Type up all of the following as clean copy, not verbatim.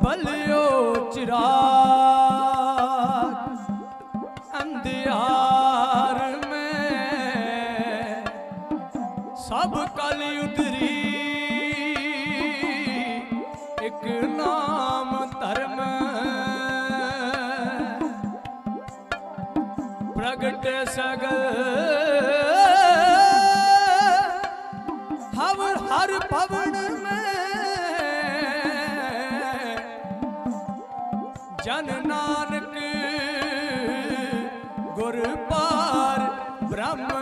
बलियो चिराग अंधियार में सब कल उतरी एक नाम धर्म प्रगट सगल हर भवन में जन नानक गुर पार ब्रह्म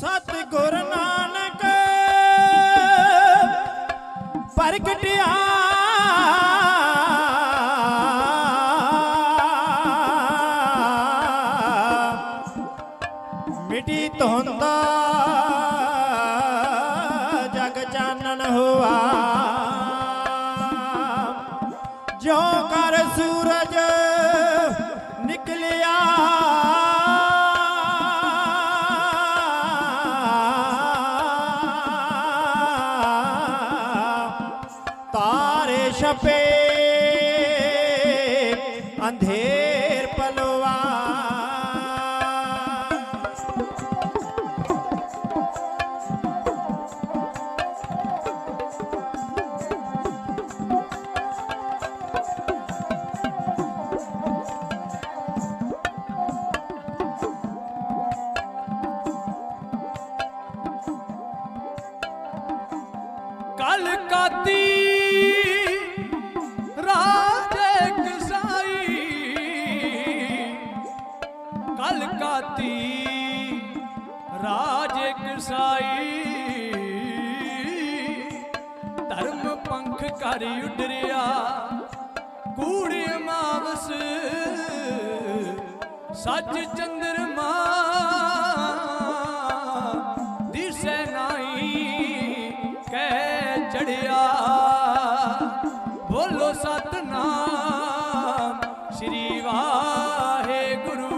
सतगुर नानक प्रगटिया मिटी धुंदा जग चानन हुआ जो कर सूरज निकलिया छपे अंधेर पलवा कलकत्ती कलकाती राज कसाई धर्म पंख कर उडरिया कूड़ी मावस सच चंद्रमा दिसे नाई कह चढ़िया बोलो सतनाम श्री वाहे गुरु।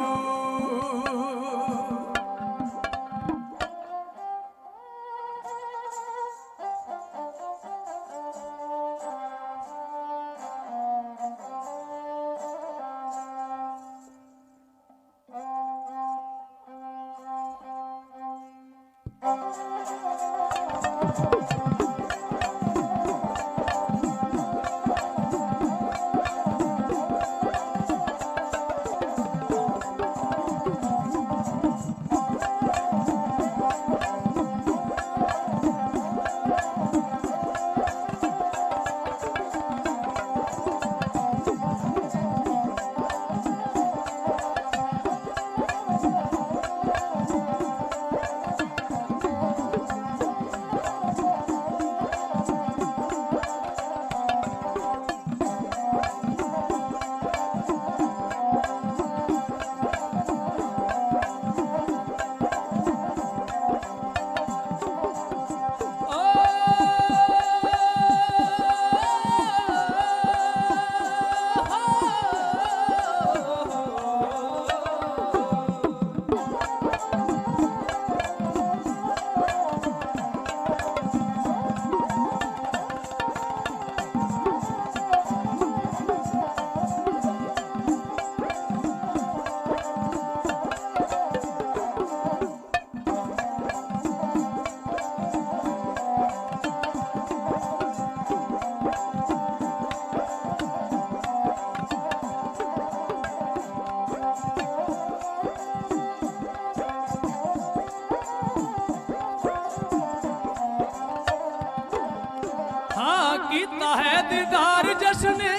कीता है दीदार जसने,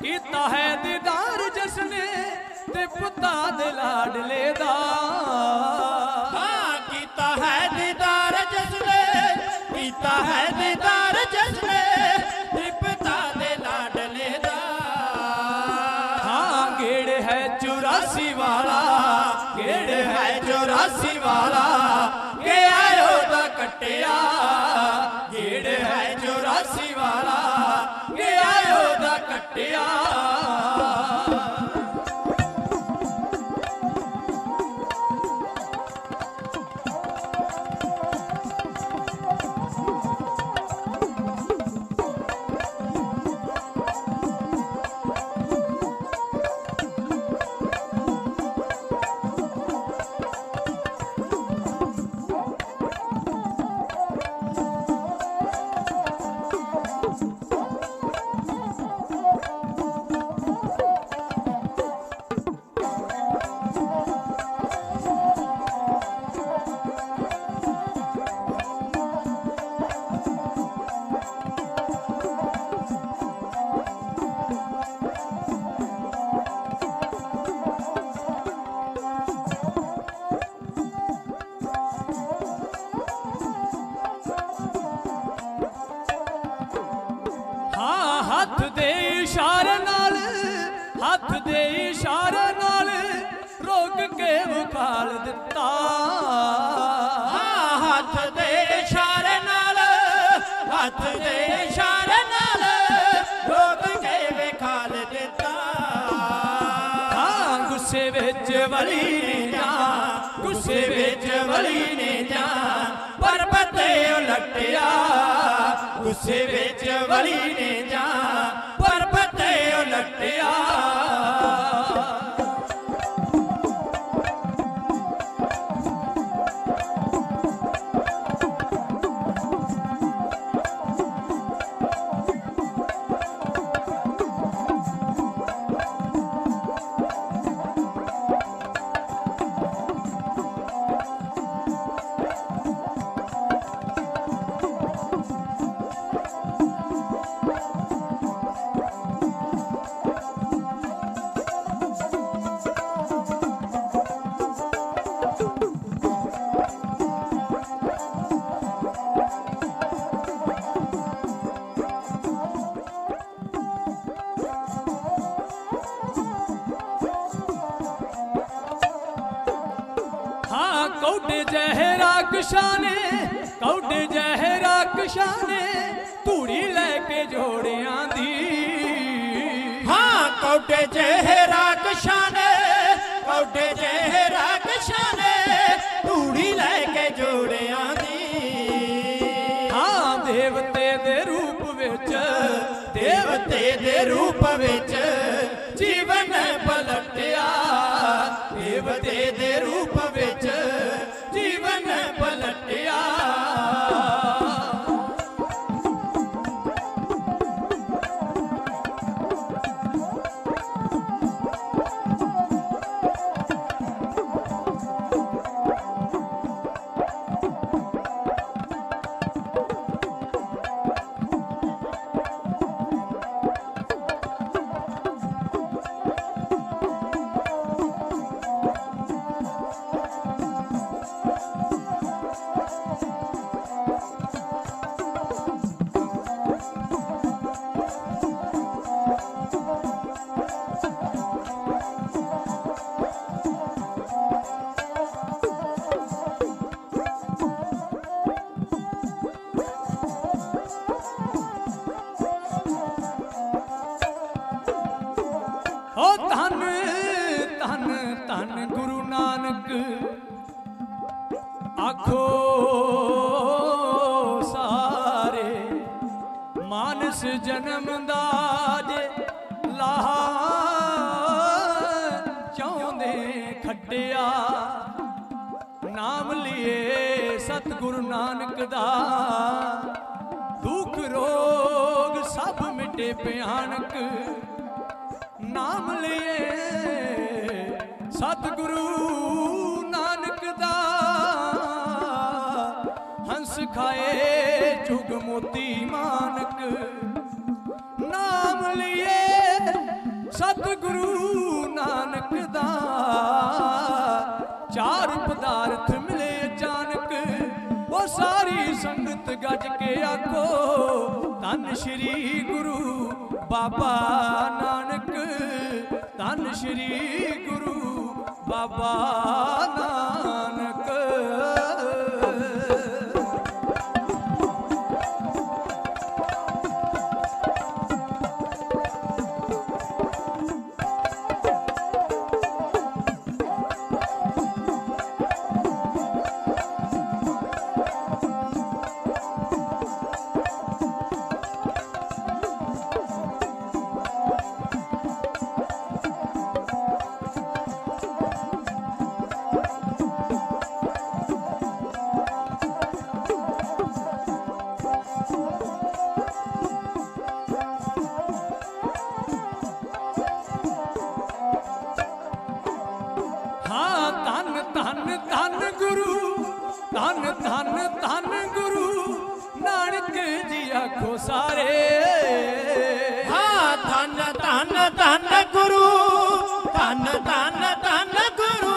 कीता है दीदार जसने ते पुता दे लाडले दा। हाँ कीता है दीदार जसने, कीता है दीदार ਕਰ ਜਸਨੇ ਤ੍ਰਿਪਤਾ ਦੇ ਲਾਡਲੇ ਦਾ हाँ गेड़ है 84 वाला, ਗੇੜ ਹੈ 84 ਵਾਲਾ ਕਿ ਆਇਓ ਦਾ ਕੱਟਿਆ गेड़ है 84 वाला, के आयो दा कट्टिया। हथ दे इशारे नाल, हथ दे इशारे नाल रोक के विखाल दिता। ਹੱਥ ਦੇ ਇਸ਼ਾਰੇ ਨਾਲ ਹੱਥ ਦੇ ਇਸ਼ਾਰੇ ਨਾਲ ਰੋਕ ਕੇ ਵਿਖਾਲ ਦਿੱਤਾ हाँ गुस्से विच वली ने जान, गुस्से विच वली ने जान ਪਰਬਤ ਉਲਟਿਆ ਗੁੱਸੇ ਵਿੱਚ ਵਲੀ ਨੇ ਜਾਨ ਪਰਬਤ ਉਲਟਿਆ कौडे जहरा कशाने, कौडे जहरा कशाने धूड़ी लैके जोड़ियां दी। हाँ कौडे जहरा कशाने, कौडे जहरा कशाने धूड़ी लैके जोड़ियां दी हाँ देवते दे रूप विच, देवते दे रूप विच जीवन पलटिया देवते दे रूप विच जीवन पलटिया ओ धन धन धन गुरु नानक आखो सारे मानस जन्म दा जे लाहा चाहुंदे खड्डिया नाम लिए सतगुरु नानक दा दुख रोग सब मिटे भयानक नाम लिए सतगुरु नानक दा हंस खाए जुग मोती मानक नाम लिए सतगुरु नानक दा चार पदार्थ मिले अचानक वो सारी संगत गज के आखो धन श्री गुरु बाबा नानक, धन श्री गुरु बाबा नानक। धन धन धन गुरु नानक जी आखो सारे। हाँ धन धन धन गुरु, धन धन धन गुरु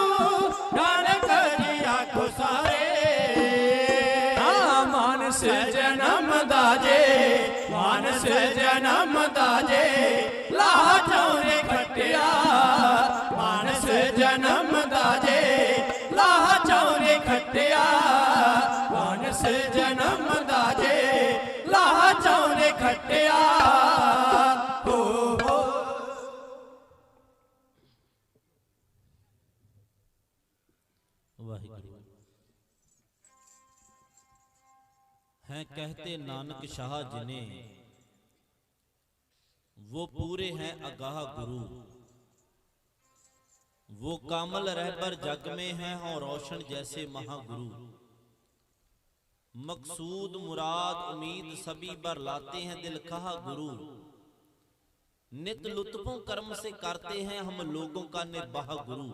नानक जी आखो सारे। हाँ मानस जन्म दाजे, मानस जन्म दाजे लाह चौरे खटिया, मानस जन्म दाजे लाह चौरे खटिया, मानस जन्म दाजे लाह चौरे खटिया। वाहिगुरु। हैं कहते नानक शाह जिन्हें, वो पूरे हैं अगाह गुरु। वो कामल रहबर जग में हैं और रोशन जैसे महागुरु। मकसूद मुराद उम्मीद सभी बर लाते हैं दिल कहा गुरु। नित लुत्फों कर्म से करते हैं हम लोगों का निर्वाह गुरु।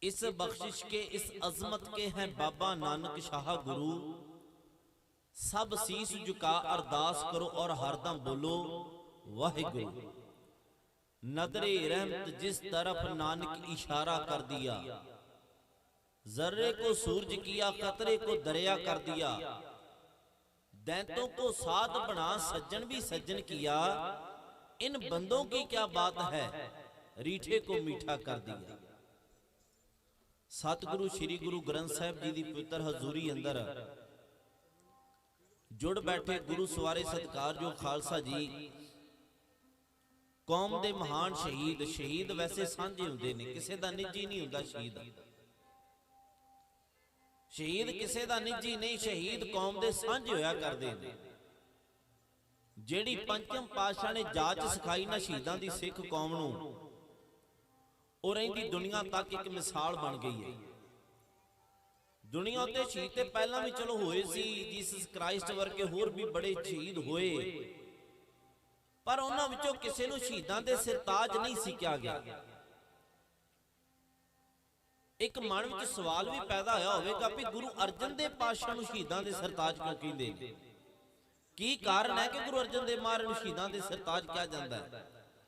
इस बख्शिश के इस अजमत के हैं बाबा नानक शाह गुरु। सब शीस झुका अरदास करो और हरदम बोलो वाहिगुरु। नदरे रहमत जिस तरफ नानक इशारा कर दिया, जर्रे को सूरज किया कतरे को दरिया कर दिया। दैंतों को साथ बना सज्जन भी सज्जन किया। इन बंदों की क्या बात है, रीठे को मीठा कर दिया। सतगुरु श्री गुरु ग्रंथ साहिब जी की पवित्र हजूरी अंदर जुड़ बैठे गुरु सवारे सत्कार जो खालसा जी, कौम दे महान शहीद। शहीद वैसे सांझे हुंदे ने, किसे दा निजी नहीं हुंदा शहीद। शहीद किसे दा निजी नहीं, शहीद कौम दे सांझे होया करदे ने। जेड़ी पंचम पातशाह ने जाच सिखाई ना शहीदां दी सिख कौम नूं, और रहिंदी दुनिया तक एक मिसाल बन गई है। दुनिया ते शहीद ते पहला भी चलो होए सी, जीसस क्राइस्ट वर्गे होर भी बड़े शहीद होए, पर उन्हां विचों किसे नूं शहीदां दे सिरताज नहीं सी किया गया। एक मन विच सवाल भी पैदा होया होवेगा भी गुरु अर्जन देव पातशाह नूं शहीदां दे सिरताज क्यों कहंदे ने? की कारण है कि गुरु अर्जन देव महाराज नूं शहीदां दे सिरताज किया जांदा है?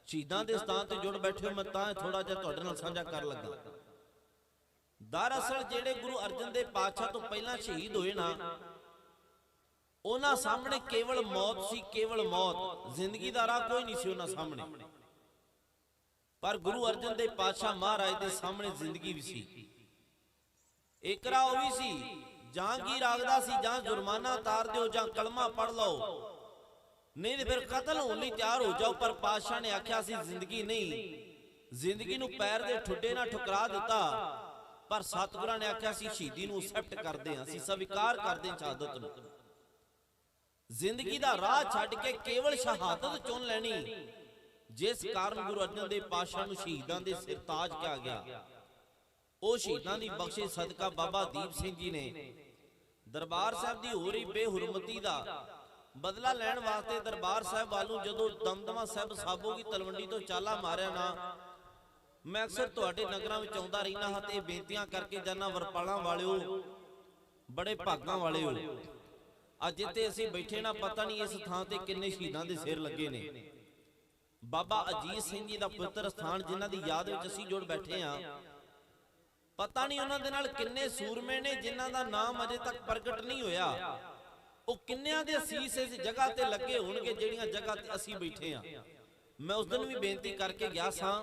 शहीदां दे स्थान ते जुड़ बैठे हो, मैं तां थोड़ा जिहा तुहाडे नाल साझा कर लगा। दरअसल जेड़े गुरु अर्जन देव पातशाह तो पहला शहीद होए ना, उन्हां सामने केवल मौत सी, केवल मौत। जिंदगी दा राह कोई नहीं सी उन्हां सामने। पर गुरु अर्जन देव पातशाह महाराज दे सामने जिंदगी भी सी। एक राह भी सी, जहांगीर आखदा सी जां जुर्माना तार दिओ जां कलमा पढ़ लो, नहीं तो फिर कतल होने लई तैयार हो जाओ। पर पातशाह ने आख्या सी जिंदगी नहीं, जिंदगी नूं पैर दे ठुड्डे नाल ठुकरा दिता। पर सतगुरां ने आख्या सी शहीदी नूं एक्सेप्ट करदे हां, असीं स्वीकार करदे हां शहादत नूं। जिंदगी दा राह छड्ड के केवल शहादत चुन लैनी, जिस कारण गुरु अर्जन देव पातशाह नूं शहीदां दे सिरताज किया गया। ਉਹ ਸ਼ਹੀਦਾਂ ਦੀ ਬਖਸ਼ਿਸ਼ ਸਦਕਾ ਬਾਬਾ ਦੀਪ ਸਿੰਘ ਜੀ ਨੇ ਦਰਬਾਰ ਸਾਹਿਬ ਦੀ ਹੋ ਰਹੀ ਬੇਹੁਰਮਤੀ ਦਾ ਬਦਲਾ ਲੈਣ ਵਾਸਤੇ ਦਰਬਾਰ ਸਾਹਿਬ ਵੱਲੋਂ ਜਦੋਂ ਦਮਦਮਾ ਸਾਹਿਬ ਸਾਬੋ ਦੀ ਤਲਵੰਡੀ ਤੋਂ ਚਾਲਾ ਮਾਰਿਆ ਨਾ, ਮੈਂ ਅਕਸਰ ਤੁਹਾਡੇ ਨਗਰਾਂ ਵਿੱਚ ਆਉਂਦਾ ਰਹਿਣਾ ਹਾਂ ਤੇ ਬੇਨਤੀਆਂ ਕਰਕੇ ਜਾਨਾ, ਵਰਪਾਲਾਂ ਵਾਲਿਓ ਬੜੇ ਭਾਗਾਂ ਵਾਲਿਓ, ਅੱਜ ਜਿੱਥੇ ਅਸੀਂ ਬੈਠੇ ਨਾ ਪਤਾ ਨਹੀਂ ਇਸ ਥਾਂ ਤੇ ਕਿੰਨੇ ਸ਼ਹੀਦਾਂ ਦੇ ਸਿਰ ਲੱਗੇ ਨੇ। ਬਾਬਾ ਅਜੀਤ ਸਿੰਘ ਜੀ ਦਾ ਪਵਿੱਤਰ ਸਥਾਨ ਜਿਨ੍ਹਾਂ ਦੀ ਯਾਦ ਵਿੱਚ ਅਸੀਂ ਜੁੜ ਬੈਠੇ ਹਾਂ, ਪਤਾ ਨਹੀਂ ਉਹਨਾਂ ਦੇ ਨਾਲ ਕਿੰਨੇ ਸੂਰਮੇ ਨੇ ਜਿਨ੍ਹਾਂ ਦਾ ਨਾਮ ਅਜੇ ਤੱਕ ਪ੍ਰਗਟ ਨਹੀਂ ਹੋਇਆ, ਉਹ ਕਿੰਨਿਆਂ ਦੇ ਅਸੀਸ ਇਸ ਜਗ੍ਹਾ ਤੇ ਲੱਗੇ ਹੋਣਗੇ ਜਿਹੜੀਆਂ ਜਗ੍ਹਾ ਤੇ ਅਸੀਂ ਬੈਠੇ ਆ। ਮੈਂ ਉਸ ਦਿਨ ਵੀ ਬੇਨਤੀ ਕਰਕੇ ਗਿਆ ਸਾਂ,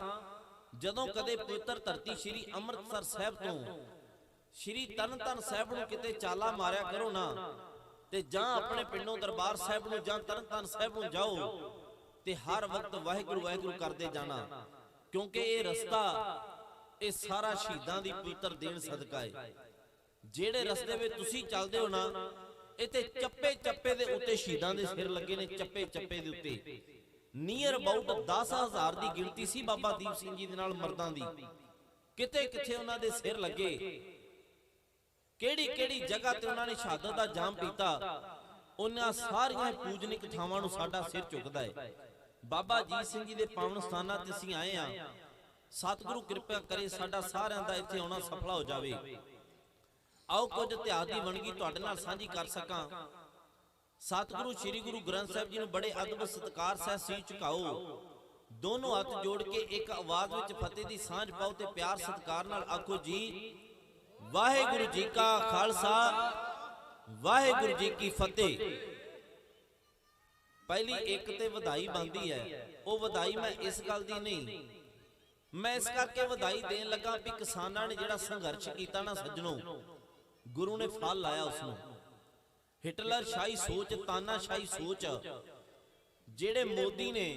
ਜਦੋਂ ਕਦੇ ਪਵਿੱਤਰ ਧਰਤੀ ਸ੍ਰੀ ਅੰਮ੍ਰਿਤਸਰ ਸਾਹਿਬ ਤੋਂ ਸ੍ਰੀ ਤਰਨਤਾਰਨ ਸਾਹਿਬ ਨੂੰ ਕਿਤੇ ਚਾਲਾ ਮਾਰਿਆ ਕਰੋ ਨਾ, ਤੇ ਜਾਂ ਆਪਣੇ ਪਿੰਡੋਂ ਦਰਬਾਰ ਸਾਹਿਬ ਨੂੰ ਜਾਂ ਤਰਨਤਾਰਨ ਸਾਹਿਬ ਨੂੰ ਜਾਓ ਤੇ ਹਰ ਵਕਤ ਵਾਹਿਗੁਰੂ ਵਾਹਿਗੁਰੂ ਕਰਦੇ ਜਾਣਾ, ਕਿਉਂਕਿ ਇਹ ਰਸਤਾ ਇਹ ਸਾਰਾ ਸ਼ਹੀਦਾਂ ਦੀ ਪਵਿੱਤਰ ਦੇਣ ਸਦਕਾ ਹੈ। ਜਿਹੜੇ ਰਸਤੇ ਵਿੱਚ ਤੁਸੀਂ ਚੱਲਦੇ ਹੋ ਨਾ, ਇੱਥੇ ਚੱਪੇ ਚੱਪੇ ਦੇ ਉੱਤੇ ਸ਼ਹੀਦਾਂ ਦੇ ਸਿਰ ਲੱਗੇ ਨੇ, ਚੱਪੇ ਚੱਪੇ ਦੇ ਉੱਤੇ। ਨੀਅਰ ਅਬਾਊਟ 10,000 ਦੀ ਗਿਣਤੀ ਸੀ ਬਾਬਾ ਦੀਪ ਸਿੰਘ ਜੀ ਦੇ ਨਾਲ ਮਰਦਾਂ ਦੀ। ਕਿਤੇ ਕਿੱਥੇ ਉਹਨਾਂ ਦੇ ਸਿਰ ਲੱਗੇ, ਕਿਹੜੀ ਕਿਹੜੀ ਜਗ੍ਹਾ ਤੇ ਉਹਨਾਂ ਨੇ ਸ਼ਹਾਦਤ ਦਾ ਜਾਮ ਪੀਤਾ, ਉਹਨਾਂ ਸਾਰੀਆਂ ਪੂਜਨਿਕ ਥਾਵਾਂ ਨੂੰ ਸਾਡਾ ਸਿਰ ਝੁਕਦਾ ਹੈ। ਬਾਬਾ ਅਜੀਤ ਸਿੰਘ ਜੀ ਦੇ ਪਾਵਨ ਸਥਾਨਾਂ ਤੇ ਅਸੀਂ ਆਏ ਆ। ਸਤਿਗੁਰੂ ਕਿਰਪਾ ਕਰੇ ਸਾਡਾ ਸਾਰਿਆਂ ਦਾ ਇੱਥੇ ਆਉਣਾ ਸਫਲ ਹੋ ਜਾਵੇ। ਆਓ ਕੁਝ ਇਤਿਹਾਸ ਦੀ ਵੰਨਗੀ ਤੁਹਾਡੇ ਨਾਲ ਸਾਂਝੀ ਕਰ ਸਕਾਂ। ਸਤਿਗੁਰੂ ਸ੍ਰੀ ਗੁਰੂ ਗ੍ਰੰਥ ਸਾਹਿਬ ਜੀ ਨੂੰ ਬੜੇ ਅਦਬ ਸਤਿਕਾਰ ਸਹਿ ਸੀਸ ਝੁਕਾਓ, ਦੋਨੋਂ ਹੱਥ ਜੋੜ ਕੇ ਇੱਕ ਆਵਾਜ਼ ਵਿੱਚ ਫਤਿਹ ਦੀ ਸਾਂਝ ਪਾਓ ਤੇ ਪਿਆਰ ਸਤਿਕਾਰ ਨਾਲ ਆਖੋ ਜੀ ਵਾਹਿਗੁਰੂ ਜੀ ਕਾ ਖਾਲਸਾ ਵਾਹਿਗੁਰੂ ਜੀ ਕੀ ਫਤਿਹ। ਪਹਿਲੀ ਇੱਕ ਤੇ ਵਧਾਈ ਬਣਦੀ ਹੈ, ਉਹ ਵਧਾਈ ਮੈਂ ਇਸ ਗੱਲ ਦੀ ਨਹੀਂ, ਮੈਂ ਇਸ ਕਰਕੇ ਵਧਾਈ ਦੇਣ ਲੱਗਾ ਵੀ ਕਿਸਾਨਾਂ ਨੇ ਜਿਹੜਾ ਸੰਘਰਸ਼ ਕੀਤਾ ਨਾ ਸੱਜਣੋ, ਗੁਰੂ ਨੇ ਫਲ ਲਾਇਆ ਉਸ ਨੂੰ। ਹਿਟਲਰ ਸ਼ਾਹੀ ਸੋਚ, ਤਾਨਾਸ਼ਾਹੀ ਸੋਚ ਜਿਹੜੇ ਮੋਦੀ ਨੇ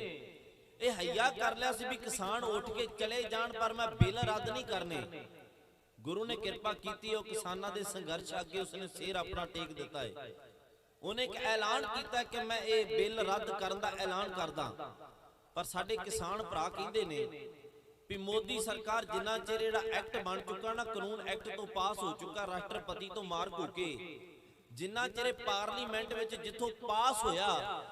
ਇਹ ਹੱਇਆ ਕਰ ਲਿਆ ਸੀ ਵੀ ਕਿਸਾਨ ਉੱਠ ਕੇ ਚਲੇ ਜਾਣ ਪਰ ਮੈਂ ਬਿੱਲ ਰੱਦ ਨਹੀਂ ਕਰਨੇ। ਗੁਰੂ ਨੇ ਕਿਰਪਾ ਕੀਤੀ, ਉਹ ਕਿਸਾਨਾਂ ਦੇ ਸੰਘਰਸ਼ ਅੱਗੇ ਉਸਨੇ ਸਿਰ ਆਪਣਾ ਟੇਕ ਦਿੱਤਾ ਹੈ। ਉਹਨੇ ਇੱਕ ਐਲਾਨ ਕੀਤਾ ਕਿ ਮੈਂ ਇਹ ਬਿੱਲ ਰੱਦ ਕਰਨ ਦਾ ਐਲਾਨ ਕਰਦਾ। ਪਰ ਸਾਡੇ ਕਿਸਾਨ ਭਰਾ ਕਹਿੰਦੇ ਨੇ ਵੀ ਮੋਦੀ ਸਰਕਾਰ ਜਿੰਨਾ ਚਿਰ ਜਿਹੜਾ ਐਕਟ ਬਣ ਚੁੱਕਾ ਨਾ, ਕਾਨੂੰਨ ਐਕਟ ਤੋਂ ਪਾਸ ਹੋ ਚੁੱਕਾ ਰਾਸ਼ਟਰਪਤੀ ਤੋਂ ਮਾਰ ਹੋ ਕੇ, ਜਿੰਨਾ ਚਿਰ ਪਾਰਲੀਮੈਂਟ ਵਿੱਚ ਜਿੱਥੋਂ ਪਾਸ ਹੋਇਆ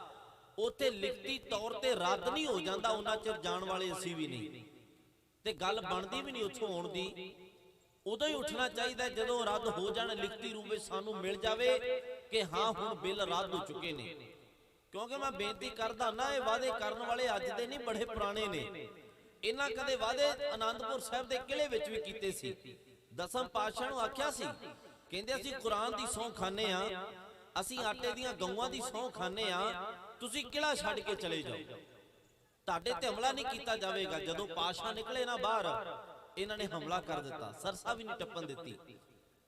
ਉੱਥੇ ਲਿਖਤੀ ਤੌਰ ਤੇ ਰੱਦ ਨਹੀਂ ਹੋ ਜਾਂਦਾ, ਉਹਨਾਂ ਚਿਰ ਜਾਣ ਵਾਲੇ ਅਸੀਂ ਵੀ ਨਹੀਂ, ਤੇ ਗੱਲ ਬਣਦੀ ਵੀ ਨਹੀਂ ਉੱਥੋਂ ਆਉਣ ਦੀ। ਉਦੋਂ ਹੀ ਉੱਠਣਾ ਚਾਹੀਦਾ ਜਦੋਂ ਰੱਦ ਹੋ ਜਾਣ, ਲਿਖਤੀ ਰੂਪ ਵਿੱਚ ਸਾਨੂੰ ਮਿਲ ਜਾਵੇ ਕਿ ਹਾਂ ਹੁਣ ਬਿੱਲ ਰੱਦ ਹੋ ਚੁੱਕੇ ਨੇ। ਕਿਉਂਕਿ ਮੈਂ ਬੇਨਤੀ ਕਰਦਾ ਨਾ, ਇਹ ਵਾਅਦੇ ਕਰਨ ਵਾਲੇ ਅੱਜ ਦੇ ਨਹੀਂ, ਬੜੇ ਪੁਰਾਣੇ ਨੇ। ਇਹਨਾਂ ਕਦੇ ਵਾਅਦੇ ਆਨੰਦਪੁਰ ਸਾਹਿਬ ਦੇ ਕਿਲੇ ਵਿੱਚ ਵੀ ਕੀਤੇ ਸੀ। ਦਸਮ ਪਾਤਸ਼ਾਹ ਨੂੰ ਆਖਿਆ ਸੀ, ਕਹਿੰਦੇ ਅਸੀਂ ਕੁਰਾਨ ਦੀ ਸਹੁੰ ਖਾਂਦੇ ਆ, ਅਸੀਂ ਆਟੇ ਦੀਆਂ ਗਊਆਂ ਦੀ ਸਹੁੰ ਖਾਂਦੇ ਆ, ਤੁਸੀਂ ਕਿਲਾ ਛੱਡ ਕੇ ਚਲੇ ਜਾਓ, ਤੁਹਾਡੇ ਤੇ ਹਮਲਾ ਨਹੀਂ ਕੀਤਾ ਜਾਵੇਗਾ। ਜਦੋਂ ਪਾਤਸ਼ਾਹ ਨਿਕਲੇ ਨਾ ਬਾਹਰ, ਇਹਨਾਂ ਨੇ ਹਮਲਾ ਕਰ ਦਿੱਤਾ, ਸਰਸਾ ਵੀ ਨਹੀਂ ਟੱਪਣ ਦਿੱਤੀ।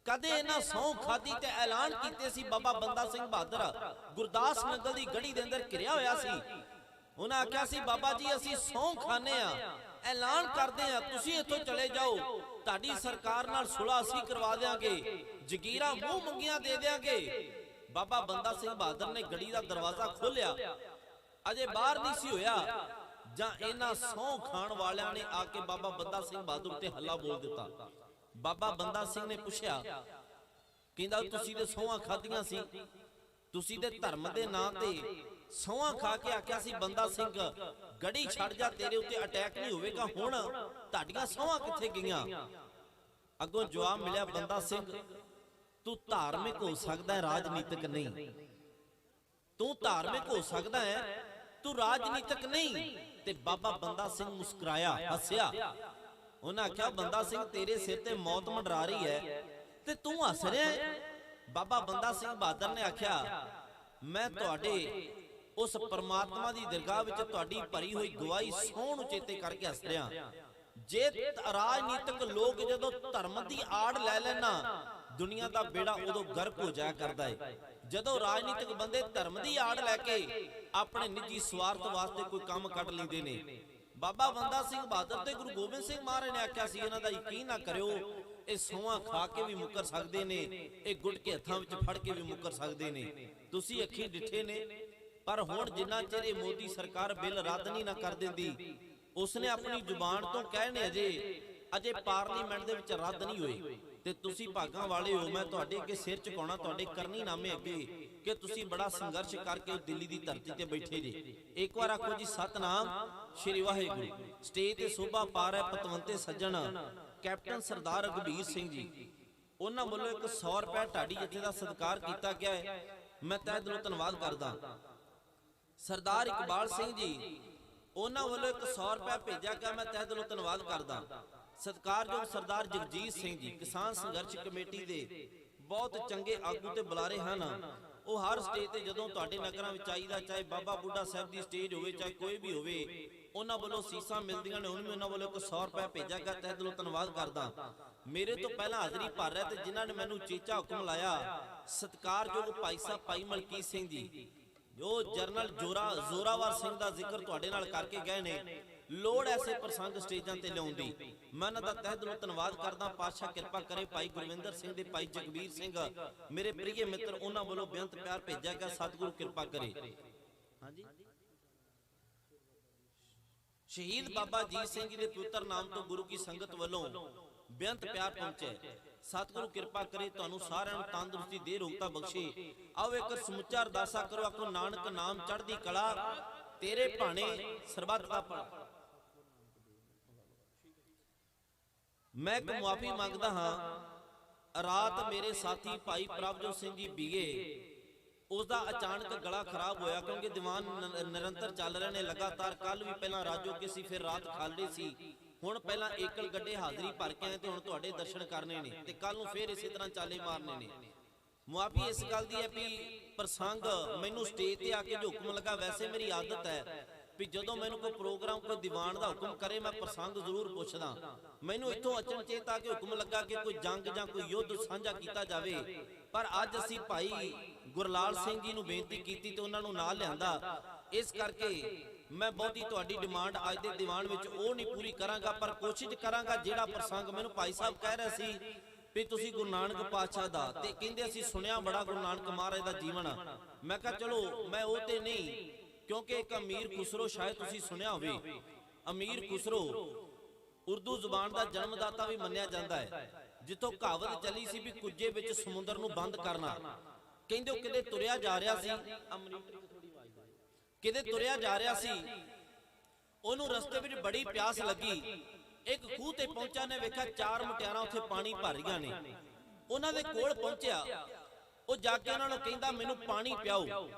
ਕਦੇ ਇਹਨਾਂ ਸਹੁੰ ਖਾਦੀ ਤੇ ਐਲਾਨ ਕੀਤੇ ਸੀ। ਬਾਬਾ ਬੰਦਾ ਸਿੰਘ ਬਹਾਦਰ ਗੁਰਦਾਸ ਨਗਰ ਦੀ ਗੜੀ ਦੇ ਅੰਦਰ ਘਿਰਿਆ ਹੋਇਆ ਸੀ, ਉਹਨਾਂ ਆਖਿਆ ਸੀ ਬਾਬਾ ਜੀ ਅਸੀਂ ਸਹੁੰ ਖਾਂਦੇ ਆ, ਐਲਾਨ ਕਰਦੇ ਆ ਤੁਸੀਂ ਇੱਥੋਂ ਚਲੇ ਜਾਓ, ਤੁਹਾਡੀ ਸਰਕਾਰ ਨਾਲ ਸੁਲ੍ਹਾ ਅਸੀਂ ਕਰਵਾ ਦੇਾਂਗੇ, ਜ਼ਗੀਰਾਂ ਮੂੰਹ ਮੰਗੀਆਂ ਦੇ ਦੇਾਂਗੇ। ਬਾਬਾ ਬੰਦਾ ਸਿੰਘ ਬਹਾਦਰ ਨੇ ਗੜੀ ਦਾ ਦਰਵਾਜ਼ਾ ਖੋਲਿਆ, ਅਜੇ ਬਾਹਰ ਨਹੀਂ ਸੀ ਹੋਇਆ ਜਾਂ ਇਹਨਾਂ ਸਹੁੰ ਖਾਣ ਵਾਲਿਆਂ ਨੇ ਆ ਕੇ ਬਾਬਾ ਬੰਦਾ ਸਿੰਘ ਬਹਾਦਰ ਉੱਤੇ ਹੱਲਾ ਬੋਲ ਦਿੱਤਾ। ਬਾਬਾ ਬੰਦਾ ਸਿੰਘ ਨੇ ਪੁੱਛਿਆ, ਕਹਿੰਦਾ ਤੁਸੀਂ ਤੇ ਸਹੁੰਆਂ ਖਾਧੀਆਂ ਸੀ, ਤੁਸੀਂ ਤੇ ਧਰਮ ਦੇ ਨਾਂ ਤੇ ਸਹੁੰਆਂ ਖਾ ਕੇ ਆਖਿਆ ਸੀ ਬੰਦਾ ਸਿੰਘ ਗੜੀ ਛੱਡ ਜਾ, ਤੇਰੇ ਉੱਤੇ ਅਟੈਕ ਨਹੀਂ ਹੋਵੇਗਾ, ਹੁਣ ਤੁਹਾਡੀਆਂ ਸਹੁੰਆਂ ਕਿੱਥੇ ਗਈਆਂ? ਅੱਗੋਂ ਜਵਾਬ ਮਿਲਿਆ, ਬੰਦਾ ਸਿੰਘ ਤੂੰ ਧਾਰਮਿਕ ਹੋ ਸਕਦਾ ਹੈ, ਰਾਜਨੀਤਿਕ ਨਹੀਂ। ਤੂੰ ਧਾਰਮਿਕ ਹੋ ਸਕਦਾ ਹੈ, ਤੂੰ ਰਾਜਨੀਤਿਕ ਨਹੀਂ। ਤੇ ਬਾਬਾ ਬੰਦਾ ਸਿੰਘ ਮੁਸਕਰਾਇਆ, ਹੱਸਿਆ। ਉਹਨਾਂ ਆਖਿਆ ਬੰਦਾ ਸਿੰਘ ਤੇਰੇ ਸਿਰ ਤੇ ਮੌਤ ਮੰਡਰਾ ਰਹੀ ਹੈ ਤੇ ਤੂੰ ਹੱਸ ਰਿਹਾ ਹੈ। ਬਾਬਾ ਬੰਦਾ ਸਿੰਘ ਬਹਾਦਰ ਨੇ ਆਖਿਆ ਮੈਂ ਤੁਹਾਡੇ ਉਸ ਪਰਮਾਤਮਾ ਦੀ ਦਰਗਾਹ ਵਿੱਚ ਤੁਹਾਡੀ ਭਰੀ ਹੋਈ ਗਵਾਹੀ ਸਹੁੰ ਨੂੰ ਚੇਤੇ ਕਰਕੇ ਹੱਸ ਰਿਹਾ। ਜੇ ਰਾਜਨੀਤਿਕ ਲੋਕ ਜਦੋਂ ਧਰਮ ਦੀ ਆੜ ਲੈ ਲੈਣਾ, ਦੁਨੀਆ ਦਾ ਬੇੜਾ ਉਦੋਂ ਗਰਕ ਹੋ ਜਾਇਆ ਕਰਦਾ ਹੈ। ਜਦੋਂ ਰਾਜਨੀਤਿਕ ਬੰਦੇ ਧਰਮ ਦੀ ਆੜ ਲੈ ਕੇ ਆਪਣੇ ਨਿੱਜੀ ਸਵਾਰਥ ਵਾਸਤੇ ਕੋਈ ਕੰਮ ਕੱਢ ਲੈਂਦੇ ਨੇ। ਬਾਬਾ ਬੰਦਾ ਸਿੰਘ ਬਹਾਦਰ ਤੇ ਗੁਰੂ ਗੋਬਿੰਦ ਸਿੰਘ ਮਹਾਰਾਜ ਨੇ ਆਖਿਆ ਸੀ ਇਹਨਾਂ ਦਾ ਯਕੀਨ ਨਾ ਕਰਿਓ, ਇਹ ਸਹੁੰਆਂ ਖਾ ਕੇ ਵੀ ਮੁੱਕਰ ਸਕਦੇ ਨੇ, ਇਹ ਗੁੱਟ ਕੇ ਹੱਥਾਂ ਵਿੱਚ ਫੜ ਕੇ ਵੀ ਮੁੱਕਰ ਸਕਦੇ ਨੇ। ਤੁਸੀਂ ਅੱਖੀਂ ਡਿੱਠੇ ਨੇ। ਪਰ ਹੁਣ ਜਿੰਨਾ ਚਿਰ ਇਹ ਮੋਦੀ ਸਰਕਾਰ ਬਿੱਲ ਰੱਦ ਨਹੀਂ ਨਾ ਕਰ ਦਿੰਦੀ, ਉਸਨੇ ਆਪਣੀ ਜ਼ੁਬਾਨ ਤੋਂ ਕਹਿਣੇ ਅਜੇ ਪਾਰਲੀਮੈਂਟ ਦੇ ਵਿੱਚ ਰੱਦ ਨਹੀਂ ਹੋਏ। ਤੇ ਤੁਸੀਂ ਭਾਗਾਂ ਵਾਲੇ ਹੋ, ਮੈਂ ਤੁਹਾਡੇ ਅੱਗੇ ਸਿਰ ਝੁਕਾਉਣਾ ਤੁਹਾਡੇ ਕਰਨੀ ਨਾਮੇ ਅੱਗੇ ਕਿ ਤੁਸੀਂ ਬੜਾ ਸੰਘਰਸ਼ ਕਰਕੇ ਦਿੱਲੀ ਦੀ ਧਰਤੀ ਤੇ ਬੈਠੇ ਜੇ। ਇੱਕ ਵਾਰ ਆਖੋ ਜੀ ਸਤਨਾਮ ਸ਼੍ਰੀ ਵਾਹਿਗੁਰੂ। ਸਟੇਜ ਤੇ ਸੋਭਾ ਪਾ ਰਿਹਾ ਪਤਵੰਤੇ ਸੱਜਣ ਕੈਪਟਨ ਸਰਦਾਰ ਰਘਬੀਰ ਸਿੰਘ ਜੀ, ਉਹਨਾਂ ਵੱਲੋਂ ਇੱਕ 100 ਰੁਪਏ ਢਾਡੀ ਜਥੇ ਦਾ ਸਤਿਕਾਰ ਕੀਤਾ ਗਿਆ ਹੈ। ਮੈਂ ਤਹਿ ਦਿਲੋਂ ਧੰਨਵਾਦ ਕਰਦਾ। ਸਰਦਾਰ ਇਕਬਾਲ ਸਿੰਘ ਜੀ, ਉਹਨਾਂ ਵੱਲੋਂ ਇੱਕ 100 ਰੁਪਏ ਭੇਜਿਆ ਗਿਆ, ਮੈਂ ਤਹਿ ਦਿਲੋਂ ਧੰਨਵਾਦ ਕਰਦਾ। ਸਤਿਕਾਰਯੋਗ ਸਰਦਾਰ ਜਗਜੀਤ ਸਿੰਘ ਜੀ, ਕਿਸਾਨ ਸੰਘਰਸ਼ ਕਮੇਟੀ ਦੇ ਬਹੁਤ ਚੰਗੇ ਆਗੂ ਤੇ ਬੁਲਾਰੇ ਹਨ, ਉਹ ਹਰ ਸਟੇਜ ਤੇ ਜਦੋਂ ਤੁਹਾਡੇ ਨਗਰਾਂ ਵਿੱਚ ਆਈਦਾ, ਚਾਹੇ ਬਾਬਾ ਬੁੱਢਾ ਸਾਹਿਬ ਦੀ ਸਟੇਜ ਹੋਵੇ ਚਾਹੇ ਕੋਈ ਵੀ ਹੋਵੇ, ਉਹਨਾਂ ਵੱਲੋਂ ਸੀਸਾਂ ਮਿਲਦੀਆਂ ਨੇ। ਹੁਣ ਵੀ ਉਹਨਾਂ ਵੱਲੋਂ 100 ਰੁਪਏ ਭੇਜਿਆ ਗਿਆ, ਤਹਿ ਦਿਲੋਂ ਧੰਨਵਾਦ ਕਰਦਾ। ਮੇਰੇ ਤੋਂ ਪਹਿਲਾਂ ਹਾਜ਼ਰੀ ਭਰ ਰਿਹਾ ਤੇ ਜਿਨ੍ਹਾਂ ਨੇ ਮੈਨੂੰ ਚੇਚਾ ਹੁਕਮ ਲਾਇਆ, ਸਤਿਕਾਰਯੋਗ ਭਾਈ ਸਾਹਿਬ ਭਾਈ ਮਲਕੀਤ ਸਿੰਘ ਜੀ, ਜੋ ਜਰਨਲ ਜ਼ੋਰਾਵਰ ਸਿੰਘ ਦਾ ਜ਼ਿਕਰ ਤੁਹਾਡੇ ਨਾਲ ਕਰਕੇ ਗਏ ਨੇ। ਲੋੜ ਐਸੇ ਪ੍ਰਸੰਗ ਸਟੇਜਾਂ ਤੇ ਲਿਆਉਣ ਦੀ, ਮੈਂ ਉਹਨਾਂ ਦਾ ਤਹਿ ਦਿਲੋਂ ਧੰਨਵਾਦ ਕਰਦਾ। ਪਾਤਸ਼ਾਹ ਕਿਰਪਾ ਕਰੇ। ਭਾਈ ਗੁਰਵਿੰਦਰ ਸਿੰਘ ਦੇ ਭਾਈ ਜਗਬੀਰ ਸਿੰਘ ਮੇਰੇ ਪ੍ਰਿਯ ਮਿੱਤਰ, ਉਹਨਾਂ ਵੱਲੋਂ ਬੇਅੰਤ ਪਿਆਰ ਭੇਜਿਆ ਗਿਆ। ਸਤਿਗੁਰੂ ਕਿਰਪਾ ਕਰੇ। ਹਾਂਜੀ, ਸ਼ਹੀਦ ਬਾਬਾ ਅਜੀਤ ਸਿੰਘ ਜੀ ਦੇ ਪਵਿੱਤਰ ਨਾਮ ਤੋਂ ਗੁਰੂ ਕੀ ਸੰਗਤ ਵੱਲੋਂ ਬੇਅੰਤ ਪਿਆਰ ਪਹੁੰਚੇ। ਸਤਿਗੁਰੂ ਕਿਰਪਾ ਕਰੇ, ਤੁਹਾਨੂੰ ਸਾਰਿਆਂ ਨੂੰ ਤੰਦਰੁਸਤੀ ਦੇ, ਰੋਗਤਾ ਬਖਸ਼ੇ। ਆਓ ਇੱਕ ਸਮੁੱਚਾ ਅਰਦਾਸਾ ਕਰੋ। ਆਖੋ ਨਾਨਕ ਨਾਮ ਚੜ੍ਹਦੀ ਕਲਾ, ਤੇਰੇ ਭਾਣੇ ਸਰਬੱਤ ਦਾ ਭਲਾ। ਮੈਂ ਇੱਕ ਮੁਆਫੀ ਮੰਗਦਾ ਹਾਂ। ਰਾਤ ਮੇਰੇ ਸਾਥੀ ਭਾਈ ਪ੍ਰਭਜੋਤ ਸਿੰਘ ਜੀ ਬੀਗੇ, ਉਸ ਦਾ ਅਚਾਨਕ ਗਲਾ ਖਰਾਬ ਹੋਇਆ, ਕਿਉਂਕਿ ਦੀਵਾਨ ਨਿਰੰਤਰ ਚੱਲ ਰਹੇ ਨੇ ਲਗਾਤਾਰ। ਕੱਲ ਵੀ ਪਹਿਲਾਂ ਰਾਜੋਗੇ ਸੀ, ਫਿਰ ਰਾਤ ਖਾਲੜੇ ਸੀ, ਹੁਣ ਪਹਿਲਾਂ ਏਕਲ ਗੱਡੇ ਹਾਜ਼ਰੀ ਭਰ ਕੇ ਆਏ ਤੇ ਹੁਣ ਤੁਹਾਡੇ ਦਰਸ਼ਨ ਕਰਨੇ ਨੇ ਤੇ ਕੱਲ ਨੂੰ ਫਿਰ ਇਸੇ ਤਰ੍ਹਾਂ ਚਾਲੇ ਮਾਰਨੇ ਨੇ। ਮੁਆਫੀ ਇਸ ਗੱਲ ਦੀ ਹੈ ਵੀ ਪ੍ਰਸੰਗ ਮੈਨੂੰ ਸਟੇਜ ਤੇ ਆ ਕੇ ਜੋ ਹੁਕਮ ਲੱਗਾ, ਵੈਸੇ ਮੇਰੀ ਆਦਤ ਹੈ ਵੀ ਜਦੋਂ ਮੈਨੂੰ ਕੋਈ ਪ੍ਰੋਗਰਾਮ ਕੋਈ ਦੀਵਾਨ ਦਾ ਹੁਕਮ ਕਰੇ ਮੈਂ ਪ੍ਰਸੰਗ ਜ਼ਰੂਰ ਪੁੱਛਦਾ। ਮੈਨੂੰ ਇੱਥੋਂ ਅਚਨਚੇਤ ਆ ਕੇ ਹੁਕਮ ਲੱਗਾ ਕਿ ਕੋਈ ਜੰਗ ਜਾਂ ਕੋਈ ਯੁੱਧ ਸਾਂਝਾ ਕੀਤਾ ਜਾਵੇ, ਪਰ ਅੱਜ ਅਸੀਂ ਭਾਈ ਗੁਰਲਾਲ ਸਿੰਘ ਜੀ ਨੂੰ ਬੇਨਤੀ ਕੀਤੀ ਤੇ ਉਹਨਾਂ ਨੂੰ ਨਾਲ ਲਿਆਂਦਾ। ਇਸ ਕਰਕੇ ਮੈਂ ਬਹੁਤੀ ਤੁਹਾਡੀ ਡਿਮਾਂਡ ਅੱਜ ਦੇ ਦੀਵਾਨ ਵਿੱਚ ਉਹ ਨਹੀਂ ਪੂਰੀ ਕਰਾਂਗਾ, ਪਰ ਕੋਸ਼ਿਸ਼ ਕਰਾਂਗਾ ਜਿਹੜਾ ਪ੍ਰਸੰਗ ਮੈਨੂੰ ਭਾਈ ਸਾਹਿਬ ਕਹਿ ਰਹੇ ਸੀ ਵੀ ਤੁਸੀਂ ਗੁਰੂ ਨਾਨਕ ਪਾਤਸ਼ਾਹ ਦਾ, ਤੇ ਕਹਿੰਦੇ ਅਸੀਂ ਸੁਣਿਆ ਬੜਾ ਗੁਰੂ ਨਾਨਕ ਮਹਾਰਾਜ ਦਾ ਜੀਵਨ। ਮੈਂ ਕਿਹਾ ਚਲੋ ਮੈਂ ਉਹ ਤੇ ਨਹੀਂ, ਕਿਉਂਕਿ ਇੱਕ ਅਮੀਰ ਖੁਸਰੋ ਸ਼ਾਇਦ ਤੁਸੀਂ ਸੁਣਿਆ ਹੋਵੇ। ਅਮੀਰ ਖੁਸਰੋ ਉਰਦੂ ਜ਼ੁਬਾਨ ਦਾ ਜਨਮਦਾਤਾ ਵੀ ਮੰਨਿਆ ਜਾਂਦਾ ਹੈ। ਜਿੱਥੋਂ ਕਹਾਵਤ ਚੱਲੀ ਸੀ ਵੀ ਕੁੱਜੇ ਵਿੱਚ ਸਮੁੰਦਰ ਨੂੰ ਬੰਦ ਕਰਨਾ। ਕਹਿੰਦੇ ਉਹ ਕਿਤੇ ਤੁਰਿਆ ਜਾ ਰਿਹਾ ਸੀ, ਕਿਤੇ ਤੁਰਿਆ ਜਾ ਰਿਹਾ ਸੀ, ਉਹਨੂੰ ਰਸਤੇ ਵਿੱਚ ਬੜੀ ਪਿਆਸ ਲੱਗੀ। ਇੱਕ ਖੂਹ ਤੇ ਪਹੁੰਚਾ ਨੇ ਵੇਖਿਆ 4 ਮੁਟਿਆਰਾਂ ਉੱਥੇ ਪਾਣੀ ਭਰ ਰਹੀਆਂ ਨੇ। ਉਹਨਾਂ ਦੇ ਕੋਲ ਪਹੁੰਚਿਆ, ਉਹ ਜਾ ਕੇ ਉਹਨਾਂ ਨੂੰ ਕਹਿੰਦਾ ਮੈਨੂੰ ਪਾਣੀ ਪਿਆਓ।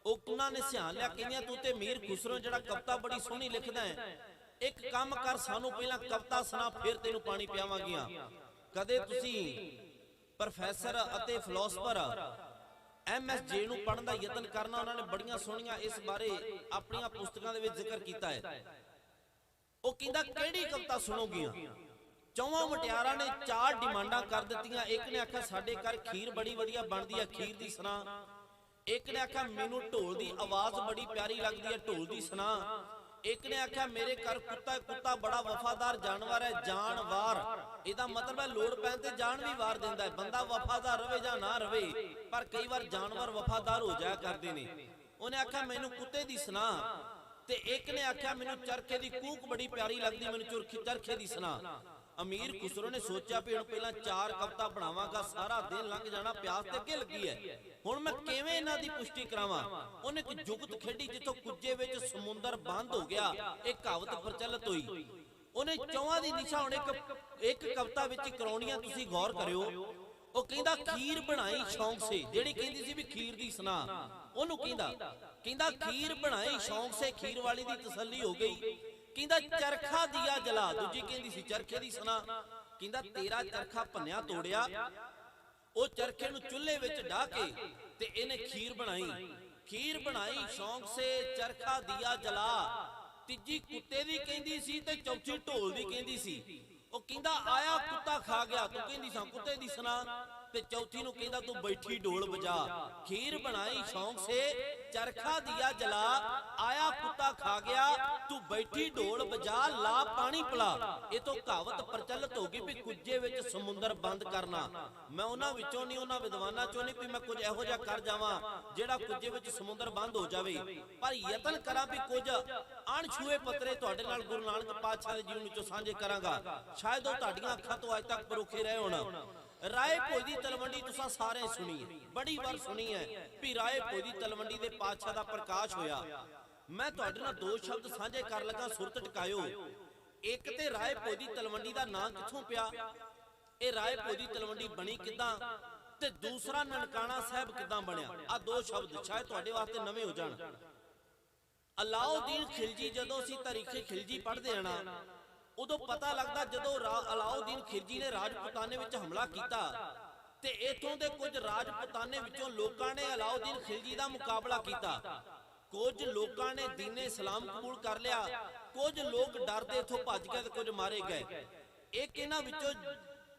ਉਹਨਾਂ ਨੇ ਸਿਆਣ ਲਿਆ, ਕਹਿੰਦੀਆਂ ਤੂੰ ਤੇ ਮੀਰ ਖੁਸਰੋ ਜਿਹੜਾ ਕਵਿਤਾ ਬੜੀ ਸੋਹਣੀ ਲਿਖਦਾ ਹੈ, ਇੱਕ ਕੰਮ ਕਰ, ਸਾਨੂੰ ਪਹਿਲਾਂ ਕਵਿਤਾ ਸੁਣਾ ਫਿਰ ਤੈਨੂੰ ਪਾਣੀ ਪਿਆਵਾਂਗੀਆਂ। ਕਦੇ ਤੁਸੀਂ ਪ੍ਰੋਫੈਸਰ ਅਤੇ ਫਿਲਾਸਫਰ MSJ ਨੂੰ ਪੜ੍ਹਨ ਦਾ ਯਤਨ ਕਰਨਾ, ਉਹਨਾਂ ਨੇ ਬੜੀਆਂ ਸੋਹਣੀਆਂ ਇਸ ਬਾਰੇ ਆਪਣੀਆਂ ਪੁਸਤਕਾਂ ਦੇ ਵਿੱਚ ਜ਼ਿਕਰ ਕੀਤਾ ਹੈ। ਉਹ ਕਹਿੰਦਾ ਕਿਹੜੀ ਕਵਿਤਾ ਸੁਣੋਗੀਆਂ? 4 ਮੁਟਿਆਰਾਂ ਨੇ 4 ਡਿਮਾਂਡਾਂ ਕਰ ਦਿੱਤੀਆਂ। ਇੱਕ ਨੇ ਆਖਿਆ ਸਾਡੇ ਘਰ ਖੀਰ ਬੜੀ ਵਧੀਆ ਬਣਦੀ ਹੈ, ਖੀਰ ਦੀ ਸੁਣਾ। ਇੱਕ ਨੇ ਆਖਿਆ ਮੈਨੂੰ ਢੋਲ ਦੀ ਆਵਾਜ਼ ਬੜੀ ਪਿਆਰੀ ਲੱਗਦੀ ਹੈ, ਢੋਲ ਦੀ ਸੁਣਾ। ਇੱਕ ਨੇ ਆਖਿਆ ਮੇਰੇ ਘਰ ਕੁੱਤਾ ਬੜਾ ਵਫਾਦਾਰ ਜਾਨਵਰ ਹੈ, ਜਾਨਵਾਰ। ਇਹਦਾ ਮਤਲਬ ਹੈ ਲੋੜ ਪੈਣ ਤੇ ਜਾਨ ਵੀ ਵਾਰ ਦਿੰਦਾ ਹੈ। ਬੰਦਾ ਵਫਾਦਾਰ ਰਵੇ ਜਾਂ ਨਾ ਰਵੇ, ਪਰ ਕਈ ਵਾਰ ਜਾਨਵਰ ਵਫਾਦਾਰ ਹੋ ਜਾਇਆ ਕਰਦੇ ਨੇ। ਉਹਨੇ ਆਖਿਆ ਮੈਨੂੰ ਕੁੱਤੇ ਦੀ ਸੁਣਾ। ਤੇ ਇੱਕ ਨੇ ਆਖਿਆ ਮੈਨੂੰ ਚਰਖੇ ਦੀ ਕੂਕ ਬੜੀ ਪਿਆਰੀ ਲੱਗਦੀ, ਮੈਨੂੰ ਚਰਖੇ ਦੀ ਸੁਣਾ। ਅਮੀਰ ਖੁਸਰੋ ਨੇ ਸੋਚਿਆ ਵੀ ਹੁਣ ਪਹਿਲਾਂ 4 ਕਵਿਤਾ ਬਣਾਵਾਂਗਾ, ਸਾਰਾ ਦਿਨ ਲੰਘ ਜਾਣਾ, ਪਿਆਸ ਤੇ ਅੱਗੇ ਲੱਗੀ ਹੈ, ਹੁਣ ਮੈਂ ਕਿਵੇਂ ਇਹਨਾਂ ਦੀ ਪੁਸ਼ਟੀ ਕਰਾਵਾਂ। ਉਹਨੇ ਇੱਕ ਜੁਗਤ ਖੇਡੀ ਜਿੱਥੋਂ ਕੁੱਜੇ ਵਿੱਚ ਸਮੁੰਦਰ ਬੰਦ ਹੋ ਗਿਆ, ਇਹ ਕਹਾਵਤ ਪ੍ਰਚਲਿਤ ਹੋਈ। ਉਹਨੇ 4 ਦੀ ਦਿਸ਼ਾ ਹੁਣ ਇੱਕ ਕਵਿਤਾ ਵਿੱਚ ਕਰਾਉਣੀਆਂ, ਤੁਸੀਂ ਗੌਰ ਕਰਿਓ। ਉਹ ਕਹਿੰਦਾ ਖੀਰ ਬਣਾਈ ਸ਼ੌਂਕ ਸੇ, ਜਿਹੜੀ ਕਹਿੰਦੀ ਸੀ ਵੀ ਖੀਰ ਦੀ ਸੁਣਾ, ਉਹਨੂੰ ਕਹਿੰਦਾ ਖੀਰ ਬਣਾਈ ਸ਼ੌਂਕ ਸੇ, ਖੀਰ ਵਾਲੀ ਦੀ ਤਸੱਲੀ ਹੋ ਗਈ। ਕਹਿੰਦਾ ਚਰਖਾ ਦਿਆ ਜਲਾ, ਦੂਜੀ ਕਹਿੰਦੀ ਸੀ ਚਰਖੇ ਦੀ ਸੁਣਾ। ਕਹਿੰਦਾ ਤੇਰਾ ਚਰਖਾ ਭੰਨਿਆ ਤੋੜਿਆ, ਉਹ ਚਰਖੇ ਨੂੰ ਚੁੱਲ੍ਹੇ ਵਿੱਚ ਢਾ ਕੇ ਤੇ ਇਹਨੇ ਖੀਰ ਬਣਾਈ ਸ਼ੌਂਕ ਸੇ, ਚਰਖਾ ਦਿਆ ਜਲਾ। ਤੀਜੀ ਕੁੱਤੇ ਦੀ ਕਹਿੰਦੀ ਸੀ ਤੇ ਚੌਥੀ ਢੋਲ ਦੀ ਕਹਿੰਦੀ ਸੀ। ਉਹ ਕਹਿੰਦਾ ਆਇਆ ਕੁੱਤਾ ਖਾ ਗਿਆ, ਤੂੰ ਕਹਿੰਦੀ ਸਾਂ ਕੁੱਤੇ ਦੀ ਸੁਣਾ। ਤੇ ਚੌਥੀ ਨੂੰ ਕਹਿੰਦਾ ਤੂੰ ਬੈਠੀ ਢੋਲ ਵਜਾ। ਖੀਰ ਬਣਾਈ ਸ਼ੌਂਕ ਸੇ, ਚਰਖਾ ਦਿਆ ਜਲਾ, ਆਇਆ ਕੁੱਤਾ ਖਾ ਗਿਆ, ਤੂੰ ਬੈਠੀ ਢੋਲ ਵਜਾ, ਲਾ ਪਾਣੀ ਪਿਲਾ। ਇਹ ਤੋਂ ਕਹਾਵਤ ਪ੍ਰਚਲਿਤ ਹੋ ਗਈ ਵੀ ਕੁੱਜੇ ਵਿੱਚ ਸਮੁੰਦਰ ਬੰਦ ਕਰਨਾ। ਮੈਂ ਉਹਨਾਂ ਵਿੱਚੋਂ ਨਹੀਂ, ਉਹਨਾਂ ਵਿਦਵਾਨਾਂ ਚੋਂ ਨਹੀਂ ਵੀ ਮੈਂ ਕੁਝ ਇਹੋ ਜਿਹਾ ਕਰ ਜਾਵਾਂ ਜਿਹੜਾ ਕੁੱਜੇ ਵਿੱਚ ਸਮੁੰਦਰ ਬੰਦ ਹੋ ਜਾਵੇ, ਪਰ ਯਤਨ ਕਰਾਂ ਵੀ ਕੁਝ ਅਣਛੂਏ ਪੱਤਰੇ ਤੁਹਾਡੇ ਨਾਲ ਗੁਰੂ ਨਾਨਕ ਪਾਤਸ਼ਾਹ ਦੇ ਜੀਵਨ ਵਿੱਚੋਂ ਸਾਂਝੇ ਕਰਾਂਗਾ। ਸ਼ਾਇਦ ਉਹ ਤੁਹਾਡੀਆਂ ਅੱਖਾਂ ਤੋਂ ਅੱਜ ਤੱਕ ਪਰੋਖੇ ਰਹੇ ਹੋਣ। ਰਾਏ ਭੋਜ ਦੀ ਤਲਵੰਡੀ ਤੁਸੀਂ ਸਾਰੇ ਸੁਣੀ ਹੈ, ਬੜੀ ਵਾਰ ਸੁਣੀ ਹੈ ਵੀ ਰਾਏ ਭੋਜ ਦੀ ਤਲਵੰਡੀ ਦੇ ਪਾਤਸ਼ਾਹ ਦਾ ਪ੍ਰਕਾਸ਼ ਹੋਇਆ। ਮੈਂ ਤੁਹਾਡੇ ਨਾਲ 2 ਸ਼ਬਦ ਸਾਂਝੇ ਕਰ ਲੱਗਾ, ਸੁਰਤ ਟਿਕਾਇਓ। ਇੱਕ ਤੇ ਰਾਏ ਭੋਜ ਦੀ ਤਲਵੰਡੀ ਦਾ ਨਾਂ ਕਿੱਥੋਂ ਪਿਆ, ਇਹ ਰਾਏ ਭੋਜ ਦੀ ਤਲਵੰਡੀ ਬਣੀ ਕਿੱਦਾਂ, ਤੇ ਦੂਸਰਾ ਨਨਕਾਣਾ ਸਾਹਿਬ ਕਿੱਦਾਂ ਬਣਿਆ। ਆ 2 ਸ਼ਬਦ ਸ਼ਾਇਦ ਤੁਹਾਡੇ ਵਾਸਤੇ ਨਵੇਂ ਹੋ ਜਾਣ। ਅਲਾਉਦੀਨ ਖਿਲਜੀ, ਜਦੋਂ ਅਸੀਂ ਤਾਰੀਖੇ ਖਿਲਜੀ ਪੜ੍ਹਦੇ ਆ ਨਾ, ਉਦੋਂ ਪਤਾ ਲੱਗਦਾ ਜਦੋਂ ਅਲਾਉਦੀਨ ਖਿਲਜੀ ਨੇ ਰਾਜਪੂਤਾਨੇ ਵਿੱਚ ਹਮਲਾ ਕੀਤਾ ਤੇ ਇਥੋਂ ਦੇ ਕੁਝ ਰਾਜਪੂਤਾਨੇ ਵਿੱਚੋਂ ਲੋਕਾਂ ਨੇ ਅਲਾਉਦੀਨ ਖਿਲਜੀ ਦਾ ਮੁਕਾਬਲਾ ਕੀਤਾ। ਕੁਝ ਲੋਕਾਂ ਨੇ ਦੀਨੇ ਇਸਲਾਮ ਕਬੂਲ ਕਰ ਲਿਆ, ਕੁਝ ਲੋਕ ਡਰਦੇ ਇਥੋਂ ਭੱਜ ਗਏ ਤੇ ਕੁਝ ਮਾਰੇ ਗਏ। ਇੱਕ ਇਹਨਾਂ ਵਿੱਚੋਂ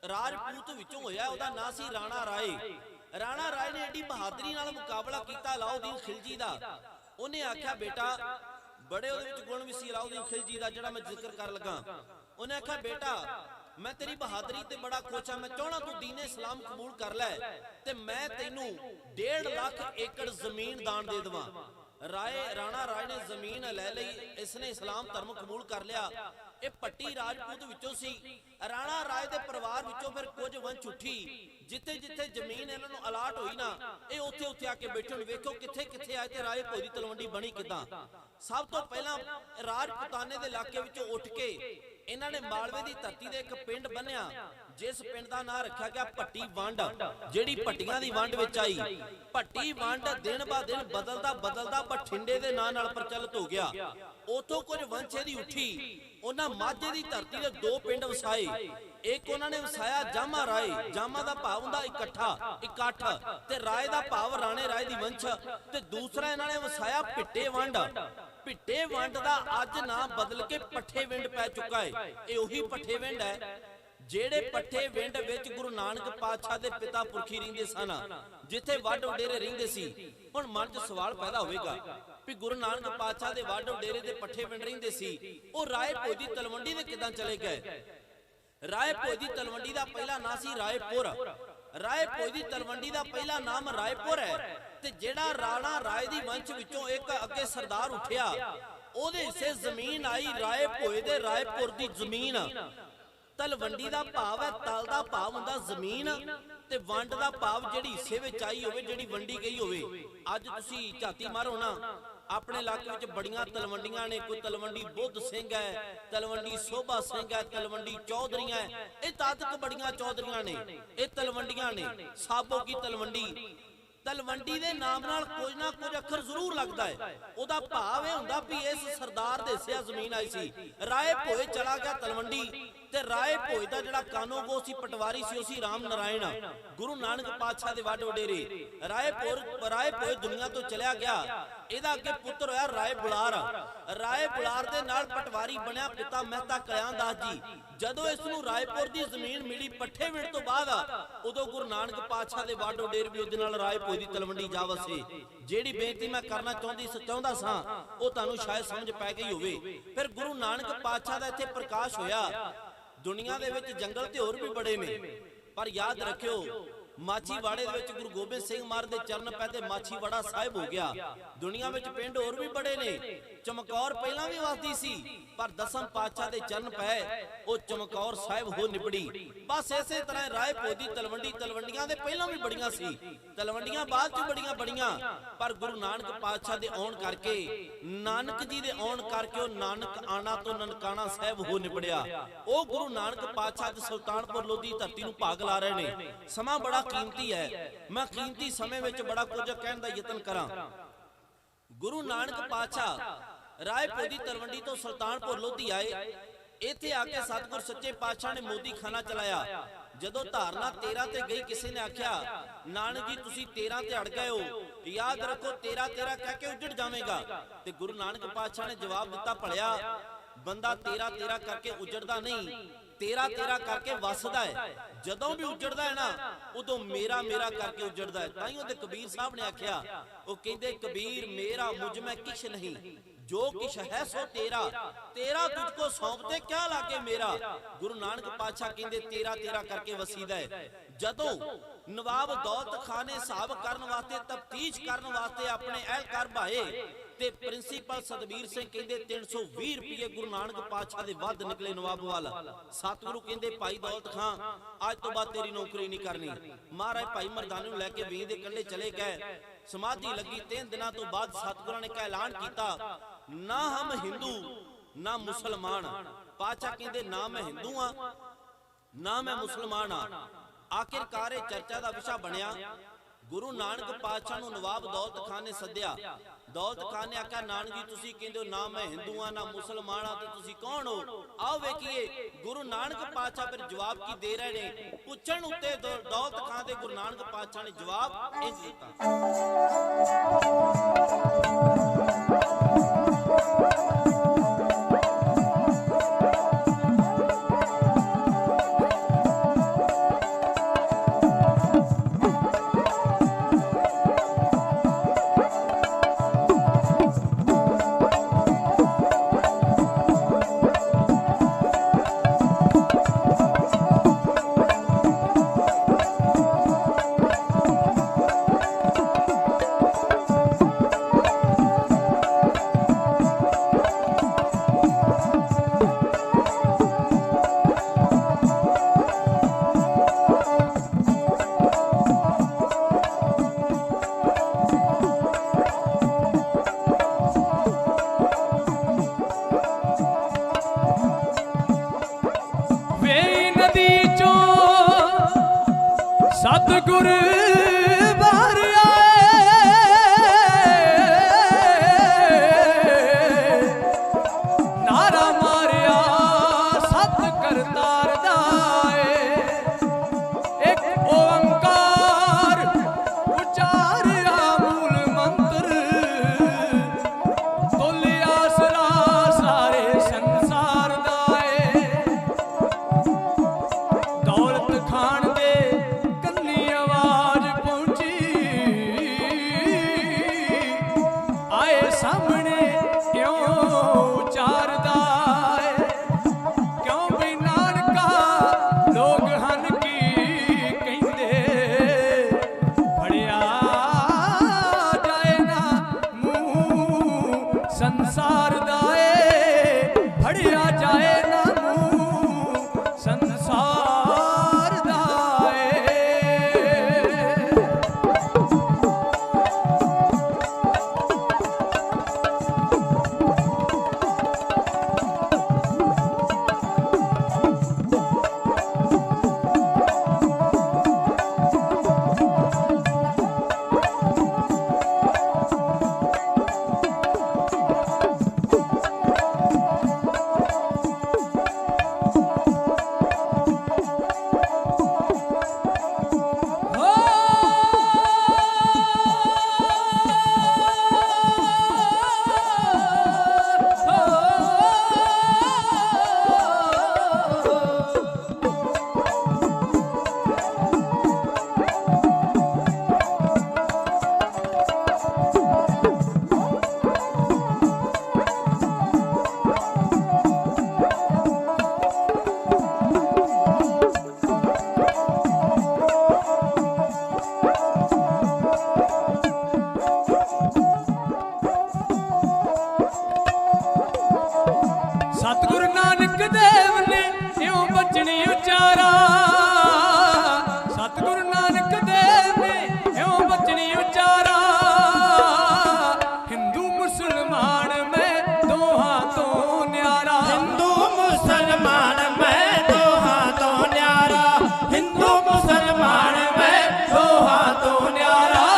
ਰਾਜਪੂਤ ਵਿੱਚੋਂ ਹੋਇਆ, ਉਹਦਾ ਨਾਂ ਸੀ ਰਾਣਾ ਰਾਏ। ਰਾਣਾ ਰਾਏ ਨੇ ਏਡੀ ਬਹਾਦਰੀ ਨਾਲ ਮੁਕਾਬਲਾ ਕੀਤਾ ਅਲਾਉਦੀਨ ਖਿਲਜੀ ਦਾ। ਉਹਨੇ ਆਖਿਆ ਬੇਟਾ, ਬੜੇ ਉਹਦੇ ਵਿੱਚ ਗੁਣ ਵੀ ਸੀ ਅਲਾਉਦੀਨ ਖਿਲਜੀ ਦਾ ਜਿਹੜਾ ਮੈਂ ਜ਼ਿਕਰ ਕਰਨ ਲੱਗਾ। ਉਹਨੇ ਆਖਿਆ ਬੇਟਾ, ਮੈਂ ਤੇਰੀ ਬਹਾਦਰੀ ਤੇ ਬੜਾ ਖੁਸ਼ ਹਾਂ, ਮੈਂ ਚਾਹਣਾ ਤੂੰ ਦੀਨੇ ਇਸਲਾਮ ਕਬੂਲ ਕਰ ਲੈ ਤੇ ਮੈਂ ਤੈਨੂੰ 1.5 ਲੱਖ ਏਕੜ ਜ਼ਮੀਨ ਦਾਨ ਦੇ ਦੇਵਾਂ। ਰਾਣਾ ਰਾਏ ਨੇ ਜ਼ਮੀਨ ਲੈ ਲਈ, ਇਸਨੇ ਇਸਲਾਮ ਧਰਮ ਕਬੂਲ ਕਰ ਲਿਆ। ਇਹ ਪੱਟੀ ਰਾਜਪੂਤ ਵਿੱਚੋਂ ਸੀ। ਰਾਣਾ ਰਾਏ ਦੇ ਪਰਿਵਾਰ ਵਿੱਚੋਂ ਫਿਰ ਕੁਝ ਵੰਸ਼ ਉੱਠੀ, ਜਿੱਥੇ ਜਿੱਥੇ ਜ਼ਮੀਨ ਇਹਨਾਂ ਨੂੰ ਅਲਾਟ ਹੋਈ ਨਾ, ਇਹ ਉੱਥੇ ਉੱਥੇ ਆ ਕੇ ਬੈਠੇ। ਹੁਣ ਵੇਖੋ ਕਿੱਥੇ ਕਿੱਥੇ ਆਏ ਤੇ ਰਾਏ ਭੋਏ ਦੀ ਤਲਵੰਡੀ ਬਣੀ ਕਿਦਾਂ। ਸਭ ਤੋਂ ਪਹਿਲਾਂ ਰਾਜਪੂਤਾਨੇ ਦੇ ਇਲਾਕੇ ਵਿੱਚੋਂ ਉੱਠ ਕੇ ਇਹਨਾਂ ਨੇ ਮਾਲਵੇ ਦੀ ਧਰਤੀ ਦੇ ਇੱਕ ਪਿੰਡ ਬੰਨਿਆ, ਜਿਸ ਪਿੰਡ ਦਾ ਨਾਂ ਰੱਖਿਆ ਗਿਆ ਭੱਟੀ ਵੰਡ, ਜਿਹੜੀ ਭੱਟੀਆਂ ਦੀ ਵੰਡ ਵਿੱਚ ਆਈ। ਭੱਟੀ ਵੰਡ ਦਿਨ ਬਾ ਦਿਨ ਬਦਲਦਾ ਬਦਲਦਾ ਬਠਿੰਡੇ ਦੇ ਨਾਂ ਨਾਲ ਪ੍ਰਚਲਿਤ ਹੋ ਗਿਆ। ਉਥੋਂ ਕੁਝ ਵੰਸ਼ੇ ਦੀ ਉੱਠੀ, ਉਹਨਾਂ ਮਾਝੇ ਦੀ ਧਰਤੀ ਦੇ 2 ਪਿੰਡ ਵਸਾਏ। ਇੱਕ ਉਹਨਾਂ ਨੇ ਵਸਾਇਆ ਜਾਮਾ ਰਾਏ, ਜਾਮਾ ਦਾ ਭਾਵ ਹੁੰਦਾ ਇਕੱਠਾ, ਇਕੱਠ, ਤੇ ਰਾਏ ਦਾ ਭਾਵ ਰਾਣੇ ਰਾਏ ਦੀ ਵੰਸ਼। ਤੇ ਦੂਸਰਾ ਇਹਨਾਂ ਨੇ ਵਸਾਇਆ ਭਿੱਟੇ ਵੰਡ। ਭਿੱਟੇ ਵੰਡ ਦਾ ਅੱਜ ਨਾਮ ਬਦਲ ਕੇ ਪੱਠੇ ਵਿੰਡ ਪੈ ਚੁੱਕਾ ਹੈ। ਇਹ ਉਹੀ ਪੱਠੇ ਵਿੰਡ ਹੈ ਜਿਹੜੇ ਪੱਠੇ ਵਿੰਡ ਵਿੱਚ ਗੁਰੂ ਨਾਨਕ ਪਾਤਸ਼ਾਹ ਦੇ ਪਿਤਾ ਪੁਰਖੀ ਰਹਿੰਦੇ ਸਨ, ਜਿੱਥੇ ਵੱਡ ਵਡੇਰੇ ਰਹਿੰਦੇ ਸੀ। ਹੁਣ ਮਨ 'ਚ ਸਵਾਲ ਪੈਦਾ ਹੋਵੇਗਾ ਵੀ ਗੁਰੂ ਨਾਨਕ ਪਾਤਸ਼ਾਹ ਦੇ ਵੱਡ ਵਡੇਰੇ ਦੇ ਪੱਠੇ ਵਿੰਡ ਰਹਿੰਦੇ ਸੀ, ਉਹ ਰਾਏ ਭੋਏ ਦੀ ਤਲਵੰਡੀ ਦੇ ਕਿੱਦਾਂ ਚਲੇ ਗਏ? ਰਾਏ ਭੋਏ ਦੀ ਤਲਵੰਡੀ ਦਾ ਪਹਿਲਾ ਨਾਂ ਸੀ ਰਾਏਪੁਰ। ਰਾਏ ਭੋਏ ਦੀ ਤਲਵੰਡੀ ਦਾ ਪਹਿਲਾ ਨਾਮ ਰਾਏਪੁਰ ਹੈ। ਤੇ ਜਿਹੜਾ ਰਾਣਾ ਰਾਏ ਦੀ ਵੰਸ਼ ਵਿੱਚੋਂ ਇੱਕ ਅੱਗੇ ਸਰਦਾਰ ਉੱਠਿਆ, ਉਹਦੇ ਹਿੱਸੇ ਜ਼ਮੀਨ ਆਈ ਰਾਏ ਭੋਏ ਦੇ ਰਾਏਪੁਰ ਦੀ ਜ਼ਮੀਨ। ਤਲਵੰਡੀ ਦਾ ਭਾਵ ਹੈ, ਤਲ ਦਾ ਭਾਵ ਹੁੰਦਾ ਜ਼ਮੀਨ, ਤੇ ਵੰਡ ਦਾ ਭਾਵ ਜਿਹੜੀ ਹਿੱਸੇ ਵਿੱਚ ਆਈ ਹੋਵੇ, ਜਿਹੜੀ ਵੰਡੀ ਗਈ ਹੋਵੇ। ਅੱਜ ਤੁਸੀਂ ਝਾਤੀ ਮਾਰੋ ਨਾ, ਆਪਣੇ ਇਲਾਕੇ ਵਿੱਚ ਬੜੀਆਂ ਤਲਵੰਡੀਆਂ ਨੇ। ਕੋਈ ਤਲਵੰਡੀ ਬੁੱਧ ਸਿੰਘ ਹੈ, ਤਲਵੰਡੀ ਸੋਭਾ ਸਿੰਘ ਹੈ, ਤਲਵੰਡੀ ਚੌਧਰੀਆਂ ਹੈ। ਇਹ ਤਾਤਕ ਬੜੀਆਂ ਚੌਧਰੀਆਂ ਨੇ, ਇਹ ਤਲਵੰਡੀਆਂ ਨੇ। ਸਾਬੋ ਕੀ ਤਲਵੰਡੀ, ਤਲਵੰਡੀ ਦੇ ਨਾਮ ਨਾਲ ਕੁਝ ਨਾ ਕੁਝ ਅੱਖਰ ਜ਼ਰੂਰ ਲੱਗਦਾ ਹੈ। ਉਹਦਾ ਭਾਵ ਇਹ ਹੁੰਦਾ ਵੀ ਇਸ ਸਰਦਾਰ ਦੇ ਹਿੱਸੇ ਜ਼ਮੀਨ ਆਈ ਸੀ। ਰਾਏ ਭੋਏ ਚਲਾ ਗਿਆ ਤਲਵੰਡੀ, ਤੇ ਰਾਏ ਭੋਏ ਦਾ ਜਿਹੜਾ ਕਾਨੂੰਗੋ ਸੀ, ਪਟਵਾਰੀ ਸੀ, ਉਹ ਸੀ ਰਾਮ ਨਾਰਾਇਣ, ਗੁਰੂ ਨਾਨਕ ਪਾਤਸ਼ਾਹ ਦੇ ਵੱਡ ਵਡੇਰੇ। ਰਾਏ ਭੋਏ ਦੁਨੀਆ ਤੋਂ ਚਲਿਆ ਗਿਆ। ਇਹਦਾ ਅੱਗੇ ਪੁੱਤਰ ਹੋਇਆ ਰਾਏ ਬੁਲਾਰ। ਰਾਏ ਬੁਲਾਰ ਦੇ ਨਾਲ ਪਟਵਾਰੀ ਬਣਿਆ ਪਿਤਾ ਮਹਿਤਾ ਕਲਿਆਣ ਦਾਸ ਜੀ। ਜਦੋਂ ਇਸ ਨੂੰ ਰਾਏਪੁਰ ਦੀ ਜ਼ਮੀਨ ਮਿਲੀ ਪੱਠੇ ਵਿੰਡ ਤੋਂ ਬਾਅਦ, ਉਦੋਂ ਗੁਰੂ ਨਾਨਕ ਪਾਤਸ਼ਾਹ ਦੇ ਵੱਡ ਵਡੇਰੇ ਵੀ ਉਹਦੇ ਨਾਲ ਰਾਏ ਭੋਏ ਦੀ ਤਲਵੰਡੀ ਜਾ ਵਸੇ। ਜਿਹੜੀ ਬੇਨਤੀ ਮੈਂ ਕਰਨਾ ਚਾਹੁੰਦਾ ਸਾਂ, ਉਹ ਤੁਹਾਨੂੰ ਸ਼ਾਇਦ ਸਮਝ ਪੈ ਗਈ ਹੋਵੇ। ਫਿਰ ਗੁਰੂ ਨਾਨਕ ਪਾਤਸ਼ਾਹ ਦਾ ਇੱਥੇ ਪ੍ਰਕਾਸ਼ ਹੋਇਆ। ਦੁਨੀਆ ਦੇ ਵਿੱਚ ਜੰਗਲ ਤੇ ਹੋਰ ਵੀ ਬੜੇ ਨੇ, ਪਰ ਯਾਦ ਰੱਖਿਓ ਮਾਛੀਵਾੜੇ ਦੇ ਵਿੱਚ ਗੁਰੂ ਗੋਬਿੰਦ ਸਿੰਘ ਮਹਾਰਾਜ ਦੇ ਚਰਨ ਪੈ ਤੇ ਮਾਛੀਵਾੜਾ ਸਾਹਿਬ ਹੋ ਗਿਆ। ਦੁਨੀਆ ਵਿੱਚ ਪਿੰਡ ਹੋਰ ਵੀ ਬੜੇ ਨੇ। ਚਮਕੌਰ ਪਹਿਲਾਂ ਵੀ ਵਸਦੀ ਸੀ, ਪਰ ਦਸਮ ਪਾਤਸ਼ਾਹ ਦੇ ਚਰਨ ਪਏ, ਉਹ ਚਮਕੌਰ ਸਾਹਿਬ ਹੋ ਨਿਬੜੀ। ਬਸ ਇਸੇ ਤਰ੍ਹਾਂ ਰਾਏ ਭੋਏ ਦੀ ਤਲਵੰਡੀ, ਤਲਵੰਡੀਆਂ ਦੇ ਪਹਿਲਾਂ ਵੀ ਬੜੀਆਂ ਸੀ, ਤਲਵੰਡੀਆਂ ਬਾਅਦ ਚ ਬੜੀਆਂ, ਪਰ ਗੁਰੂ ਨਾਨਕ ਪਾਤਸ਼ਾਹ ਦੇ ਆਉਣ ਕਰਕੇ, ਨਾਨਕ ਜੀ ਦੇ ਆਉਣ ਕਰਕੇ ਉਹ ਨਾਨਕ ਆਣਾ ਤੋਂ ਨਨਕਾਣਾ ਸਾਹਿਬ ਹੋ ਨਿਬੜਿਆ। ਉਹ ਗੁਰੂ ਨਾਨਕ ਪਾਤਸ਼ਾਹ ਦੇ ਸੁਲਤਾਨਪੁਰ ਲੋਧੀ ਧਰਤੀ ਨੂੰ ਭਾਗ ਲਾ ਰਹੇ ਨੇ। ਸਮਾਂ ਬੜਾ ਕੀਮਤੀ ਹੈ, ਮੈਂ ਕੀਮਤੀ ਸਮੇਂ ਵਿੱਚ ਬੜਾ ਕੁਝ ਕਹਿਣ ਦਾ ਯਤਨ ਕਰਾਂ। ਗੁਰੂ ਨਾਨਕ ਪਾਤਸ਼ਾਹ ਰਾਏ ਭੋਏ ਦੀ ਤਲਵੰਡੀ ਤੋਂ ਸੁਲਤਾਨਪੁਰ ਲੋਧੀ ਆਏ। ਇੱਥੇ ਆ ਕੇ ਸਤਿਗੁਰ ਸੱਚੇ ਪਾਤਸ਼ਾਹ ਨੇ ਮੋਦੀ ਖਾਨਾ ਚਲਾਇਆ। ਜਦੋਂ ਧਾਰਨਾ 13 ਤੇ ਗਈ, ਕਿਸੇ ਨੇ ਆਖਿਆ ਨਾਨਕ ਜੀ ਤੁਸੀਂ 13 ਤੇ ਅੜ ਗਏ ਹੋ, ਯਾਦ ਰੱਖੋ 13 ਕਹਿ ਕੇ ਉੱਜੜ ਜਾਵੇਗਾ। ਤੇ ਗੁਰੂ ਨਾਨਕ ਪਾਤਸ਼ਾਹ ਨੇ ਜਵਾਬ ਦਿੱਤਾ, ਭਲਿਆ ਬੰਦਾ 13 ਕਰਕੇ ਉੱਜੜਦਾ ਨਹੀਂ, 13 ਕਰਕੇ ਵਸਦਾ ਹੈ। ਜਦੋਂ ਵੀ ਉੱਜੜਦਾ ਹੈ ਨਾ, ਉਦੋਂ ਮੇਰਾ ਕਰਕੇ ਉੱਜੜਦਾ ਹੈ। ਤਾਂ ਹੀ ਉਹਦੇ ਕਬੀਰ ਸਾਹਿਬ ਨੇ ਆਖਿਆ, ਉਹ ਕਹਿੰਦੇ ਕਬੀਰ ਮੇਰਾ ਮੁਝ ਮੈਂ ਕਿਛ ਨਹੀਂ, ਜੋ ਕਿਛ ਹੈ ਸੋ ਤੇਰਾ, ਤੇਰਾ ਤੁਝ ਕੋ ਸੌਂਪਤੇ ਕਿਆ ਲਾਗੇ ਮੇਰਾ। ਗੁਰੂ ਨਾਨਕ ਪਾਤਸ਼ਾਹ ਕਹਿੰਦੇ 13 ਕਰਕੇ ਵਸੀਦਾ ਹੈ। ਜਦੋਂ ਨਵਾਬ ਦੌਲਤ ਖਾਨ ਨੇ ਹਿਸਾਬ ਕਰਨ ਵਾਸਤੇ, ਤਫਤੀਸ਼ ਕਰਨ ਵਾਸਤੇ ਆਪਣੇ ਅਹਿਲਕਾਰ ਭਾਏ, ਤੇ ਪ੍ਰਿੰਸੀਪਲ ਸਤਬੀਰ ਸਿੰਘ ਕਹਿੰਦੇ 320 ਰੁਪਏ ਗੁਰੂ ਨਾਨਕ ਪਾਤਸ਼ਾਹ ਦੇ ਵੱਧ ਨਿਕਲੇ ਨਵਾਬ ਵੱਲ। ਸਤਿਗੁਰੂ ਕਹਿੰਦੇ ਭਾਈ ਦੌਲਤ ਖਾਨ ਅੱਜ ਤੋਂ ਬਾਅਦ ਤੇਰੀ ਨੌਕਰੀ ਨਹੀਂ ਕਰਨੀ। ਮਹਾਰਾਜ ਭਾਈ ਮਰਦਾਨੇ ਨੂੰ ਲੈ ਕੇ ਵੀਂ ਦੇ ਕੰਢੇ ਚਲੇ ਗਏ। ਸਮਾਧੀ ਲੱਗੀ। 3 ਦਿਨਾਂ ਤੋਂ ਬਾਅਦ ਸਤਿਗੁਰਾਂ ਨੇ ਐਲਾਨ ਕੀਤਾ, ਨਾ ਹਮ ਹਿੰਦੂ ਨਾ ਮੁਸਲਮਾਨ। ਪਾਤਸ਼ਾਹ ਕਹਿੰਦੇ ਨਾ ਮੈਂ ਹਿੰਦੂ ਆ ਨਾ ਮੈਂ ਮੁਸਲਮਾਨ ਆ। ਆਖਿਰਕਾਰ ਇਹ ਚਰਚਾ ਦਾ ਵਿਸ਼ਾ ਬਣਿਆ। ਗੁਰੂ ਨਾਨਕ ਪਾਤਸ਼ਾਹ ਨੂੰ ਨਵਾਬ ਦੌਲਤ ਖਾਨ ਨੇ ਸੱਦਿਆ। दौलत खान ने आख्या नानक जी तुसी कहंदे हो ना मैं हिंदू हां ना मुसलमान हां, तो तुसी कौन हो? आओ वेखिए गुरु नानक पातशाह फिर जवाब की दे रहे ने। पुछण उत्ते दौलत खान दे गुरु नानक पातशाह ने जवाब इंज दिता। सतगुर बाहर आए, नारा मारिया सत करतार दाए। एक ओंकार उचारिया मूल मंत्र, तोलिया सरा सारे संसार दाए। दौलत खान दे सामने क्यों उचारदा है, क्यों भी नानका लोग हन की कहंदे। फड़िया जाए ना मुंह संसार दाए, फड़िया जाए ना मुंह संसार दाए। सतगुरु नानक देव ने यूं बचनी उचारा, सतगुरु नानक देव ने यूं बचनी उचारा। हिंदू मुसलमान में दोहां तो न्यारा, हिंदू मुसलमान में दोहां तो न्यारा, हिंदू मुसलमान में दोहां तो न्यारा।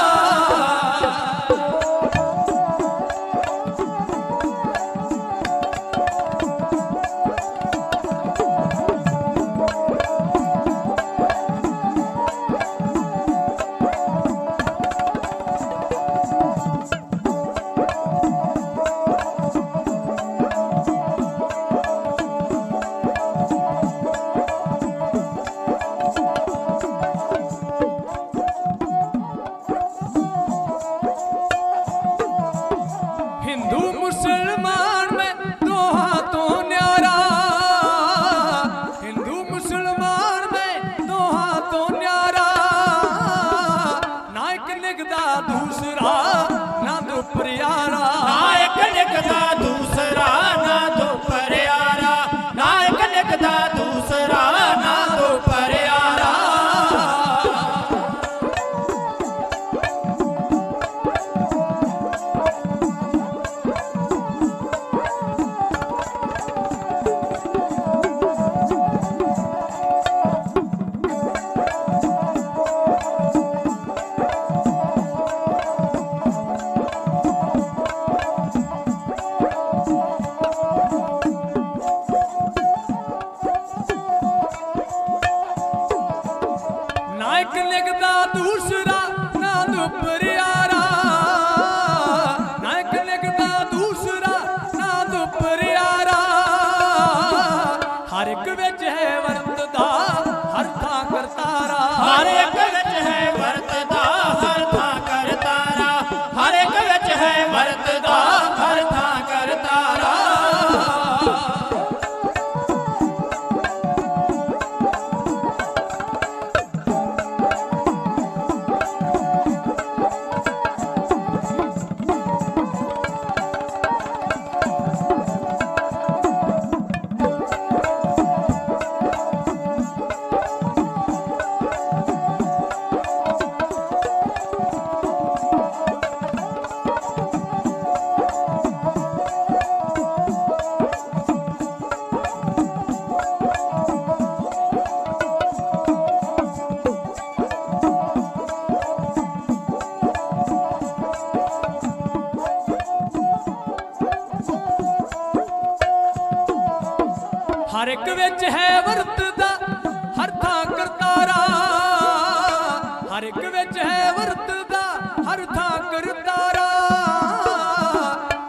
हिंदू मुसलमान में दोहां तो न्यारा, हिंदू मुसलमान में दोहां तो न्यारा। ना एक निगदा दूसरा ना दो प्यारा, नायक निकदा दूसरा ना दो प्यारा, नायक निकदा दूसरा ना दो प्यारा। ਹਰ ਇੱਕ ਵਿੱਚ ਹੈ ਵਰਤਦਾ ਹਰ ਥਾਂ ਕਰਤਾਰਾ, ਹਰ ਇੱਕ ਵਿੱਚ ਹੈ ਵਰਤਦਾ ਹਰ ਥਾਂ ਕਰਤਾਰਾ।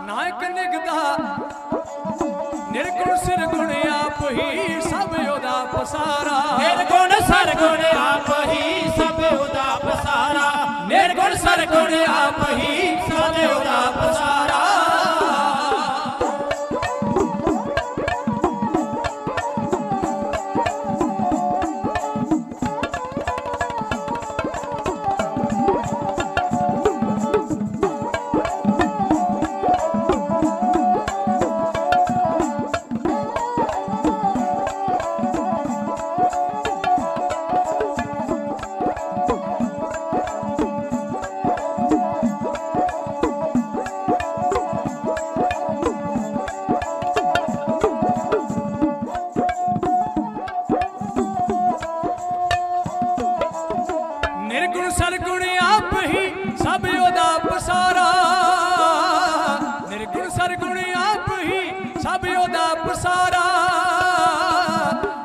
ਨਾਇਕ ਨਿਗਦਾ ਨਿਰਗੁਣ ਸਿਰਗੁਣ ਆਪ ਹੀ ਸਭ ਉਹਦਾ ਪਸਾਰਾ। ਨਿਰਗੁਣ ਸਰਗੁਣ ਆਪ ਹੀ ਸਭ ਉਹਦਾ ਪਸਾਰਾ, ਨਿਰਗੁਣ ਸਰਗੁਣ ਆਪ ਹੀ ਸਭ ਉਹਦਾ ਪਸਾਰਾ। ਨਿਰਗੁਣ ਸਰਗੁਣ ਆਪ ਹੀ ਸਭ ਉਹਦਾ ਪਸਾਰਾ, ਨਿਰਗੁਣ ਸਰਗੁਣ ਆਪ ਹੀ ਸਭ ਉਹਦਾ ਪਸਾਰਾ।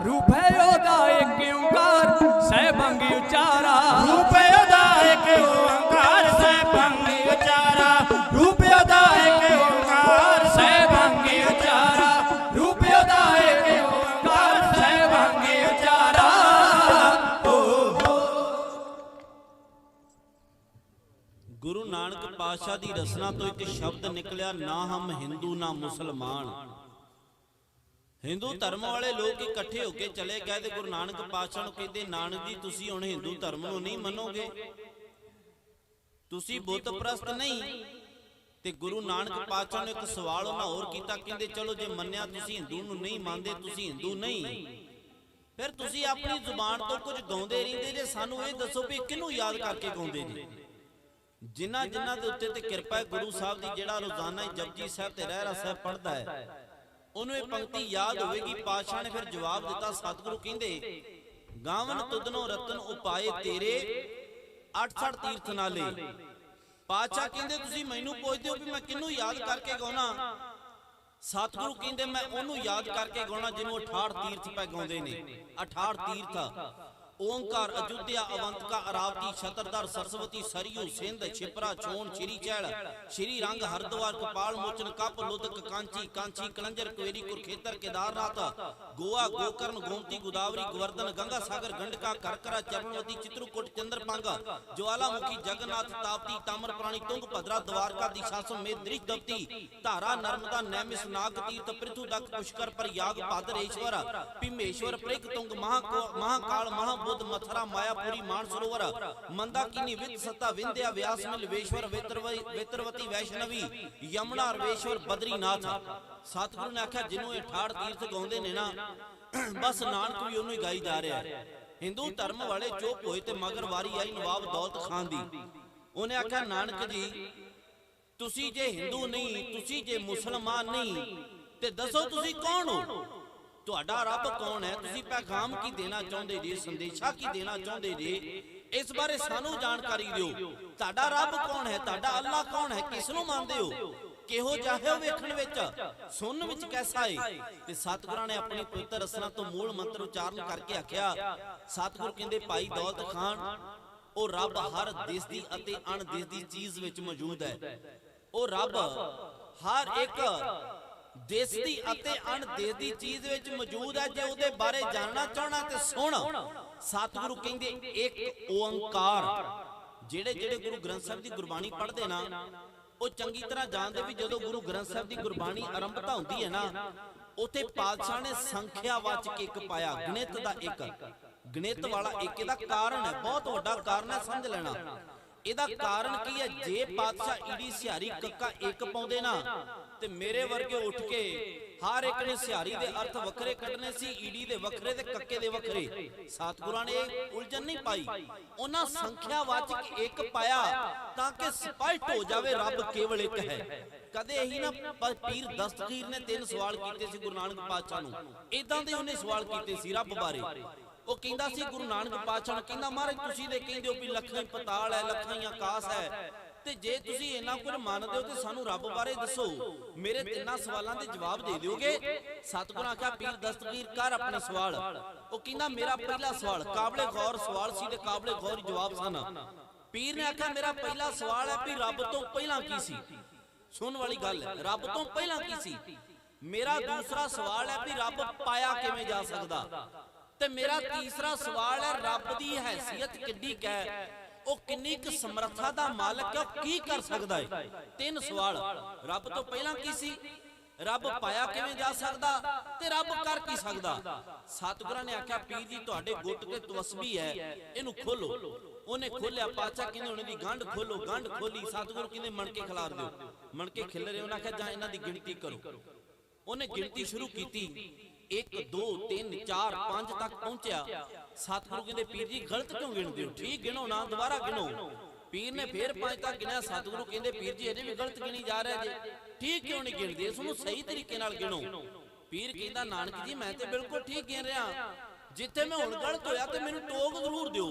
ਰੂਪ ਹੈ ਉਹਦਾ ਇੱਕ ਓੰਕਾਰ ਸਹਿਬੰਗ ਉਚਾਰਾ, ਰੂਪ ਉਹਦਾ ਇੱਕ ਓੰਕਾਰ ਸਹਿਬੰਗ ਉਚਾਰਾ, ਰੂਪ ਉਹਦਾ ਇੱਕ ਓੰਕਾਰ ਸਹਿਬੰਗ ਉਚਾਰਾ, ਰੂਪ ਉਹਦਾ ਇੱਕ ਓੰਕਾਰ ਸਹਿਬੰਗ ਉਚਾਰਾ। ਗੁਰੂ ਨਾਨਕ ਪਾਤਸ਼ਾਹ ਦੀ ਰਸਨਾ ਤੋਂ ਇੱਕ ਸ਼ਬਦ ਨਿਕਲਿਆ, ਨਾ ਹਮ ਹਿੰਦੂ ਨਾ ਮੁਸਲਮਾਨ। ਹਿੰਦੂ ਧਰਮ ਵਾਲੇ ਲੋਕ ਇਕੱਠੇ ਹੋ ਕੇ ਚਲੇ ਗਏ ਤੇ ਗੁਰੂ ਨਾਨਕ ਪਾਤਸ਼ਾਹ ਨੂੰ ਕਹਿੰਦੇ, ਨਾਨਕ ਜੀ ਤੁਸੀਂ ਹੁਣ ਹਿੰਦੂ ਧਰਮ ਨੂੰ ਨਹੀਂ ਮੰਨੋਗੇ, ਤੁਸੀਂ ਬੁੱਤ ਪ੍ਰਸਤ ਨਹੀਂ। ਤੇ ਗੁਰੂ ਨਾਨਕ ਪਾਤਸ਼ਾਹ ਨੇ ਇੱਕ ਸਵਾਲ ਉਹਨਾਂ ਹੋਰ ਕੀਤਾ, ਕਹਿੰਦੇ ਚਲੋ ਜੇ ਮੰਨਿਆ ਤੁਸੀਂ ਹਿੰਦੂ ਨੂੰ ਨਹੀਂ ਮੰਨਦੇ, ਤੁਸੀਂ ਹਿੰਦੂ ਨਹੀਂ, ਫਿਰ ਤੁਸੀਂ ਆਪਣੀ ਜ਼ੁਬਾਨ ਤੋਂ ਕੁਝ ਗਾਉਂਦੇ ਰਹਿੰਦੇ ਜੇ, ਸਾਨੂੰ ਇਹ ਦੱਸੋ ਵੀ ਕਿਹਨੂੰ ਯਾਦ ਕਰਕੇ ਗਾਉਂਦੇ ਜੀ? ਜਿਨ੍ਹਾਂ ਜਿਨ੍ਹਾਂ ਦੇ ਉੱਤੇ ਤੇ ਕਿਰਪਾ ਹੈ ਗੁਰੂ ਸਾਹਿਬ ਦੀ, ਜਿਹੜਾ ਰੋਜ਼ਾਨਾ ਹੀ ਜਪਜੀ ਸਾਹਿਬ ਤੇ ਰਹਿਰਾਸ ਸਾਹਿਬ ਪੜ੍ਹਦਾ ਹੈ, ਉਹਨੂੰ ਇਹ ਪੰਕਤੀ ਯਾਦ ਹੋਵੇਗੀ। ਪਾਤਸ਼ਾਹ ਨੇ ਫਿਰ ਜਵਾਬ ਦਿੱਤਾ, ਸਤਿਗੁਰੂ ਕਹਿੰਦੇ, ਗਾਵਨ ਤੁਧਨੋਂ ਰਤਨ ਉਪਾਏ ਤੇਰੇ 68 ਤੀਰਥ ਨਾਲੇ। ਪਾਤਸ਼ਾਹ ਕਹਿੰਦੇ ਤੁਸੀਂ ਮੈਨੂੰ ਪੁੱਛਦੇ ਹੋ ਵੀ ਮੈਂ ਕਿਹਨੂੰ ਯਾਦ ਕਰਕੇ ਗਾਉਣਾ? ਸਤਿਗੁਰੂ ਕਹਿੰਦੇ ਮੈਂ ਉਹਨੂੰ ਯਾਦ ਕਰਕੇ ਗਾਉਣਾ ਜਿਹਨੂੰ 68 ਤੀਰਥ ਪੈ ਗਾਉਂਦੇ ਨੇ। 68 ਤੀਰਥ ओंकार अयोध्या अवंतिका अरावती छतरधर सरस्वती सरयू सिंध छिपरा छोन श्री चैल श्री रंग हरिद्वार कपाल मोचन कप लुदक कांची कांची कलंजर कुवेरी कुरुखेतर केदारनाथ गोवा गोकर्ण गोमती गोदावरी गोवर्धन गंगा सागर गंडका करकरा चरणवती चित्रकूट चंद्रपांगा ज्वालामुखी जगन्नाथ ताप्ती ताम्रपाणी तुंग भद्रा द्वारका दिशासम में दृष्टवती धारा नर्मदा नैमिष नाग तीर्थ पृथु दक्ष पुष्कर प्रयाग भादरेश्वर भीमेश्वर प्रेग तुंग महाकाल महाबुद्ध मथुरा मायापुरी मानसरोवर मंदाकिनी विद सत्ता विंध्या व्यास मिलवेश्वर वेत्रवती वैष्णवी यमुना रवेश्वर बद्रीनाथ। सतगुरु ने आख्या जिन्हों 68 तीर्थ गाउंदे ने ना, बस नानक भी उन्होंने गाई जा रहा है। हिंदू धर्म वाले चुप होए ते मगर वारी आई नवाब दौलत खान दी। उन्हें आख्या नानक जी तुसी जे हिंदू नहीं, तुसी जे मुसलमान नहीं, ते दसो तुसी कौन हो? ਤੁਹਾਡਾ ਰੱਬ ਕੌਣ ਹੈ? ਤੁਸੀਂ ਪੈਗਾਮ ਕੀ ਦੇਣਾ ਚਾਹੁੰਦੇ ਜੀ? ਸੰਦੇਸ਼ਾ ਕੀ ਦੇਣਾ ਚਾਹੁੰਦੇ ਜੀ? ਇਸ ਬਾਰੇ ਸਾਨੂੰ ਜਾਣਕਾਰੀ ਦਿਓ। ਤੁਹਾਡਾ ਰੱਬ ਕੌਣ ਹੈ? ਤੁਹਾਡਾ ਅੱਲਾਹ ਕੌਣ ਹੈ? ਕਿਸ ਨੂੰ ਮੰਨਦੇ ਹੋ? ਕਿਹੋ ਜਿਹਾ ਹੈ ਵੇਖਣ ਵਿੱਚ, ਸੁਣਨ ਵਿੱਚ ਕੈਸਾ ਹੈ? ਤੇ ਸਤਿਗੁਰਾਂ ਨੇ ਆਪਣੀ ਪਵਿੱਤਰ ਰਸਨਾ ਤੋਂ ਮੂਲ ਮੰਤਰ ਉਚਾਰਨ ਕਰਕੇ ਆਖਿਆ। ਸਤਿਗੁਰ ਕਹਿੰਦੇ ਭਾਈ ਦੌਲਤ ਖਾਨ, ਉਹ ਰੱਬ ਹਰ ਦੇਸ਼ ਦੀ ਅਤੇ ਅਣ ਦੇਸ਼ ਦੀ ਚੀਜ਼ ਵਿੱਚ ਮੌਜੂਦ ਹੈ। ਉਹ ਰੱਬ ਹਰ ਇੱਕ देश दी अते अण देश दी चीज विच मौजूद है। जे उहदे बारे जानना चाहना ते सुन। सतगुरु कहंदे एक ओंकार। जेड़े जेड़े गुरु ग्रंथ साहिब दी गुरबाणी पढ़दे ना, ਉਹ ਚੰਗੀ ਤਰ੍ਹਾਂ ਜਾਣਦੇ ਵੀ ਜਦੋਂ ਗੁਰੂ ਗ੍ਰੰਥ ਸਾਹਿਬ ਦੀ ਗੁਰਬਾਣੀ ਆਰੰਭਤਾ ਹੁੰਦੀ ਹੈ ਨਾ, ਉਥੇ ਪਾਤਸ਼ਾਹ ਨੇ ਸੰਖਿਆਵਾਚਕ ਇੱਕ ਪਾਇਆ, ਗਣਿਤ ਦਾ ਇੱਕ, ਗਣਿਤ ਵਾਲਾ ਇੱਕ। ਇਹਦਾ ਕਾਰਨ ਹੈ, ਬਹੁਤ ਵੱਡਾ ਕਾਰਨ ਹੈ, ਸਮਝ ਲੈਣਾ। ਇਹਦਾ ਕਾਰਨ ਕੀ ਹੈ? ਜੇ ਪਾਤਸ਼ਾਹ ਈੜੀ ਸਿਹਾਰੀ ਕੱਕਾ ਇੱਕ ਪਾਉਂਦੇ ਨਾ, ਤੇ ਮੇਰੇ ਵਰਗੇ ਉੱਠ ਕੇ ਹਰ ਇੱਕ ਨੇ ਸਿਹਾਰੀ ਦੇ ਅਰਥ ਵੱਖਰੇ ਕੱਢਨੇ ਸੀ, ਈੜੀ ਦੇ ਵੱਖਰੇ ਤੇ ਕੱਕੇ ਦੇ ਵੱਖਰੇ। ਸਤਿਗੁਰਾਂ ਨੇ ਇਹ ਉਲਝਣ ਨਹੀਂ ਪਾਈ, ਉਹਨਾਂ ਸੰਖਿਆਵਾਚਕ ਇੱਕ ਪਾਇਆ ਤਾਂ ਕਿ ਸਪਸ਼ਟ ਹੋ ਜਾਵੇ ਰੱਬ ਕੇਵਲ ਇੱਕ ਹੈ। ਕਦੇ ਇਹੀ ਨਾ ਪੀਰ ਦਸਤਗੀਰ ਨੇ 3 ਸਵਾਲ ਕੀਤੇ ਸੀ ਗੁਰੂ ਨਾਨਕ ਪਾਤਸ਼ਾਹ ਨੂੰ, ਇਦਾਂ ਦੇ ਉਹਨੇ ਸਵਾਲ ਕੀਤੇ ਸੀ ਰੱਬ ਬਾਰੇ। ਉਹ ਕਹਿੰਦਾ ਸੀ ਗੁਰੂ ਨਾਨਕ ਪਾਤਸ਼ਾਹ ਨੂੰ, ਕਹਿੰਦਾ ਮਹਾਰਾਜ ਤੁਸੀਂ ਦੇ ਕਹਿੰਦੇ ਹੋ ਵੀ ਲੱਖਾਂ ਹੀ ਪਤਾਲ ਹੈ, ਲੱਖਾਂ ਹੀ ਆਕਾਸ਼ ਹੈ, ਤੇ ਜੇ ਤੁਸੀਂ ਇੰਨਾ ਕੁਝ ਮੰਨਦੇ ਹੋ ਤੇ ਸਾਨੂੰ ਰੱਬ ਬਾਰੇ ਦੱਸੋ। ਮੇਰੇ ਤਿੰਨਾਂ ਸਵਾਲਾਂ ਦੇ ਜਵਾਬ ਦੇ ਦਿਓਗੇ? ਸਤਿਗੁਰਾਂ ਆਖਿਆ ਪੀਰ ਦਸਤਗੀਰ ਕਰ ਆਪਣੇ ਸਵਾਲ। ਉਹ ਕਹਿੰਦਾ ਮੇਰਾ ਪਹਿਲਾ ਸਵਾਲ ਕਾਬਲੇ ਗੌਰ ਸਵਾਲ ਸੀ ਤੇ ਕਾਬਲੇ ਗੌਰ ਜਵਾਬ ਸਨ। ਪੀਰ ਨੇ ਆਖਿਆ ਮੇਰਾ ਪਹਿਲਾ ਸਵਾਲ ਹੈ ਵੀ ਰੱਬ ਤੋਂ ਪਹਿਲਾਂ ਕੀ ਸੀ? ਸੁਣਨ ਵਾਲੀ ਗੱਲ ਹੈ, ਰੱਬ ਤੋਂ ਪਹਿਲਾਂ ਕੀ ਸੀ? ਮੇਰਾ ਦੂਸਰਾ ਸਵਾਲ ਹੈ ਵੀ ਰੱਬ ਪਾਇਆ ਕਿਵੇਂ ਜਾ ਸਕਦਾ? ਤੇ ਮੇਰਾ ਤੀਸਰਾ ਸਵਾਲ ਹੈ ਰੱਬ ਦੀ ਹੈਸੀਅਤ ਕਿੱਡੀ ਕੁ ਹੈ, ਉਹ ਕਿੰਨੀ ਕੁ ਸਮਰੱਥਾ ਦਾ ਮਾਲਕ ਹੈ, ਉਹ ਕੀ ਕਰ ਸਕਦਾ ਹੈ? ਤਿੰਨ ਸਵਾਲ। ਰੱਬ ਤੋਂ ਪਹਿਲਾਂ ਕੀ ਸੀ, ਰੱਬ ਪਾਇਆ ਕਿਵੇਂ ਜਾ ਸਕਦਾ, ਤੇ ਰੱਬ ਕਰ ਕੀ ਸਕਦਾ? ਸਤਿਗੁਰਾਂ ਨੇ ਆਖਿਆ ਪੀਰ ਜੀ ਤੁਹਾਡੇ ਗੁੱਟ ਤੇ ਤਵਸਬੀ ਹੈ, ਇਹਨੂੰ ਖੋਲੋ। ਉਹਨੇ ਖੋਲਿਆ। ਪਾਤਸ਼ਾਹ ਕਹਿੰਦੇ ਉਹਨੇ ਦੀ ਗੰਢ ਖੋਲੋ। ਗੰਢ ਖੋਲੀ। ਸਤਿਗੁਰੂ ਕਹਿੰਦੇ ਮਣਕੇ ਖਿਲਾਰ ਦਿਓ। ਮਣਕੇ ਖਿਲਰੇ। ਉਹਨਾਂ ਆਖਿਆ ਜਾਂ ਇਹਨਾਂ ਦੀ ਗਿਣਤੀ ਕਰੋ। ਉਹਨੇ ਗਿਣਤੀ ਸ਼ੁਰੂ ਕੀਤੀ। 1 2 3 4 5 ਤੱਕ ਪਹੁੰਚਿਆ। ਸਤਿਗੁਰੂ ਕਹਿੰਦੇ ਪੀਰ ਜੀ ਗਲਤ ਕਿਉਂ ਗਿਣਦੇ ਹੋ? ਠੀਕ ਗਿਣੋ ਨਾ, ਦੁਬਾਰਾ ਗਿਣੋ। ਪੀਰ ਨੇ ਫੇਰ 5 ਤੱਕ ਗਿਣਿਆ। ਸਤਿਗੁਰੂ ਕਹਿੰਦੇ ਪੀਰ ਜੀ ਅਜੇ ਵੀ ਗਲਤ ਗਿਣੀ ਜਾ ਰਹੇ ਜੇ, ਠੀਕ ਕਿਉਂ ਨਹੀਂ ਗਿਣਦੇ? ਇਸ ਨੂੰ ਸਹੀ ਤਰੀਕੇ ਨਾਲ ਗਿਣੋ। ਪੀਰ ਕਹਿੰਦਾ ਨਾਨਕ ਜੀ ਮੈਂ ਤੇ ਬਿਲਕੁਲ ਠੀਕ ਗਿਣ ਰਿਹਾ, ਜਿੱਥੇ ਮੈਂ ਹੁਣ ਗਲਤ ਹੋਇਆ ਤੇ ਮੈਨੂੰ ਟੋਕ ਜ਼ਰੂਰ ਦਿਓ।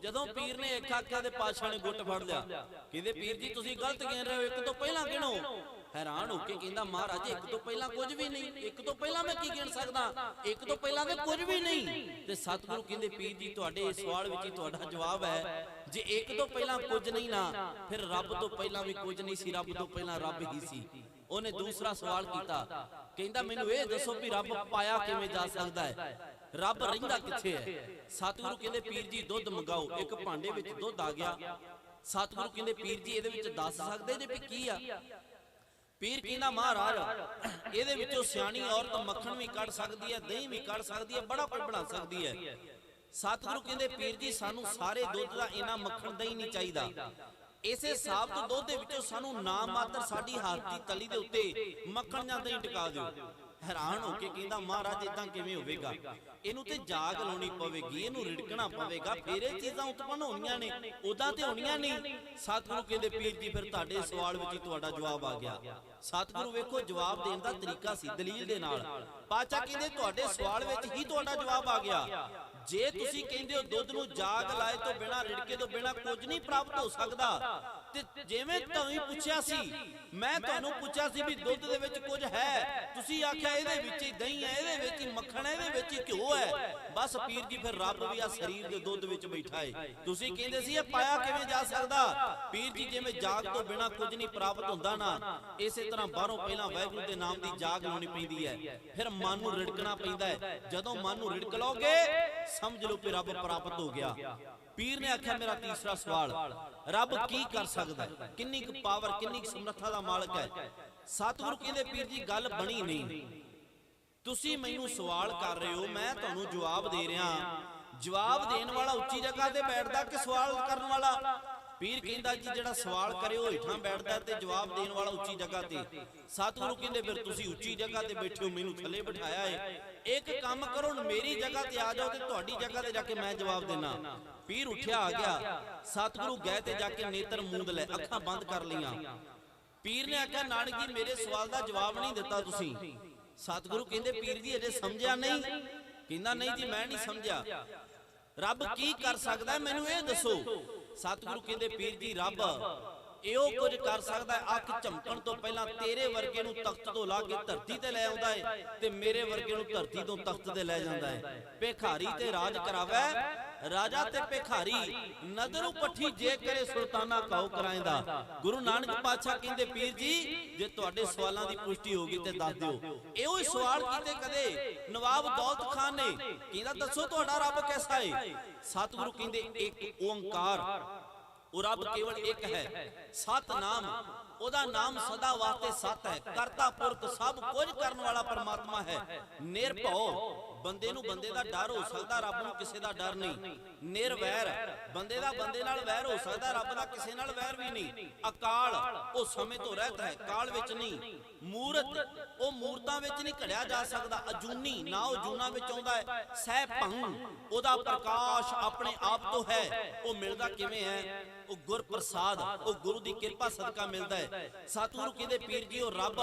ਜਦੋਂ ਪੀਰ ਨੇ ਇੱਕ ਆਖਿਆ ਤੇ ਪਾਤਸ਼ਾਹ ਨੇ ਗੁੱਟ ਫੜ ਲਿਆ। ਕਹਿੰਦੇ ਪੀਰ ਜੀ ਤੁਸੀਂ ਗਲਤ ਗਿਣ ਰਹੇ ਹੋ, 1 ਤੋਂ ਪਹਿਲਾਂ ਗਿਣੋ। हैरान होके कहंदा महाराज एक तो पहला कुछ भी नहीं, एक तो पहला मैं की गिन सकदा, एक तो पहला ते कुछ भी नहीं। ते सतगुरु कहंदे पीर जी तुहाडे इस सवाल विच ही तुहाडा जवाब है, जे एक तो पहला कुछ नहीं ना फिर रब तो पहला भी कुछ नहीं सी, रब तो पहला रब ही सी। ਉਹਨੇ दूसरा सवाल किया, कहंदा मैनू ये दसो भी रब पाया किवें जा सकदा है, रब रहिंदा किथे है। सतगुरु कहंदे पीर जी दुध मंगाओ, एक भांडे विच दुध आ गया। सतगुरु कहंदे पीर जी इहदे विच दस सकदे जे भी की आ? पीर कहंदा महाराज इहदे विचों सियाणी औरत मक्खण भी कढ़ सकदी है, दही भी कढ़ सकदी है, बड़ा कुछ बना सकदी है। सतगुरु कहंदे पीर जी सानू सारे दुध दा इना मक्खण दही नहीं चाहिदा, इसे साबत दुध दे विचों सानू नाम मात्र साडी हाथ दी तली दे उत्ते मक्खण जां दही टिका दिओ। हैरान होके कहंदा महाराज इदां किवें होवेगा, इहनूं ते जाग लाउणी पवेगी, इहनूं रिड़कना पवेगा, फिर ये चीज़ां उत्पन्न होणीआं ने, उदां ते होणीआं नहीं। सतगुरु कहंदे पीर जी फिर तुहाडे सवाल विच ही तुहाडा जवाब आ गया। सतगुरु वेखो जवाब देण दा तरीका सी दलील दे नाल। पातशाह कहंदे तुहाडे सवाल विच ही तुहाडा जवाब आ गया। जे तुसीं कहंदे हो दुध नूं जाग लाए तो बिना रिड़के तो बिना कुछ नहीं प्राप्त हो सकदा, ते जिवें तुसीं पुछिआ सी, मैं तुहानूं पुछिआ सी भी दुध दे विच कुछ है, तुसीं आखिआ ਇਹਦੇ ਵਿੱਚ ਹੀ ਦਹੀਂ ਹੈ, ਇਹਦੇ ਵਿੱਚ ਹੀ ਮੱਖਣ ਹੈ, ਇਹਦੇ ਵਿੱਚ ਹੀ ਘਿਓ ਹੈ। ਬਸ ਪੀਰ ਜੀ ਫਿਰ ਰੱਬ ਵੀ ਆ ਸਰੀਰ ਦੇ ਦੁੱਧ ਵਿੱਚ ਬੈਠਾ ਹੈ। ਤੁਸੀਂ ਕਹਿੰਦੇ ਸੀ ਇਹ ਪਾਇਆ ਕਿਵੇਂ ਜਾ ਸਕਦਾ? ਪੀਰ ਜੀ ਜਿਵੇਂ ਜਾਗ ਤੋਂ ਬਿਨਾ ਕੁਝ ਨਹੀਂ ਪ੍ਰਾਪਤ ਹੁੰਦਾ ਨਾ, ਇਸੇ ਤਰ੍ਹਾਂ ਬਾਹਰੋਂ ਪਹਿਲਾਂ ਵਾਹਿਗੁਰੂ ਦੇ ਨਾਮ ਦੀ ਜਾਗ ਲਾਉਣੀ ਪੈਂਦੀ ਹੈ, ਫਿਰ ਮਨ ਨੂੰ ਰਿੜਕਣਾ ਪੈਂਦਾ ਹੈ। ਜਦੋਂ ਮਨ ਨੂੰ ਰਿੜਕ ਲਓਗੇ ਸਮਝ ਲਓ ਕਿ ਰੱਬ ਪ੍ਰਾਪਤ ਹੋ ਗਿਆ। पीर ने आख्या मेरा तीसरा सवाल, रब की कर सकता है, किन्नी पावर किन्नी समर्था दा मालिक है। सतगुरु कहंदे पीर जी गल बनी नहीं, तुसी मैनू सवाल कर रहे हो, मैं तुहानू जवाब दे रहा। जवाब देने वाला उच्ची जगह ते बैठदा कि सवाल करने वाला? पीर कहंदा जी जिहड़ा सवाल करे वो हेठां बैठदा ते जवाब देने वाला उच्ची जगह ते। सतगुरु कहंदे फिर तुसी उच्ची जगह ते बैठे हो, मैनू थल्ले बिठाया है, एक काम करो मेरी जगह ते आ जाओ ते तुहाडी जगह ते जाके मैं जवाब देना। पीर उठिया आ गया। सतगुरु गए ते जाके नेत्र मूंद ले, अखां बंद कर लियां। पीर ने आख्या नानक जी मेरे सवाल दा जवाब नहीं दिता तुसीं। सतगुरु कहंदे पीर जी अजे समझिया नहीं? कहंदा नहीं जी मैं नहीं समझिया, रब की कर सकदा है मैनू ये दसो। सतगुरु कहंदे पीर जी रब ਇਹੋ ਕੁਝ ਕਰ ਸਕਦਾ ਹੈ, ਅੱਖ ਝਮਕਣ ਤੋਂ ਪਹਿਲਾਂ ਤੇਰੇ ਵਰਗੇ ਨੂੰ ਤਖਤ ਤੋਂ ਲਾ ਕੇ ਧਰਤੀ ਤੇ ਲੈ ਆਉਂਦਾ ਹੈ ਤੇ ਮੇਰੇ ਵਰਗੇ ਨੂੰ ਧਰਤੀ ਤੋਂ ਤਖਤ ਤੇ ਲੈ ਜਾਂਦਾ ਹੈ। ਭਿਖਾਰੀ ਤੇ ਰਾਜ ਕਰਾਵੇ, ਰਾਜਾ ਤੇ ਭਿਖਾਰੀ ਨਜ਼ਰੋਂ ਪੱਠੀ ਜੇ ਕਰੇ ਸੁਲਤਾਨਾ ਕਾਉ ਕਰਾਇੰਦਾ। ਗੁਰੂ ਨਾਨਕ ਪਾਤਸ਼ਾਹ ਕਹਿੰਦੇ ਪੀਰ ਜੀ ਜੇ ਤੁਹਾਡੇ ਸਵਾਲਾਂ ਦੀ ਪੁਸ਼ਟੀ ਹੋ ਗਈ ਤੇ ਦੱਸ ਦਿਓ। ਇਹੋ ਹੀ ਸਵਾਲ ਕੀਤੇ ਕਦੇ ਨਵਾਬ ਦੌਲਤ ਖਾਨ ਨੇ, ਕਹਿੰਦਾ ਦੱਸੋ ਤੁਹਾਡਾ ਰੱਬ ਕਿਹਦਾ ਹੈ? ਸਤਿਗੁਰੂ ਕਹਿੰਦੇ ਇੱਕ ਓੰਕਾਰ, वो रब केवल एक है, सत नाम, ओदा नाम सदा वास्ते सत है, करता पुरख सब कुछ करने वाला परमात्मा है। निरभौ बंदे नूं बंदे दा डर हो सकदा, रब नूं किसे दा डर नहीं। निरवैर बंदे दा बंदे नाल वैर हो सकदा, रब दा किसे नाल वैर भी नहीं। अकाल ओ समय तो रहता है, काल विच नहीं। मूरत ओ मूरतां विच नहीं घड़िया जा सकदा, अजूनी ना ओ जूना विच आउंदा है। सह भंग ओदा प्रकाश अपने आप तो है, ओ मिलदा किवें है? ओ गुर प्रसाद, ओ गुरु दी कृपा सदका मिलदा है। सतगुरु कहंदे पीर जी ओ रब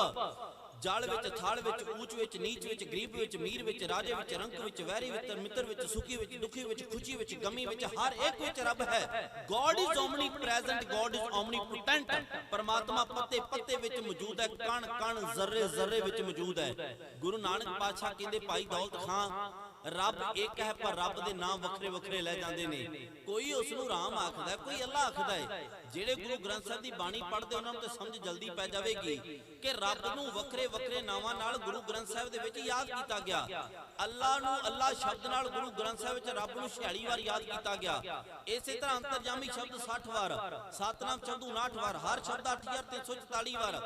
ਜਲ ਵਿੱਚ, ਥਲ ਵਿੱਚ, ਊਚ ਵਿੱਚ, ਨੀਚ ਵਿੱਚ, ਗਰੀਬ ਵਿੱਚ, ਅਮੀਰ ਵਿੱਚ, ਰਾਜੇ ਵਿੱਚ, ਰੰਕ ਵਿੱਚ, ਵੈਰੀ ਵਿੱਚ, ਮਿੱਤਰ ਵਿੱਚ, ਸੁਖੀ ਵਿੱਚ, ਦੁਖੀ ਵਿੱਚ, ਖੁਸ਼ੀ ਵਿੱਚ, ਗਮੀ ਵਿੱਚ, ਹਰ ਇੱਕ ਵਿੱਚ ਰੱਬ ਹੈ। God is omnipresent, God is omnipotent. ਪਰਮਾਤਮਾ ਪੱਤੇ ਪੱਤੇ ਵਿੱਚ ਮੌਜੂਦ ਹੈ, ਕਣ ਕਣ, ਜ਼ਰਰੇ ਜ਼ਰਰੇ ਵਿੱਚ ਮੌਜੂਦ ਹੈ। ਗੁਰੂ ਨਾਨਕ ਪਾਤਸ਼ਾਹ ਕਹਿੰਦੇ ਭਾਈ ਦੌਲਤ ਖਾਂ ਰੱਬ ਇੱਕ ਹੈ ਪਰ ਰੱਬ ਦੇ ਨਾਮ ਵੱਖਰੇ ਵੱਖਰੇ ਲੈ ਜਾਂਦੇ ਨੇ। ਕੋਈ ਉਸ ਨੂੰ ਰਾਮ ਆਖਦਾ, ਕੋਈ ਅੱਲਾ ਆਖਦਾ ਹੈ। ਜਿਹੜੇ ਗੁਰੂ ਗ੍ਰੰਥ ਸਾਹਿਬ ਦੀ ਬਾਣੀ ਪੜ੍ਹਦੇ ਉਹਨਾਂ ਨੂੰ ਤੇ ਸਮਝ ਜਲਦੀ ਪੈ ਜਾਵੇਗੀ ਕਿ ਰੱਬ ਨੂੰ ਵੱਖਰੇ ਵੱਖਰੇ ਨਾਵਾਂ ਨਾਲ ਗੁਰੂ ਗ੍ਰੰਥ ਸਾਹਿਬ ਦੇ ਵਿੱਚ ਯਾਦ ਕੀਤਾ ਗਿਆ। ਅੱਲਾ ਨੂੰ ਅੱਲਾ ਸ਼ਬਦ ਨਾਲ ਗੁਰੂ ਗ੍ਰੰਥ ਸਾਹਿਬ ਵਿੱਚ ਰੱਬ ਨੂੰ 46 ਵਾਰ ਯਾਦ ਕੀਤਾ ਗਿਆ। ਇਸੇ ਤਰ੍ਹਾਂ ਅੰਤਰਜਾਮੀ ਸ਼ਬਦ 60 ਵਾਰ, ਸਤਨਾਮ ਸ਼ਬਦ 59 ਵਾਰ, ਹਰ ਸ਼ਬਦ 8344 ਵਾਰ,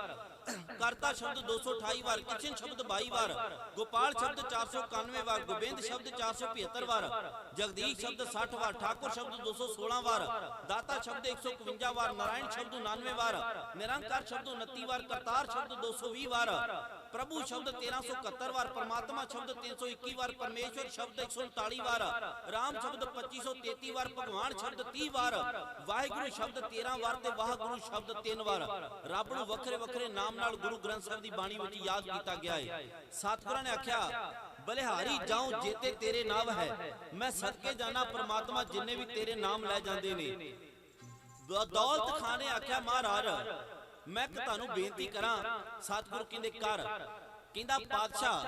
ਕਰਤਾ ਸ਼ਬਦ 228 ਵਾਰ, ਕਿਸ਼ਨ ਸ਼ਬਦ 22 ਵਾਰ, ਗੋਪਾਲ ਸ਼ਬਦ 491 ਵਾਰ, ਗੋਬਿੰਦ ਸ਼ਬਦ 475 ਵਾਰ, ਜਗਦੀਸ਼ ਸ਼ਬਦ 60 ਵਾਰ, ਠਾकुर ਸ਼ਬਦ 216 ਵਾਰ, ਦਾਤਾ ਸ਼ਬਦ 151 ਵਾਰ, ਨਾਰਾਇਣ ਸ਼ਬਦ 99 ਵਾਰ, ਨਿਰੰਕਾਰ ਸ਼ਬਦ 29 ਵਾਰ, ਕਰਤਾਰ ਸ਼ਬਦ 220 ਵਾਰ, ਪ੍ਰਭੂ ਸ਼ਬਦ 1371 ਵਾਰ, ਪਰਮਾਤਮਾ ਸ਼ਬਦ 321 ਵਾਰ, ਪਰਮੇਸ਼ਵਰ ਸ਼ਬਦ 139 ਵਾਰ, ਰਾਮ ਸ਼ਬਦ 2533 ਵਾਰ, ਭਗਵਾਨ ਸ਼ਬਦ 30 ਵਾਰ, ਵਾਹਿਗੁਰੂ ਸ਼ਬਦ 13 ਵਾਰ ਤੇ ਵਾਹਿਗੁਰੂ ਸ਼ਬਦ 3 ਵਾਰ। ਰੱਬ ਨੂੰ ਵੱਖਰੇ ਵੱਖਰੇ ਨਾਮ ਨਾਲ ਗੁਰੂ ਗ੍ਰੰਥ ਸਾਹਿਬ ਦੀ ਬਾਣੀ ਵਿੱਚ ਯਾਦ ਕੀਤਾ ਗਿਆ ਹੈ। ਸਤਿਗੁਰਾਂ ਨੇ ਆਖਿਆ ਬਲਿਹਾਰੀ ਜਾਉ ਜੇਤੇ ਤੇਰੇ ਨਾਮ ਹੈ, ਮੈਂ ਸਦਕੇ ਜਾਣਾ ਪਰਮਾਤਮਾ ਜਿੰਨੇ ਵੀ ਤੇਰੇ ਨਾਮ ਲੈ ਜਾਂਦੇ ਨੇ। ਦੌਲਤ ਖਾਂ ਨੇ ਆਖਿਆ ਮਹਾਰਾਜ ਮੈਂ ਤੁਹਾਨੂੰ ਬੇਨਤੀ ਕਰਾਂ। ਸਤਿਗੁਰੂ ਕਹਿੰਦੇ ਕਰ। ਕਹਿੰਦਾ ਪਾਤਸ਼ਾਹ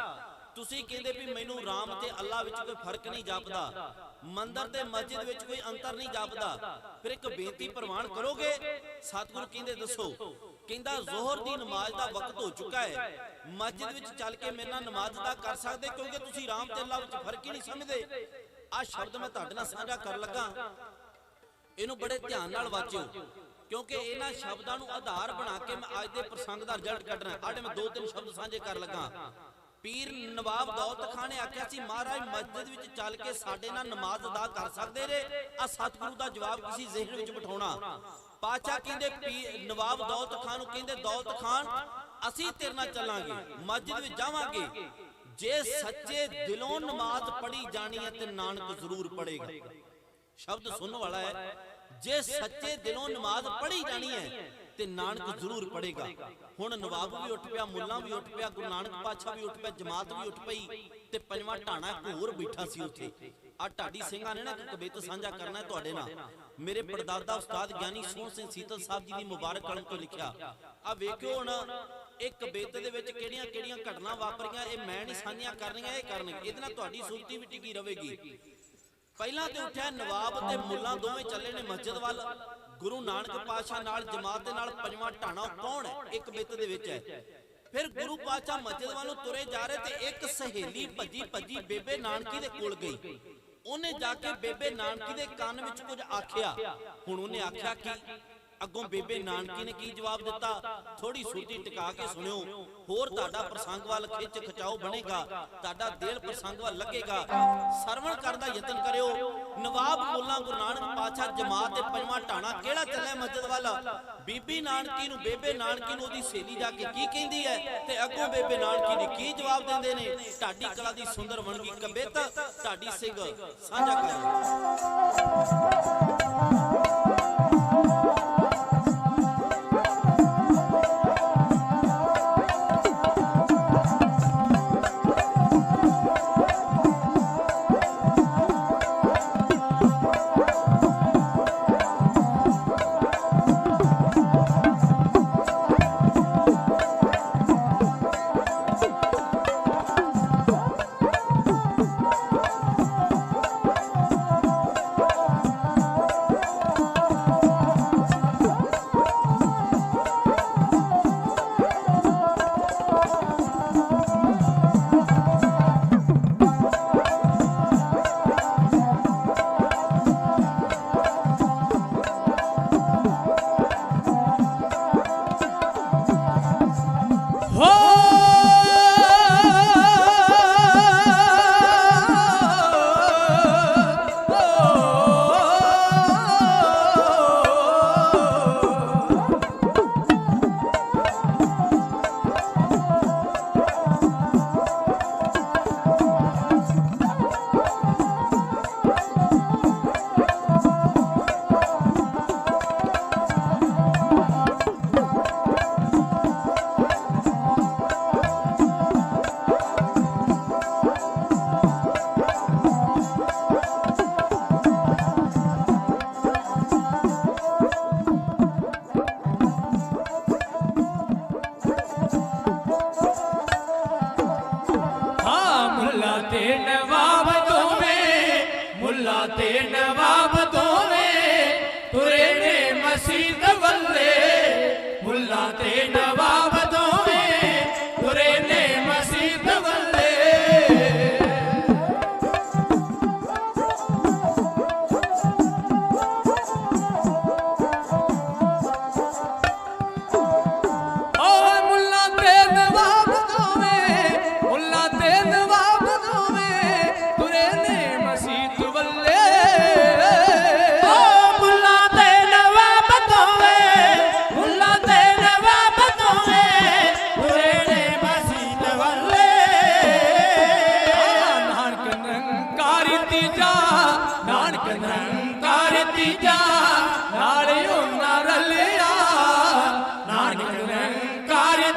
ਤੁਸੀਂ ਕਹਿੰਦੇ ਵੀ ਮੈਨੂੰ ਰਾਮ ਤੇ ਅੱਲਾ ਵਿੱਚ ਕੋਈ ਫਰਕ ਨਹੀਂ ਜਾਪਦਾ, ਮੰਦਰ ਤੇ ਮਸਜਿਦ ਵਿੱਚ ਕੋਈ ਅੰਤਰ ਨਹੀਂ ਜਾਪਦਾ, ਫਿਰ ਇੱਕ ਬੇਨਤੀ ਪ੍ਰਵਾਨ ਕਰੋਗੇ? ਸਤਿਗੁਰੂ ਕਹਿੰਦੇ ਦੱਸੋ। ਕਹਿੰਦਾ ਜ਼ੋਹਰ ਦੀ ਨਮਾਜ਼ ਦਾ ਵਕਤ ਹੋ ਚੁੱਕਾ ਹੈ, ਮਸਜਿਦ ਵਿੱਚ ਚੱਲ ਕੇ ਮੇਰੇ ਨਾਲ ਨਮਾਜ਼ ਅਦਾ ਕਰ ਸਕਦੇ ਕਿਉਂਕਿ ਤੁਸੀਂ ਰਾਮ ਤੇ ਅੱਲਾ ਵਿੱਚ ਫਰਕ ਹੀ ਨਹੀਂ ਸਮਝਦੇ। ਆ ਸ਼ਬਦ ਮੈਂ ਤੁਹਾਡੇ ਨਾਲ ਸਾਂਝਾ ਕਰਨ ਲੱਗਾ, ਇਹਨੂੰ ਬੜੇ ਧਿਆਨ ਨਾਲ ਵਾਚਿਓ ਕਿਉਂਕਿ ਇਹਨਾਂ ਸ਼ਬਦਾਂ ਨੂੰ ਆਧਾਰ ਬਣਾ ਕੇ ਮੈਂ ਅੱਜ ਦੇ ਪ੍ਰਸੰਗ ਦਾ ਰਿਜ਼ਲਟ ਕੱਢਣਾ। ਅੱਜ ਮੈਂ 2-3 ਸ਼ਬਦ ਸਾਂਝੇ ਕਰ ਲੱਗਾ। ਪੀਰ ਨਵਾਬ ਦੌਲਤ ਖਾਂ ਨੇ ਆਖਿਆ ਸੀ ਮਹਾਰਾਜ ਮਸਜਿਦ ਵਿੱਚ ਚੱਲ ਕੇ ਸਾਡੇ ਨਾਲ ਨਮਾਜ਼ ਅਦਾ ਕਰ ਸਕਦੇ ਨੇ। ਆ ਸਤਿਗੁਰੂ ਦਾ ਜਵਾਬ ਕਿਸੇ ਜ਼ਿਹਨ ਵਿੱਚ ਬਿਠਾਉਣਾ। ਪਾਤਸ਼ਾਹ ਕਹਿੰਦੇ ਨਵਾਬ ਦੌਲਤ ਖਾਂ ਨੂੰ ਕਹਿੰਦੇ ਦੌਲਤ ਖਾਨ ਅਸੀਂ ਤੇਰੇ ਨਾਲ ਚੱਲਾਂਗੇ, ਮਸਜਿਦ ਵਿੱਚ ਜਾਵਾਂਗੇ, ਜੇ ਸੱਚੇ ਦਿਲੋਂ ਨਮਾਜ਼ ਪੜ੍ਹੀ ਜਾਣੀ ਹੈ ਤੇ ਨਾਨਕ ਜ਼ਰੂਰ ਪੜ੍ਹੇਗਾ। ਸ਼ਬਦ ਸੁਣਨ ਵਾਲਾ ਹੈ, ਜੇ ਸੱਚੇ ਦਿਲੋਂ ਨਮਾਜ਼ ਪੜ੍ਹੀ ਜਾਣੀ ਹੈ ਤੇ ਨਾਨਕ ਜ਼ਰੂਰ ਪੜ੍ਹੇਗਾ। ਹੁਣ ਨਵਾਬ ਵੀ ਉੱਠ ਪਿਆ, ਮੁੱਲਾ ਵੀ ਉੱਠ ਪਿਆ, ਗੁਰੂ ਨਾਨਕ ਪਾਤਸ਼ਾਹ ਵੀ ਉੱਠ ਪਿਆ, ਜਮਾਤ ਵੀ ਉੱਠ ਪਈ ਤੇ ਪੰਜਵਾਂ ਢਾਣਾ ਘੋਰ ਬੈਠਾ ਸੀ ਉੱਥੇ। ਆ ਢਾਡੀ ਸਿੰਘਾਂ ਨੇ ਨਾ ਇੱਕ ਕਵਿਤਾ ਸਾਂਝਾ ਕਰਨਾ ਹੈ ਤੁਹਾਡੇ ਨਾਲ। ਮੇਰੇ ਪੜਦਾਦਾ ਉਸਤਾਦ ਗਿਆਨੀ ਸੋਹਣ ਸਿੰਘ ਸੀਤਲ ਸਾਹਿਬ ਜੀ ਦੀ ਮੁਬਾਰਕ ਕਲਮ ਤੋਂ ਲਿਖਿਆ। ਆ ਵੇਖਿਓ ਹੁਣ ਇੱਕ ਕਵਿਤਾ ਦੇ ਵਿੱਚ ਕਿਹੜੀਆਂ ਕਿਹੜੀਆਂ ਘਟਨਾ ਵਾਪਰੀਆਂ, ਇਹ ਮੈਂ ਨਹੀਂ ਸਾਂਝੀਆਂ ਕਰਨੀਆਂ, ਇਹ ਕਰਨਗੇ। ਇਹਦੇ ਨਾਲ ਤੁਹਾਡੀ ਸੁਰਤੀ ਵੀ ਟਿਕੀ ਰਹੇਗੀ। ਪਹਿਲਾਂ ਤੇ ਉੱਠਿਆ ਨਵਾਬ ਤੇ ਮੁੱਲਾ ਦੋਵੇਂ ਚੱਲੇ ਨੇ ਮਸਜਿਦ ਵੱਲ। ਗੁਰੂ ਨਾਨਕ ਪਾਤਸ਼ਾਹ ਨਾਲ ਜਮਾਤ ਦੇ ਨਾਲ ਪੰਜਵਾਂ ਢਾਣਾ ਕੌਣ ਹੈ? ਇੱਕ ਬਿੱਤ ਦੇ ਵਿੱਚ ਹੈ। ਫਿਰ ਗੁਰੂ ਪਾਤਸ਼ਾਹ ਮਸਜਿਦ ਵੱਲੋਂ ਤੁਰੇ ਜਾ ਰਹੇ ਤੇ ਇੱਕ ਸਹੇਲੀ ਭੱਜੀ ਭੱਜੀ ਬੇਬੇ ਨਾਨਕੀ ਦੇ ਕੋਲ ਗਈ। ਉਹਨੇ ਜਾ ਕੇ ਬੇਬੇ ਨਾਨਕੀ ਦੇ ਕੰਨ ਵਿੱਚ ਕੁਝ ਆਖਿਆ। ਹੁਣ ਉਹਨੇ ਆਖਿਆ ਕਿ ਅੱਗੋਂ ਬੇਬੇ ਨਾਨਕੀ ਨੇ ਕੀ ਜਵਾਬ ਦਿੱਤਾ, ਥੋੜੀ ਸੁਰਤੀ ਟਿਕਾ ਕੇ ਸੁਣਿਓ। ਹੋਰ ਤੁਹਾਡਾ ਪ੍ਰਸੰਗ ਵੱਲ ਖਿੱਚ ਖਿਚਾਓ ਬਣੇਗਾ, ਤੁਹਾਡਾ ਦਿਲ ਪ੍ਰਸੰਗ ਵੱਲ ਲੱਗੇਗਾ। ਸਰਵਣ ਕਰਨ ਦਾ ਯਤਨ ਕਰਿਓ। ਨਵਾਬ ਮੁੱਲਾ ਗੁਰੂ ਨਾਨਕ ਪਾਤਸ਼ਾਹ ਜਮਾਤ ਤੇ ਪੰਜਵਾਂ ਢਾਣਾ ਕਿਹੜਾ ਚੱਲਿਆ ਮਸਜਿਦ ਵੱਲ। ਬੀਬੀ ਨਾਨਕੀ ਨੂੰ ਬੇਬੇ ਨਾਨਕੀ ਨੂੰ ਉਹਦੀ ਸਹੇਲੀ ਜਾ ਕੇ ਕੀ ਕਹਿੰਦੀ ਹੈ ਤੇ ਅੱਗੋਂ ਬੇਬੇ ਨਾਨਕੀ ਨੇ ਕੀ ਜਵਾਬ ਦਿੰਦੇ ਨੇ। ਢਾਡੀ ਕਲਾ ਦੀ ਸੁੰਦਰ ਵਣਗੀ ਕਵਿਤ ਢਾਡੀ ਸਿੰਘ ਸਾਂਝਾ ਕਰੋ।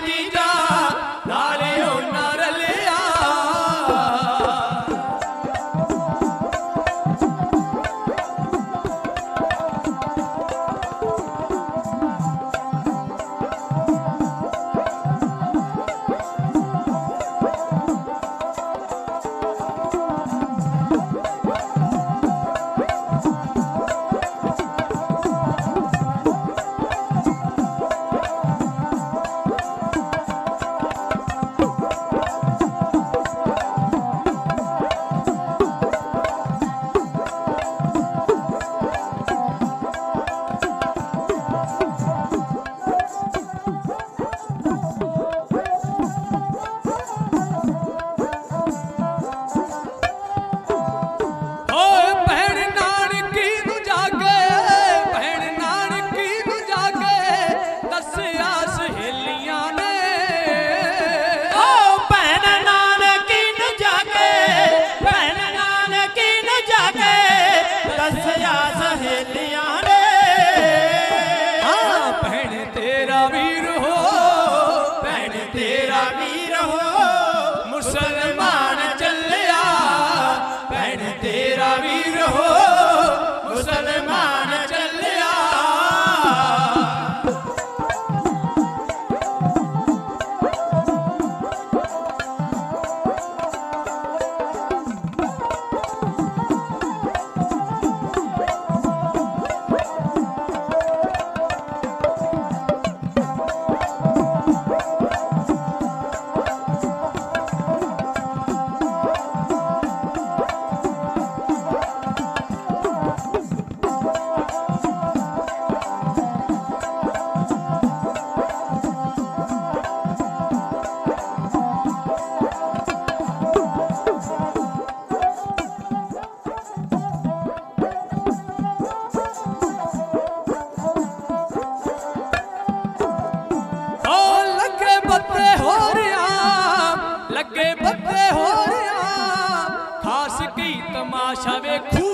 तीजा नाले ओना रलिया लगे बत्ते हो रहा खास की तमाशा वेखू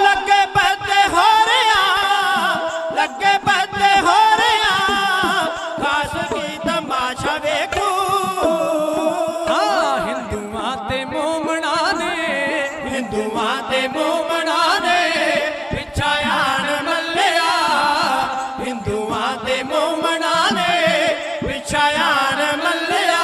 लगे बत्ते हो रहा लगे बत्ते हो रहा खास की तमाशा वेखू हिंदुआं ते मोमना ने हिंदुआं ते मोमना ने पिछा आन मल्लिया हिंदुआं ते मोमना ने पिछा आन मल्लिया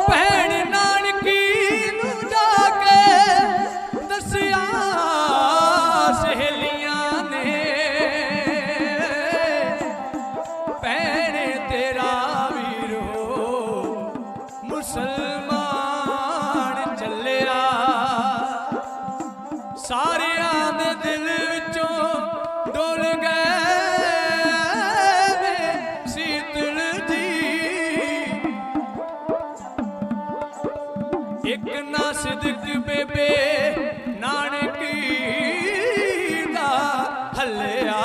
भैन नानकी नू जाके दसिया सहेलियां ने भैन तेरा वीरो मुसलमान चलिया सारियां दे दिल विचों डोल गए शीतल जी एक ना सिदक बेबे नानकी दा हलिया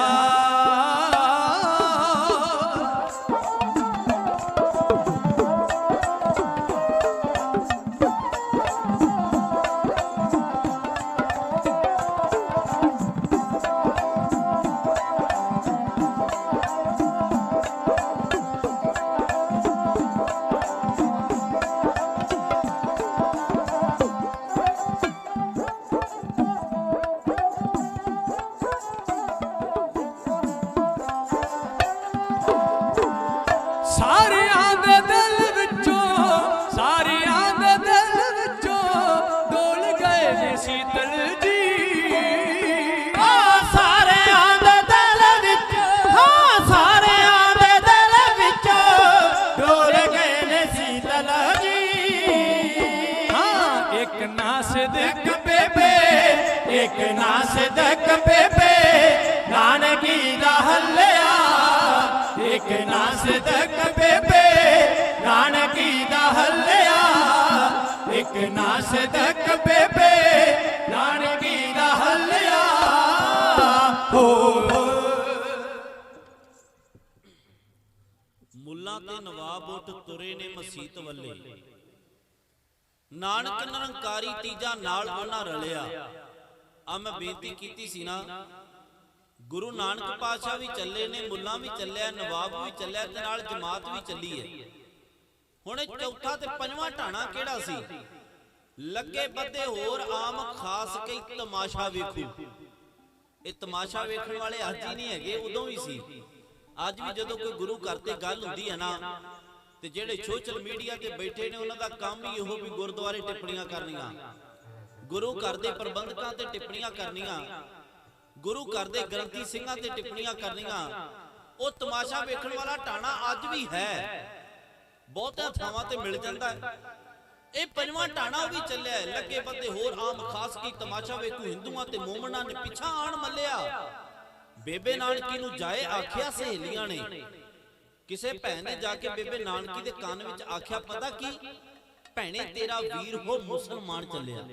ਬੇਬੇ ਨਾਨਕੀ ਦਾ ਹੱਲਿਆ ਇੱਕ ਨਾ ਸਿਦਕ ਬੇਬੇ ਨਾਨਕੀ ਦਾ ਹੱਲਿਆ ਇੱਕ ਨਾ ਸਿਦਕ ਬੇਬੇ ਨਾਨਕੀ ਦਾ ਹੱਲਿਆ ਹੋ ਮੁੱਲਾ ਤੇ ਨਵਾਬ ਉੱਠ ਤੁਰੇ ਨੇ ਮਸੀਤ ਵੱਲੇ ਨਾਨਕ ਨਿਰੰਕਾਰੀ ਤੀਜਾ ਨਾਲ ਉਹਨਾਂ ਰਲਿਆ। ਆ ਮੈਂ ਬੇਨਤੀ ਕੀਤੀ ਸੀ ਨਾ, ਗੁਰੂ ਨਾਨਕ ਪਾਤਸ਼ਾਹ ਵੀ ਚੱਲੇ ਨੇ, ਮੁੱਲਾ ਵੀ ਚੱਲਿਆ, ਨਵਾਬ ਵੀ ਚੱਲਿਆ ਤੇ ਨਾਲ ਜਮਾਤ ਵੀ ਚੱਲੀ ਹੈ। ਹੁਣ ਇਹ ਚੌਥਾ ਤੇ ਪੰਜਵਾਂ ਢਾਣਾ ਕਿਹੜਾ ਸੀ? ਲੱਗੇ ਬੱਧੇ ਹੋਰ ਆਮ ਖਾਸ ਕਈ ਤਮਾਸ਼ਾ ਵੇਖੂ। ਇਹ ਤਮਾਸ਼ਾ ਵੇਖਣ ਵਾਲੇ ਅੱਜ ਹੀ ਨਹੀਂ ਹੈਗੇ, ਉਦੋਂ ਵੀ ਸੀ। ਅੱਜ ਵੀ ਜਦੋਂ ਕੋਈ ਗੁਰੂ ਘਰ ਤੇ ਗੱਲ ਹੁੰਦੀ ਹੈ ਨਾ, ਤੇ ਜਿਹੜੇ ਸੋਸ਼ਲ ਮੀਡੀਆ ਤੇ ਬੈਠੇ ਨੇ ਉਹਨਾਂ ਦਾ ਕੰਮ ਹੀ ਇਹੋ ਵੀ ਗੁਰਦੁਆਰੇ ਟਿੱਪਣੀਆਂ ਕਰਨੀਆਂ, ਗੁਰੂ ਘਰ ਦੇ ਪ੍ਰਬੰਧਕਾਂ ਤੇ ਟਿੱਪਣੀਆਂ ਕਰਨੀਆਂ, ਗੁਰੂ ਘਰ ਦੇ ਗ੍ਰੰਥੀ ਸਿੰਘਾਂ ਤੇ ਟਿੱਪਣੀਆਂ ਕਰਨੀਆਂ। ਉਹ ਤਮਾਸ਼ਾ ਵੇਖਣ ਵਾਲਾ ਢਾਣਾ ਅੱਜ ਵੀ ਹੈ, ਬਹੁਤਿਆਂ ਥਾਵਾਂ ਤੇ ਮਿਲ ਜਾਂਦਾ ਹੈ। ਇਹ ਪੰਜਵਾਂ ਢਾਣਾ ਵੀ ਚੱਲਿਆ, ਲੱਗੇ ਬੱਧੇ ਹੋਰ ਆਮ ਖਾਸ ਕੀ ਤਮਾਸ਼ਾ ਵੇਖੂ। ਹਿੰਦੂਆਂ ਤੇ ਮੋਮਨਾਂ ਨੇ ਪਿੱਛਾ ਆਣ ਮੱਲਿਆ। ਬੇਬੇ ਨਾਨਕੀ ਨੂੰ ਜਾਏ ਆਖਿਆ ਸਹੇਲੀਆਂ ਨੇ। ਕਿਸੇ ਭੈਣ ਨੇ ਜਾ ਕੇ ਬੇਬੇ ਨਾਨਕੀ ਦੇ ਕੰਨ ਵਿੱਚ ਆਖਿਆ, ਪਤਾ ਕੀ ਭੈਣੇ ਤੇਰਾ ਵੀਰ ਹੋ ਮੁਸਲਮਾਨ ਚੱਲਿਆ।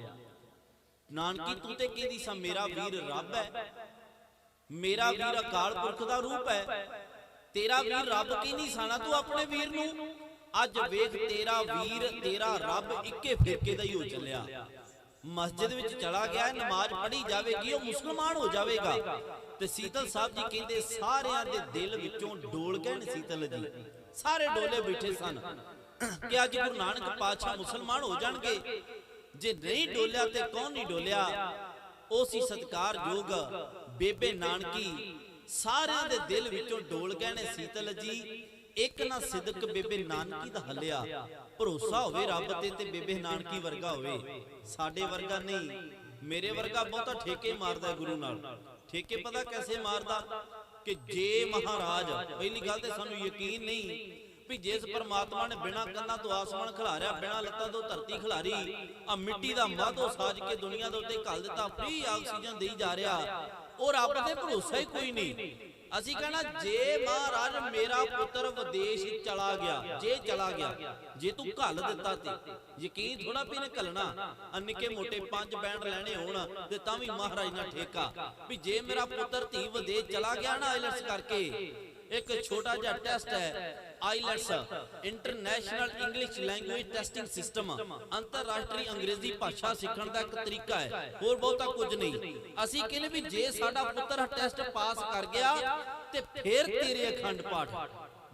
ਨਾਨਕੀ ਤੂੰ ਤੇ ਕਹਿੰਦੀ ਸਾਂ ਮੇਰਾ ਵੀਰ ਰੱਬ ਹੈ, ਮੇਰਾ ਵੀਰ ਅਕਾਲ ਪੁਰਖ ਦਾ ਰੂਪ ਹੈ, ਤੇਰਾ ਵੀਰ ਰੱਬ ਕੀ ਨਹੀਂ ਸਾਣਾ ਤੂੰ ਆਪਣੇ ਵੀਰ ਨੂੰ। ਅੱਜ ਵੇਖ ਤੇਰਾ ਵੀਰ ਤੇਰਾ ਰੱਬ ਇੱਕੇ ਫਿਰਕੇ ਦਾ ਹੀ ਹੋ ਚੱਲਿਆ। ਮਸਜਿਦ ਵਿੱਚ ਚਲਾ ਗਿਆ, ਨਮਾਜ਼ ਪੜ੍ਹੀ ਜਾਵੇਗੀ, ਉਹ ਮੁਸਲਮਾਨ ਹੋ ਜਾਵੇਗਾ। ਤੇ ਸੀਤਲ ਸਾਹਿਬ ਜੀ ਕਹਿੰਦੇ ਸਾਰਿਆਂ ਦੇ ਦਿਲ ਵਿੱਚੋਂ ਡੋਲ ਗਏ ਨੇ। ਸੀਤਲ ਜੀ ਸਾਰੇ ਡੋਲੇ ਬੈਠੇ ਸਨ ਕਿ ਅੱਜ ਗੁਰੂ ਨਾਨਕ ਪਾਤਸ਼ਾਹ ਮੁਸਲਮਾਨ ਹੋ ਜਾਣਗੇ। ਜੇ ਨਹੀਂ ਡੋਲਿਆ ਤੇ ਕੌਣ ਨਹੀਂ ਡੋਲਿਆ? ਉਹ ਸੀ ਸਤਿਕਾਰਯੋਗ ਬੇਬੇ ਨਾਨਕੀ। ਸਾਰਿਆਂ ਦੇ ਦਿਲ ਵਿੱਚੋਂ ਡੋਲ ਗਏ ਨੇ ਸੀਤਲ ਜੀ। ਇੱਕ ਨਾ ਸਿਦਕ ਬੇਬੇ ਨਾਨਕੀ ਦਾ ਹੱਲਿਆ। ਭਰੋਸਾ ਹੋਵੇ ਰੱਬ ਤੇ, ਤੇ ਬੇਬੇ ਨਾਨਕੀ ਵਰਗਾ ਹੋਵੇ। ਸਾਡੇ ਵਰਗਾ ਨਹੀਂ, ਮੇਰੇ ਵਰਗਾ ਬਹੁਤਾ ਠੇਕੇ ਮਾਰਦਾ ਗੁਰੂ ਨਾਲ। ਠੇਕੇ ਪਤਾ ਕੈਸੇ ਮਾਰਦਾ? ਕਿ ਜੇ ਮਹਾਰਾਜ, ਪਹਿਲੀ ਗੱਲ ਤੇ ਸਾਨੂੰ ਯਕੀਨ ਨਹੀਂ ਵੀ ਜਿਸ ਪਰਮਾਤਮਾ ਨੇ ਬਿਨਾਂ ਕੰਨਾਂ ਤੋਂ ਆਸਮਾਨ ਖਿਲਾਰਿਆ, ਬਿਨਾਂ ਲੱਤਾਂ ਤੋਂ ਧਰਤੀ ਖਿਲਾਰੀ, ਆ ਮਿੱਟੀ ਦਾ ਮਾਧੋ ਸਾਜ ਕੇ ਦੁਨੀਆ ਦੇ ਉੱਤੇ ਘੱਲ ਦਿੱਤਾ, ਫ੍ਰੀ ਆਕਸੀਜਨ ਦੇਈ ਜਾ ਰਿਹਾ, ਉਹ ਰੱਬ ਤੇ ਭਰੋਸਾ ਹੀ ਕੋਈ ਨਹੀਂ। ਅਸੀਂ ਕਹਿਣਾ ਜੇ ਮਹਾਰਾਜ ਮੇਰਾ ਪੁੱਤਰ ਵਿਦੇਸ਼ ਚਲਾ ਗਿਆ, ਜੇ ਚਲਾ ਗਿਆ, ਜੇ ਤੂੰ ਘੱਲ ਦਿੱਤਾ ਤੇ ਯਕੀਨ ਥੋੜਾ ਵੀ ਨੇ ਘੱਲਣਾ। ਨਿੱਕੇ ਮੋਟੇ 5 ਬੈਂਡ ਲੈਣੇ ਹੋਣ ਤੇ ਤਾਂ ਵੀ ਮਹਾਰਾਜ ਨਾਲ ਠੇਕਾ ਵੀ ਜੇ ਮੇਰਾ ਪੁੱਤਰ ਧੀ ਵਿਦੇਸ਼ ਚਲਾ ਗਿਆ ਨਾ ਆਈਲੈਟਸ ਕਰਕੇ। ਇੱਕ ਛੋਟਾ ਜਿਹਾ ਟੈਸਟ ਹੈ IELTS, international English language testing system, ਅੰਤਰਰਾਸ਼ਟਰੀ ਅੰਗਰੇਜ਼ੀ ਭਾਸ਼ਾ ਸਿੱਖਣ ਦਾ ਇੱਕ ਤਰੀਕਾ ਹੈ, ਹੋਰ ਬਹੁਤਾ ਕੁਝ ਨਹੀਂ। ਅਸੀਂ ਕਹਿੰਦੇ ਵੀ ਜੇ ਸਾਡਾ ਪੁੱਤਰ ਟੈਸਟ ਪਾਸ ਕਰ ਗਿਆ ਤੇ ਫਿਰ ਤੇਰੇ ਅਖੰਡ ਪਾਠ,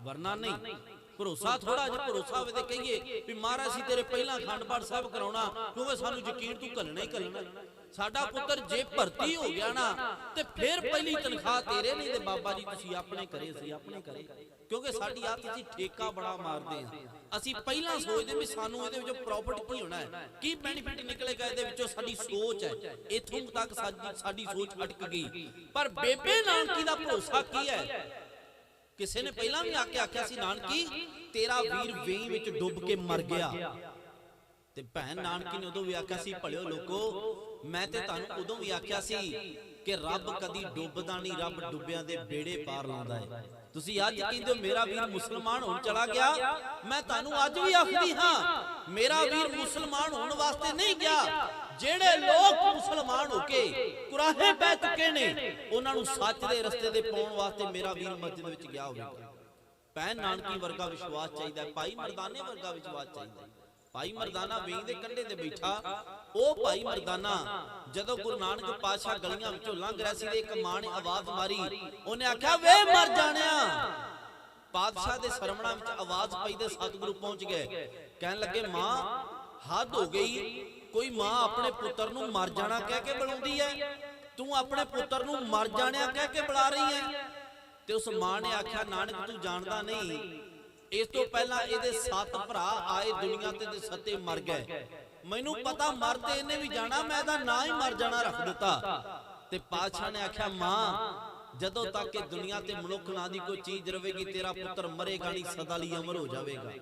ਵਰਨਾ ਨਹੀਂ। ਭਰੋਸਾ ਥੋੜਾ ਜਿਹਾ ਭਰੋਸਾ ਹੋਵੇ ਤੇ ਕਹੀਏ ਵੀ ਮਹਾਰਾਜ ਅਸੀਂ ਤੇਰੇ ਪਹਿਲਾਂ ਅਖੰਡ ਪਾਠ ਸਾਹਿਬ ਕਰਾਉਣਾ, ਕਿਉਂਕਿ ਸਾਨੂੰ ਯਕੀਨ ਤੂੰ ਘੱਲਣਾ ਹੀ ਘੱਲਣਾ। ਸਾਡਾ ਪੁੱਤਰ ਜੇ ਭਰਤੀ ਹੋ ਗਿਆ ਨਾ ਤੇ ਫਿਰ ਪਹਿਲੀ ਤਨਖਾਹ ਤੇਰੇ, ਨਹੀਂ ਤੇ ਬਾਬਾ ਜੀ ਤੁਸੀਂ ਆਪਣੇ ਕਰੇ, ਅਸੀਂ ਆਪਣੇ ਕਰੇ। ਕਿਉਂਕਿ ਸਾਡੀ ਆਦਤ ਅਸੀਂ ਠੇਕਾ ਬੜਾ ਮਾਰਦੇ ਹਾਂ। ਅਸੀਂ ਪਹਿਲਾਂ ਸੋਚਦੇ ਵੀ ਸਾਨੂੰ ਇਹਦੇ ਵਿੱਚੋਂ ਪ੍ਰੋਫਿਟ ਕੀ ਹੋਣਾ ਹੈ, ਕੀ ਬੈਨੀਫਿਟ ਨਿਕਲੇਗਾ ਇਹਦੇ ਵਿੱਚੋਂ। ਸਾਡੀ ਸੋਚ ਹੈ, ਇੱਥੋਂ ਤੱਕ ਸਾਡੀ ਸੋਚ ਅਟਕ ਗਈ। ਪਰ ਬੇਬੇ ਨਾਨਕੀ ਦਾ ਭਰੋਸਾ ਕੀ ਹੈ? ਕਿਸੇ ਨੇ ਪਹਿਲਾਂ ਵੀ ਆਖਿਆ ਸੀ ਨਾਨਕੀ ਤੇਰਾ ਵੀਰ ਵੇਈ ਵਿੱਚ ਡੁੱਬ ਕੇ ਮਰ ਗਿਆ। ਤੇ ਭੈਣ ਨਾਨਕੀ ਨੇ ਉਦੋਂ ਵੀ ਆਖਿਆ ਸੀ ਭਲਿਓ ਲੋਕੋ, ਮੈਂ ਤੇ ਤੁਹਾਨੂੰ ਉਦੋਂ ਵੀ ਆਖਿਆ ਸੀ ਕਿ ਰੱਬ ਕਦੀ ਡੁੱਬਦਾ ਨਹੀਂ, ਰੱਬ ਡੁੱਬਿਆਂ ਦੇ ਬੇੜੇ ਪਾਰ ਲਾਉਂਦਾ ਹੈ। ਤੁਸੀਂ ਅੱਜ ਕਹਿੰਦੇ ਹੋ ਮੇਰਾ ਵੀਰ ਮੁਸਲਮਾਨ ਹੋਣ ਚਲਾ ਗਿਆ, ਮੈਂ ਤੁਹਾਨੂੰ ਅੱਜ ਵੀ ਆਖਦੀ ਹਾਂ ਮੇਰਾ ਵੀਰ ਮੁਸਲਮਾਨ ਹੋਣ ਵਾਸਤੇ ਨਹੀਂ ਗਿਆ। ਜਿਹੜੇ ਲੋਕ ਮੁਸਲਮਾਨ ਹੋ ਕੇ ਕੁਰਾਹੇ ਬਹਿ ਚੁੱਕੇ ਨੇ, ਉਹਨਾਂ ਨੂੰ ਸੱਚ ਦੇ ਰਸਤੇ ਤੇ ਪਾਉਣ ਵਾਸਤੇ ਮੇਰਾ ਵੀਰ ਮਸਜਿਦ ਵਿੱਚ ਗਿਆ ਹੋਵੇਗਾ। ਭੈਣ ਨਾਨਕੀ ਵਰਗਾ ਵਿਸ਼ਵਾਸ ਚਾਹੀਦਾ, ਭਾਈ ਮਰਦਾਨੇ ਵਰਗਾ ਵਿਸ਼ਵਾਸ ਚਾਹੀਦਾ। ਭਾਈ ਮਰਦਾਨਾ ਵੇਈ ਦੇ ਕੰਢੇ ਤੇ ਬੈਠਾ, ਉਹ ਭਾਈ ਮਰਦਾਨਾ ਜਦੋਂ ਗੁਰੂ ਨਾਨਕ ਪਾਤਸ਼ਾਹ ਗਲੀਆਂ ਵਿੱਚੋਂ ਲੰਘ ਰਿਹਾ ਸੀ ਤੇ ਇੱਕ ਮਾਂ ਨੇ ਆਵਾਜ਼ ਮਾਰੀ, ਉਹਨੇ ਆਖਿਆ ਵੇ ਮਰ ਜਾਣਿਆ। ਪਾਤਸ਼ਾਹ ਦੇ ਸਰਮਣਾ ਵਿੱਚ ਆਵਾਜ਼ ਪਈ ਤੇ ਸਤਿਗੁਰੂ ਪਹੁੰਚ ਗਏ। ਕਹਿਣ ਲੱਗੇ ਮਾਂ ਹੱਦ ਹੋ ਗਈ, ਕੋਈ ਮਾਂ ਆਪਣੇ ਪੁੱਤਰ ਨੂੰ ਮਰ ਜਾਣਾ ਕਹਿ ਕੇ ਬੁਲਾਉਂਦੀ ਹੈ, ਤੂੰ ਆਪਣੇ ਪੁੱਤਰ ਨੂੰ ਮਰ ਜਾਣਿਆ ਕਹਿ ਕੇ ਬੁਲਾ ਰਹੀ ਹੈ। ਤੇ ਉਸ ਮਾਂ ਨੇ ਆਖਿਆ ਨਾਨਕ ਤੂੰ ਜਾਣਦਾ ਨਹੀਂ, ਇਸ ਤੋਂ ਪਹਿਲਾਂ ਇਹਦੇ 7 ਭਰਾ ਆਏ ਦੁਨੀਆ ਤੇ 7 ਮਰ ਗਏ। ਮੈਨੂੰ ਪਤਾ ਮਰਦੇ ਇਹਨੇ ਵੀ ਜਾਣਾ, ਮੈਂ ਇਹਦਾ ਨਾਂ ਹੀ ਮਰ ਜਾਣਾ ਰੱਖ ਦਿੱਤਾ। ਤੇ ਪਾਤਸ਼ਾਹ ਨੇ ਆਖਿਆ ਮਾਂ ਜਦੋਂ ਤੱਕ ਕਿ ਦੁਨੀਆ ਤੇ ਮਨੁੱਖ ਨਾਂ ਦੀ ਕੋਈ ਚੀਜ਼ ਰਹੇਗੀ ਤੇਰਾ ਪੁੱਤਰ ਮਰੇਗਾ ਨਹੀਂ, ਸਦਾ ਲਈ ਅਮਰ ਹੋ ਜਾਵੇਗਾ।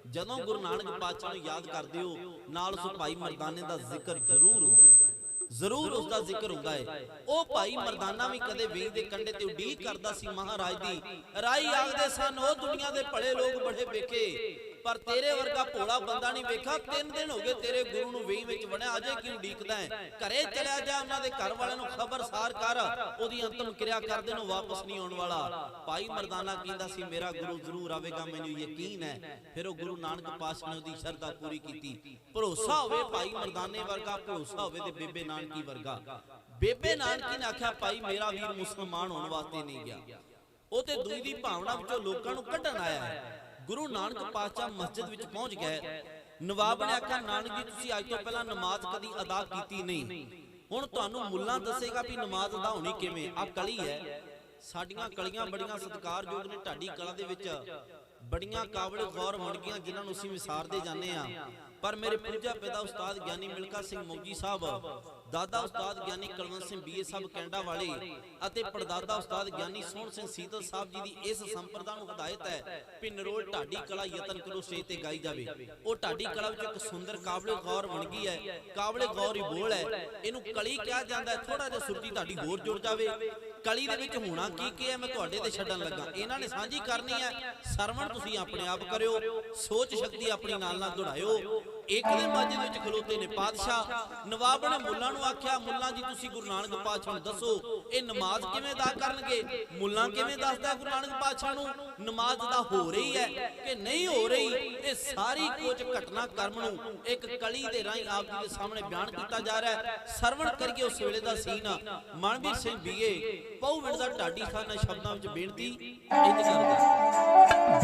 ਜਦੋਂ ਗੁਰੂ ਨਾਨਕ ਪਾਤਸ਼ਾਹ ਨੂੰ ਯਾਦ ਕਰਦੇ ਹੋ ਨਾਲ ਉਸ ਭਾਈ ਮਰਦਾਨੇ ਦਾ ਜ਼ਿਕਰ ਜ਼ਰੂਰ ਹੁੰਦਾ ਹੈ। ਜ਼ਰੂਰ ਉਸ ਦਾ ਜ਼ਿਕਰ ਹੁੰਦਾ ਹੈ। ਉਹ ਭਾਈ ਮਰਦਾਨਾ ਵੀ ਕਦੇ ਵੇਈ ਦੇ ਕੰਢੇ ਤੇ ਉਡੀਕ ਕਰਦਾ ਸੀ ਮਹਾਰਾਜ ਦੀ। ਰਾਈ ਆਖਦੇ ਸਨ, ਉਹ ਦੁਨੀਆ ਦੇ ਭਲੇ ਲੋਕ ਬੜੇ ਵੇਖੇ, ਪਰ ਤੇਰੇ ਵਰਗਾ ਭੋਲਾ ਬੰਦਾ ਨਹੀਂ ਵੇਖਾ। 3 ਦਿਨ ਹੋ ਗਏ ਤੇਰੇ ਗੁਰੂ ਨੂੰ ਵੇਈ ਵਿੱਚ ਵੜਿਆ, ਅਜੇ ਕਿਉਂ ਉਡੀਕਦਾ ਹੈ? ਘਰੇ ਚਲਿਆ ਜਾ, ਉਹਨਾਂ ਦੇ ਘਰ ਵਾਲਿਆਂ ਨੂੰ ਖਬਰਸਾਰ ਕਰ, ਉਹਦੀ ਅੰਤਮ ਕਿਰਿਆ ਕਰਦੇ ਨੂੰ ਵਾਪਸ ਨਹੀਂ ਆਉਣ ਵਾਲਾ। ਭਾਈ ਮਰਦਾਨਾ ਕਹਿੰਦਾ ਸੀ, ਮੇਰਾ ਗੁਰੂ ਜ਼ਰੂਰ ਆਵੇਗਾ, ਮੈਨੂੰ ਯਕੀਨ ਹੈ। ਫਿਰ ਉਹ ਗੁਰੂ ਨਾਨਕ ਪਾਤਸ਼ਾਹ ਨੇ ਉਹਦੀ ਸ਼ਰਧਾ ਪੂਰੀ ਕੀਤੀ। ਭਰੋਸਾ ਹੋਵੇ ਭਾਈ ਮਰਦਾਨੇ ਵਰਗਾ, ਭਰੋਸਾ ਹੋਵੇ ਤੇ ਬੇਬੇ ਨਾਨਕੀ ਵਰਗਾ। ਬੇਬੇ ਨਾਨਕੀ ਨੇ ਆਖਿਆ, ਭਾਈ ਮੇਰਾ ਵੀਰ ਮੁਸਲਮਾਨ ਹੋਣ ਵਾਸਤੇ ਨਹੀਂ ਗਿਆ, ਉਹ ਤੇ ਦੂਈ ਦੀ ਭਾਵਨਾ ਵਿੱਚੋਂ ਲੋਕਾਂ ਨੂੰ ਕੱਢਣ ਆਇਆ ਹੈ। ਗੁਰੂ ਨਾਨਕ ਪਾਤਸ਼ਾਹ ਮਸਜਿਦ ਵਿੱਚ ਪਹੁੰਚ ਗਏ। ਨਵਾਬ ਨੇ ਆਖਿਆ, ਨਾਨਕ ਜੀ ਤੁਸੀਂ ਅੱਜ ਤੋਂ ਪਹਿਲਾਂ ਨਮਾਜ਼ ਕਦੀ ਅਦਾ ਕੀਤੀ ਨਹੀਂ, ਹੁਣ ਤੁਹਾਨੂੰ ਮੁੱਲਾ ਦੱਸੇਗਾ ਵੀ ਨਮਾਜ਼ ਅਦਾ ਹੋਣੀ ਕਿਵੇਂ। ਆ ਕਲੀ ਹੈ, ਸਾਡੀਆਂ ਕਲੀਆਂ ਬੜੀਆਂ ਸਤਿਕਾਰਯੋਗ ਨੇ। ਢਾਡੀ ਕਲਾ ਦੇ ਵਿੱਚ ਬੜੀਆਂ ਕਾਬਲੇ ਗੌਰ ਵਣਗੀਆਂ ਜਿਨ੍ਹਾਂ ਨੂੰ ਅਸੀਂ ਵਿਸਾਰਦੇ ਜਾਂਦੇ ਆ। ਪਰ ਮੇਰੇ ਪੂਜਾ ਪਿਤਾ ਉਸਤਾਦ ਗਿਆਨੀ ਮਿਲਖਾ ਸਿੰਘ ਮੌਜੀ ਸਾਹਿਬ, ਦਾਦਾ ਉਸਤਾਦ ਗਿਆਨੀ ਕੁਲਵੰਤ ਸਿੰਘ ਬੀਏ ਸਾਹਿਬ ਕੈਨੇਡਾ ਵਾਲੇ ਅਤੇ ਪੜਦਾਦਾ ਉਸਤਾਦ ਗਿਆਨੀ ਸੋਹਣ ਸਿੰਘ ਸੀਤਲ ਸਾਹਿਬ ਜੀ ਦੀ ਇਸ ਸੰਪਰਦਾ ਨੂੰ ਹਦਾਇਤ ਹੈ ਕਿ ਨਰੋਲ ਢਾਡੀ ਕਲਾ ਯਤਨ ਕਰੋ ਸਟੇਜ ਤੇ ਗਾਈ ਜਾਵੇ। ਉਹ ਢਾਡੀ ਕਲਾ ਵਿੱਚ ਇੱਕ ਸੁੰਦਰ ਕਾਬਲੇ ਗੌਰ ਵਣਗੀ ਹੈ, ਕਾਬਲੇ ਗੌਰ ਹੀ ਬੋਲ ਹੈ। ਇਹਨੂੰ ਕਲੀ ਕਿਹਾ ਜਾਂਦਾ ਹੈ। ਥੋੜਾ ਜਿਹਾ ਸੁਰਤੀ ਤੁਹਾਡੀ ਹੋਰ ਜੁੜ ਜਾਵੇ। ਕਲੀ ਦੇ ਵਿੱਚ ਹੋਣਾ ਕੀ ਹੈ ਮੈਂ ਤੁਹਾਡੇ ਤੇ ਛੱਡਣ ਲੱਗਾ। ਇਹਨਾਂ ਨੇ ਸਾਂਝੀ ਕਰਨੀ ਹੈ, ਸਰਵਣ ਤੁਸੀਂ ਆਪਣੇ ਆਪ ਕਰਿਓ, ਸੋਚ ਸ਼ਕਤੀ ਆਪਣੀ ਨਾਲ ਦੌੜਾਇਓ। ਇੱਕ ਦੇ ਮਾਝੇ ਵਿੱਚ ਖਲੋਤੇ ਨੇ ਪਾਤਸ਼ਾਹ। ਨਵਾਬ ਨੇ ਮੁੱਲਾਂ ਨੂੰ ਆਖਿਆ, ਮੁੱਲਾਂ ਜੀ ਤੁਸੀਂ ਗੁਰੂ ਨਾਨਕ ਪਾਤਸ਼ਾਹ ਨੂੰ ਦੱਸੋ ਇਹ ਨਮਾਜ਼ ਕਿਵੇਂ ਅਦਾ ਕਰਨਗੇ। ਮੁੱਲਾਂ ਕਿਵੇਂ ਦੱਸਦਾ ਗੁਰੂ ਨਾਨਕ ਪਾਤਸ਼ਾਹ ਨੂੰ ਨਮਾਜ਼ ਅਦਾ ਹੋ ਰਹੀ ਹੈ ਕਿ ਨਹੀਂ ਹੋ ਰਹੀ। ਇਹ ਸਾਰੀ ਕੁਝ ਘਟਨਾ ਕਰਮ ਨੂੰ ਇੱਕ ਕਲੀ ਦੇ ਰਾਹੀਂ ਆਪ ਜੀ ਦੇ ਸਾਹਮਣੇ ਬਿਆਨ ਕੀਤਾ ਜਾ ਰਿਹਾ ਹੈ। ਸਰਵਣ ਕਰੀਏ ਉਸ ਵੇਲੇ ਦਾ ਸੀਨ। ਮਨਵੀਰ ਸਿੰਘ ਬੀਏ ਪਉ ਵਿੰਡ ਦਾ ਢਾਡੀ ਖਾਨਾ ਸ਼ਬਦਾਂ ਵਿੱਚ ਬੇਨਤੀ ਇੰਜ ਕਰਦਾ।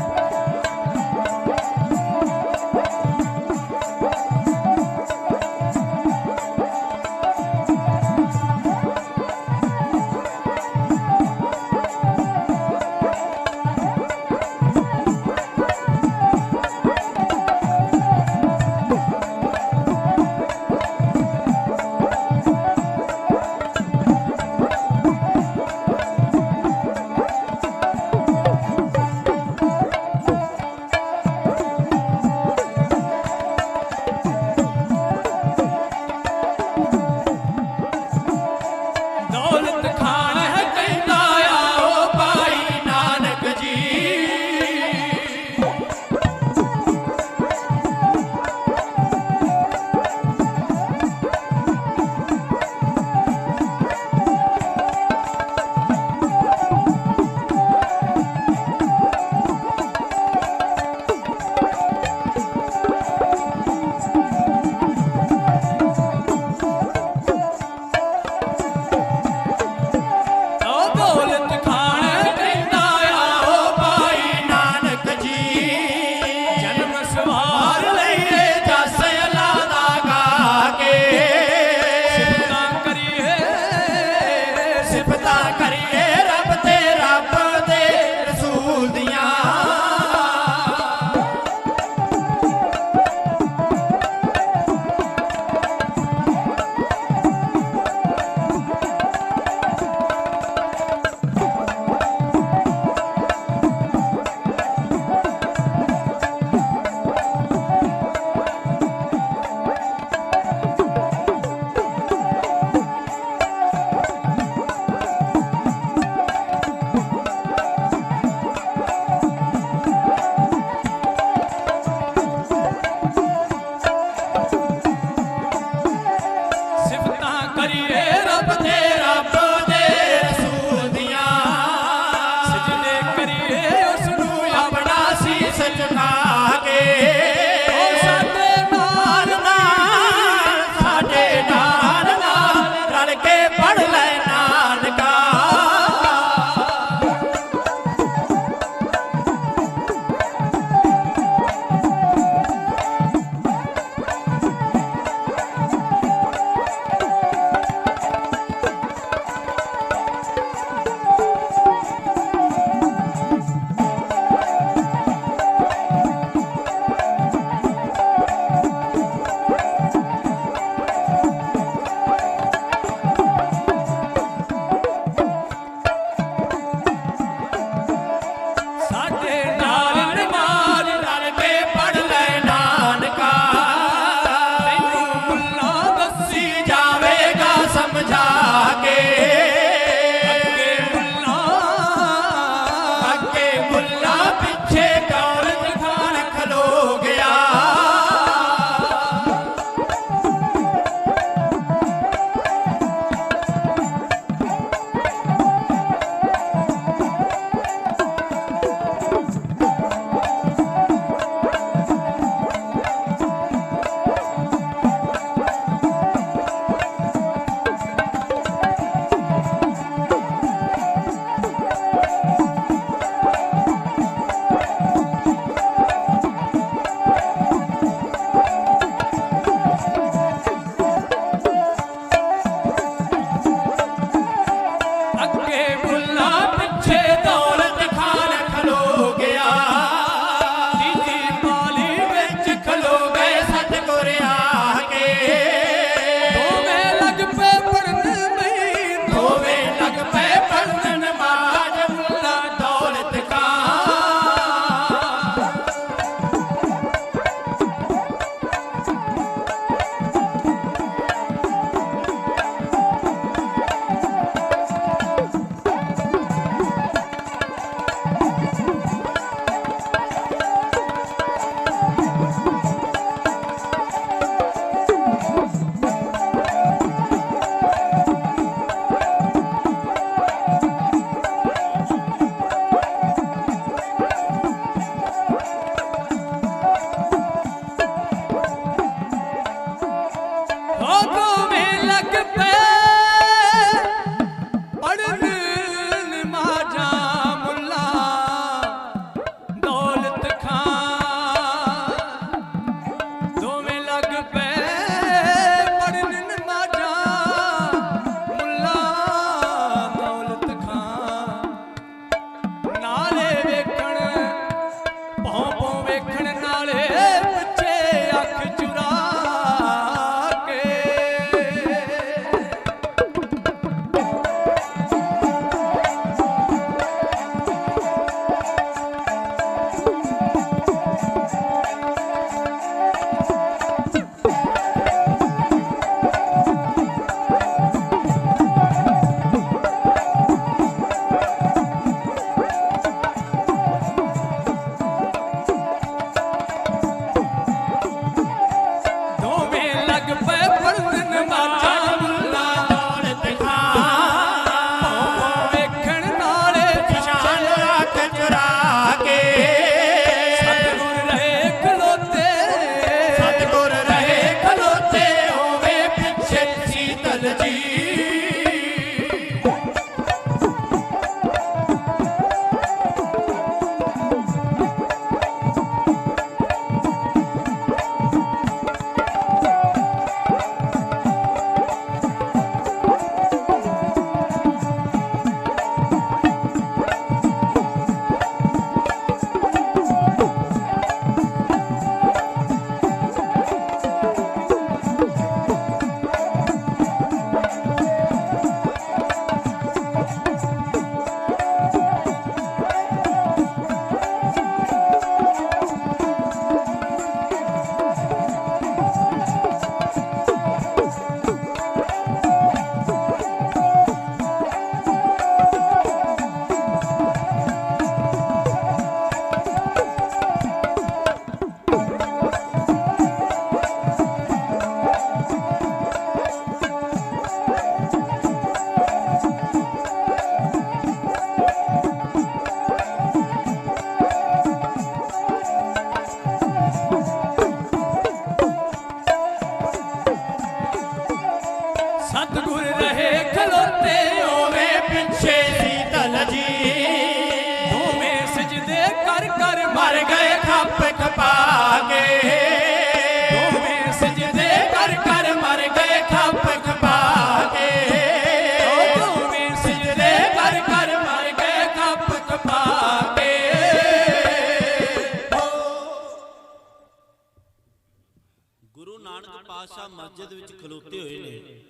कर कर मर गए खप खपा के, दोवें सजदे कर कर मर गए खप खपा के, दोवें सजदे कर कर मर गए खप खपा के। ਗੁਰੂ ਨਾਨਕ ਪਾਤਸ਼ਾਹ ਮਸਜਿਦ ਵਿੱਚ ਖਲੋਤੇ ਹੋਏ ਨੇ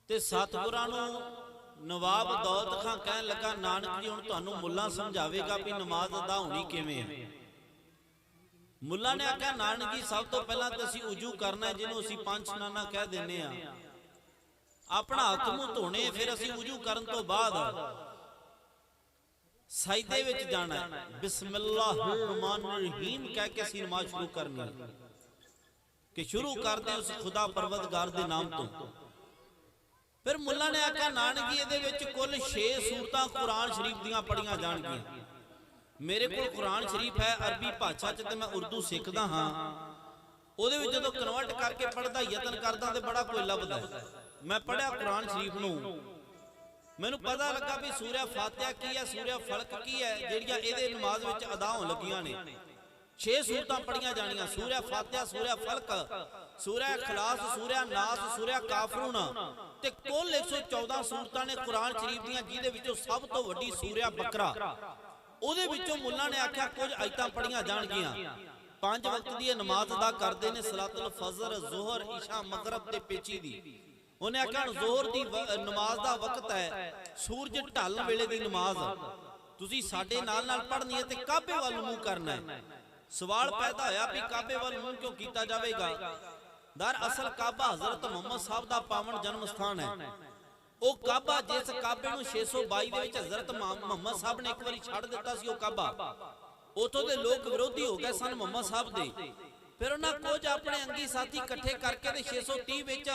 ਤੇ ਸਤਿਗੁਰਾਂ ਨੂੰ ਨਵਾਬ ਦੌਲਤ ਖਾਂ ਕਹਿਣ ਲੱਗਾ, ਨਾਨਕ ਜੀ ਹੁਣ ਤੁਹਾਨੂੰ ਮੁੱਲਾ ਸਮਝਾਵੇਗਾ ਵੀ ਨਮਾਜ਼ ਅਦਾ ਹੋਣੀ ਕਿਵੇਂ ਹੈ। ਮੁੱਲਾ ਨੇ ਆਖਿਆ, ਨਾਨਕ ਜੀ ਸਭ ਤੋਂ ਪਹਿਲਾਂ ਤਾਂ ਅਸੀਂ ਉਜੂ ਕਰਨਾ, ਜਿਹਨੂੰ ਅਸੀਂ ਪੰਜ ਇਸ਼ਨਾਨਾ ਕਹਿ ਦਿੰਦੇ ਆ, ਆਪਣਾ ਹੱਥ ਮੂੰਹ ਧੋਣੇ, ਫਿਰ ਅਸੀਂ ਉਜੂ ਕਰਨ ਤੋਂ ਬਾਅਦ ਸਜਦੇ ਵਿੱਚ ਜਾਣਾ, ਬਿਸਮਿਲ੍ਲਾਹਿਰ ਰਹਿਮਾਨਿਰ ਰਹੀਮ ਕਹਿ ਕੇ ਅਸੀਂ ਨਮਾਜ਼ ਸ਼ੁਰੂ ਕਰਨੀ ਹੈ ਕਿ ਸ਼ੁਰੂ ਕਰਦੇ ਉਸ ਖੁਦਾ ਪਰਵਰਦਗਾਰ ਦੇ ਨਾਮ ਤੋਂ। ਫਿਰ ਮੁੱਲਾ ਨੇ ਆਖਿਆ, ਨਾਨਕ ਜੀ ਇਹਦੇ ਵਿੱਚ ਕੁੱਲ 6 ਸੂਰਤਾਂ ਕੁਰਾਨ ਸ਼ਰੀਫ ਦੀਆਂ ਪੜੀਆਂ ਜਾਣਗੀਆਂ। ਮੇਰੇ ਕੋਲ ਕੁਰਾਨ ਸ਼ਰੀਫ ਹੈ ਅਰਬੀ ਭਾਸ਼ਾ 'ਚ ਤੇ ਮੈਂ ਉਰਦੂ ਸਿੱਖਦਾ ਹਾਂ, ਉਹਦੇ ਵਿੱਚ ਜਦੋਂ ਕਨਵਰਟ ਕਰਕੇ ਪੜ੍ਹਦਾ ਯਤਨ ਕਰਦਾ ਤੇ ਬੜਾ ਕੋਈ ਲੱਭਦਾ। ਮੈਂ ਪੜ੍ਹਿਆ ਕੁਰਾਨ ਸ਼ਰੀਫ ਨੂੰ, ਮੈਨੂੰ ਪਤਾ ਲੱਗਾ ਵੀ ਸੂਰਾ ਫਾਤਿਹਾ ਕੀ ਹੈ, ਸੂਰਾ ਫਲਕ ਕੀ ਹੈ, ਜਿਹੜੀਆਂ ਇਹਦੇ ਨਮਾਜ਼ ਵਿੱਚ ਅਦਾ ਹੋਣ ਲੱਗੀਆਂ ਨੇ। 6 ਸੂਰਤਾਂ ਪੜੀਆਂ ਜਾਣੀਆਂ, ਸੂਰਾ ਫਾਤਿਹਾ, ਸੂਰਾ ਫਲਕ, ਸੂਰਾ ਇਖਲਾਸ, ਸੂਰਾ ਨਾਸ, ਸੂਰਾ ਕਾਫਰੂਨ ਤੇ ਕੁੱਲ 114 ਸੂਰਤਾਂ ਨੇ ਕੁਰਾਨ ਸ਼ਰੀਫ ਦੀਆਂ, ਜਿਹਦੇ ਵਿੱਚੋਂ ਸਭ ਤੋਂ ਵੱਡੀ ਸੂਰਾ ਬਕਰਾ। ਉਹਦੇ ਵਿੱਚੋਂ ਮੁੱਲਾ ਨੇ ਆਖਿਆ ਕੁਝ ਆਇਤਾਂ ਪੜੀਆਂ ਜਾਣਗੀਆਂ। 5 ਵਕਤ ਦੀ ਨਮਾਜ਼ ਅਦਾ ਕਰਦੇ ਨੇ, ਸਲਾਤੁਲ ਫਜ਼ਰ, ਜ਼ੋਹਰ, ਇਸ਼ਾ, ਮਗਰਬ ਤੇ ਪੇਚੀ ਦੀ। ਉਹਨੇ ਆਖਿਆ ਜ਼ੋਹਰ ਦੀ ਨਮਾਜ਼ ਦਾ ਵਕਤ ਹੈ ਸੂਰਜ ਢਲਣ ਵੇਲੇ ਦੀ ਨਮਾਜ਼, ਤੁਸੀਂ ਸਾਡੇ ਨਾਲ ਨਾਲ ਪੜ੍ਹਨੀ ਹੈ ਤੇ ਕਾਬੇ ਵੱਲ ਨੂੰ ਮੂੰਹ ਕਰਨਾ ਹੈ। ਸਵਾਲ ਪੈਦਾ ਹੋਇਆ ਵੀ ਕਾਬੇ ਵੱਲ ਮੂੰਹ ਕਿਉਂ ਕੀਤਾ ਜਾਵੇਗਾ? ਦਰ ਅਸਲ ਕਾਬਾ ਹਜ਼ਰਤ ਮੁਹੰਮਦ ਸਾਹਿਬ ਦਾ ਪਾਵਨ ਜਨਮ ਸਥਾਨ ਹੈ। ਉਹ ਕਾਬਾ ਜਿਸ ਕਾਬੇ ਨੂੰ 622 ਦੇ ਵਿੱਚ ਹਜ਼ਰਤ ਮੁਹੰਮਦ ਸਾਹਿਬ ਨੇ ਇੱਕ ਵਾਰੀ ਛੱਡ ਦਿੱਤਾ ਸੀ, ਉਹ ਕਾਬਾ, ਉਥੋਂ ਦੇ ਲੋਕ ਵਿਰੋਧੀ ਹੋ ਗਏ ਸਨ ਮੁਹੰਮਦ ਸਾਹਿਬ ਦੇ। ਫਿਰ ਉਹਨਾਂ ਕੁਝ ਆਪਣੇ ਅੰਗੀ ਸਾਥੀ ਇਕੱਠੇ ਕਰਕੇ ਤੇ 630 ਵਿੱਚ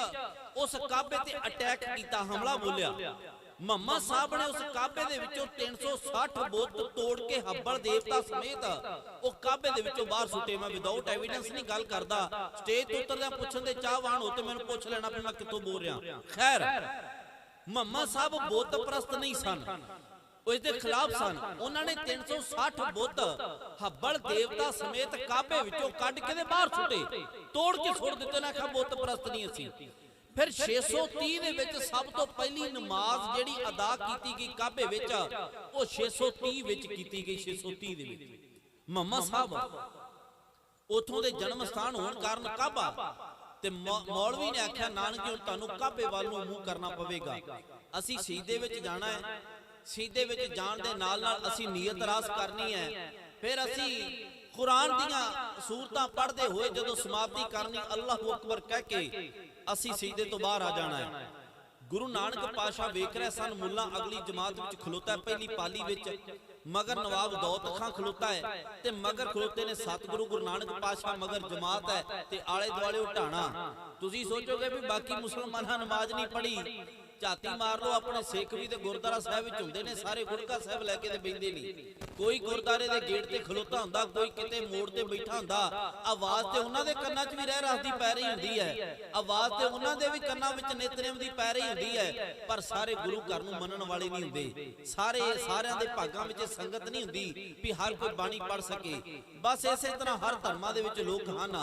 ਉਸ ਕਾਬੇ ਤੇ ਅਟੈਕ ਕੀਤਾ, ਹਮਲਾ ਬੋਲਿਆ। ਮੁਹੰਮਦ ਸਾਹਿਬ ਨੇ ਉਸ ਕਾਬੇ ਦੇ ਵਿੱਚੋਂ 360 ਬੁੱਤ ਤੋੜ ਕੇ ਹੱਬਲ ਦੇਵਤਾ ਸਮੇਤ ਉਹ ਕਾਬੇ ਦੇ ਵਿੱਚੋਂ ਬਾਹਰ ਸੁੱਟੇ। ਮੈਂ ਵਿਦਆਊਟ ਐਵੀਡੈਂਸ ਨਹੀਂ ਗੱਲ ਕਰਦਾ, ਸਟੇਜ ਤੋਂ ਉਤਰਦਿਆਂ ਪੁੱਛਣ ਦੇ ਚਾਹਵਾਨ ਹੋ ਤੇ ਮੈਨੂੰ ਪੁੱਛ ਲੈਣਾ ਵੀ ਮੈਂ ਕਿੱਥੋਂ ਬੋਲ ਰਿਹਾ। ਖੈਰ, ਮੁਹੰਮਦ ਸਾਹਿਬ ਬੁੱਤ ਪ੍ਰਸਤ ਨਹੀਂ ਸਨ, ਉਹ ਇਸ ਦੇ ਖਿਲਾਫ ਸਨ। ਉਹਨਾਂ ਨੇ 360 ਬੁੱਤ ਹੱਬਲ ਦੇਵਤਾ ਸਮੇਤ ਕਾਬੇ ਵਿੱਚੋਂ ਕੱਢ ਕੇ ਤੇ ਬਾਹਰ ਸੁੱਟੇ, ਤੋੜ ਕੇ ਸੁੱਟ ਦਿੱਤੇ। ਨਾ ਕਿਹਾ ਬੁੱਤ ਪ੍ਰਸਤ ਨਹੀਂ ਅਸੀਂ। ਫਿਰ 630 ਦੇ ਵਿੱਚ ਸਭ ਤੋਂ ਪਹਿਲੀ ਨਮਾਜ਼ ਜਿਹੜੀ ਅਦਾ ਕੀਤੀ ਗਈ ਕਾਬੇ ਵਿੱਚ, ਉਹ 630 ਵਿੱਚ ਕੀਤੀ ਗਈ। 630 ਦੇ ਵਿੱਚ ਮੁਹੰਮਦ ਸਾਹਿਬ ਉਥੋਂ ਦੇ ਜਨਮ ਸਥਾਨ ਹੋਣ ਕਾਰਨ ਕਾਬਾ, ਤੇ ਮੌਲਵੀ ਨੇ ਆਖਿਆ, ਨਾਨਕ ਜੀ ਤੁਹਾਨੂੰ ਕਾਬੇ ਵੱਲ ਨੂੰ ਮੂੰਹ ਕਰਨਾ ਪਵੇਗਾ। ਅਸੀਂ ਸ਼ਹੀਦੇ ਵਿੱਚ ਜਾਣਾ ਹੈ, ਸ਼ਹੀਦੇ ਵਿੱਚ ਜਾਣ ਦੇ ਨਾਲ ਨਾਲ ਅਸੀਂ ਨੀਅਤ ਰਾਸ ਕਰਨੀ ਹੈ। ਫਿਰ ਅਸੀਂ ਕੁਰਾਨ ਦੀਆਂ ਸੂਰਤਾਂ ਪੜ੍ਹਦੇ ਹੋਏ ਜਦੋਂ ਸਮਾਪਤੀ ਕਰਨੀ, ਅੱਲਾਹੁ ਅਕਬਰ ਕਹਿ ਕੇ ਅਸੀਂ ਸ਼ਹੀਦੇ ਤੋਂ ਬਾਹਰ ਆ ਜਾਣਾ ਹੈ। ਗੁਰੂ ਨਾਨਕ ਪਾਤਸ਼ਾਹ ਵੇਖ ਰਹੇ ਸਨ, ਮੁੱਲਾ ਅਗਲੀ ਜਮਾਤ ਵਿੱਚ ਖਲੋਤਾ ਹੈ, ਪਹਿਲੀ ਪਾਲੀ ਵਿੱਚ, ਮਗਰ ਨਵਾਬ ਦੌਲਤ ਖਾਂ ਖਲੋਤਾ ਹੈ ਤੇ ਮਗਰ ਖਲੋਤੇ ਨੇ ਸਤਿਗੁਰੂ ਗੁਰੂ ਨਾਨਕ ਪਾਤਸ਼ਾਹ, ਮਗਰ ਜਮਾਤ ਹੈ ਤੇ ਆਲੇ ਦੁਆਲੇ ਉਠਾਣਾ। ਤੁਸੀਂ ਸੋਚੋਗੇ ਵੀ ਬਾਕੀ ਮੁਸਲਮਾਨਾਂ ਨਮਾਜ਼ ਨਹੀਂ ਪੜ੍ਹੀ, ਝਾਤੀ ਮਾਰ ਲਓ, ਆਪਣੇ ਸਿੱਖ ਵੀ ਤੇ ਗੁਰਦੁਆਰਾ ਸਾਹਿਬ ਵਿੱਚ ਹੁੰਦੇ ਨੇ, ਸਾਰੇ ਗੁਰਕਾ ਸਾਹਿਬ ਲੈ ਕੇ ਤੇ ਬੈਠਦੇ ਨਹੀਂ। ਕੋਈ ਗੁਰਦਾਰੇ ਦੇ ਗੇਟ ਤੇ ਖਲੋਤਾ ਹੁੰਦਾ, ਕੋਈ ਕਿਤੇ ਮੋੜ ਤੇ ਬੈਠਾ ਹੁੰਦਾ। ਆਵਾਜ਼ ਤੇ ਉਹਨਾਂ ਦੇ ਕੰਨਾਂ 'ਚ ਵੀ ਰਹਿ ਰਾਸ ਦੀ ਪੈ ਰਹੀ ਹੁੰਦੀ ਹੈ, ਆਵਾਜ਼ ਤੇ ਉਹਨਾਂ ਦੇ ਵੀ ਕੰਨਾਂ ਵਿੱਚ ਨਿਤਨੇਮ ਦੀ ਪੈ ਰਹੀ ਹੁੰਦੀ ਹੈ, ਪਰ ਸਾਰੇ ਗੁਰੂ ਘਰ ਨੂੰ ਮੰਨਣ ਵਾਲੇ ਨਹੀਂ ਹੁੰਦੇ। ਸਾਰਿਆਂ ਦੇ ਭਾਗਾਂ ਵਿੱਚ ਸੰਗਤ ਨਹੀਂ ਹੁੰਦੀ ਵੀ ਹਰ ਕੋਈ ਬਾਣੀ ਪੜ੍ਹ ਸਕੇ। ਬਸ ਇਸੇ ਤਰ੍ਹਾਂ ਹਰ ਧਰਮਾਂ ਦੇ ਵਿੱਚ ਲੋਕ ਹਨ,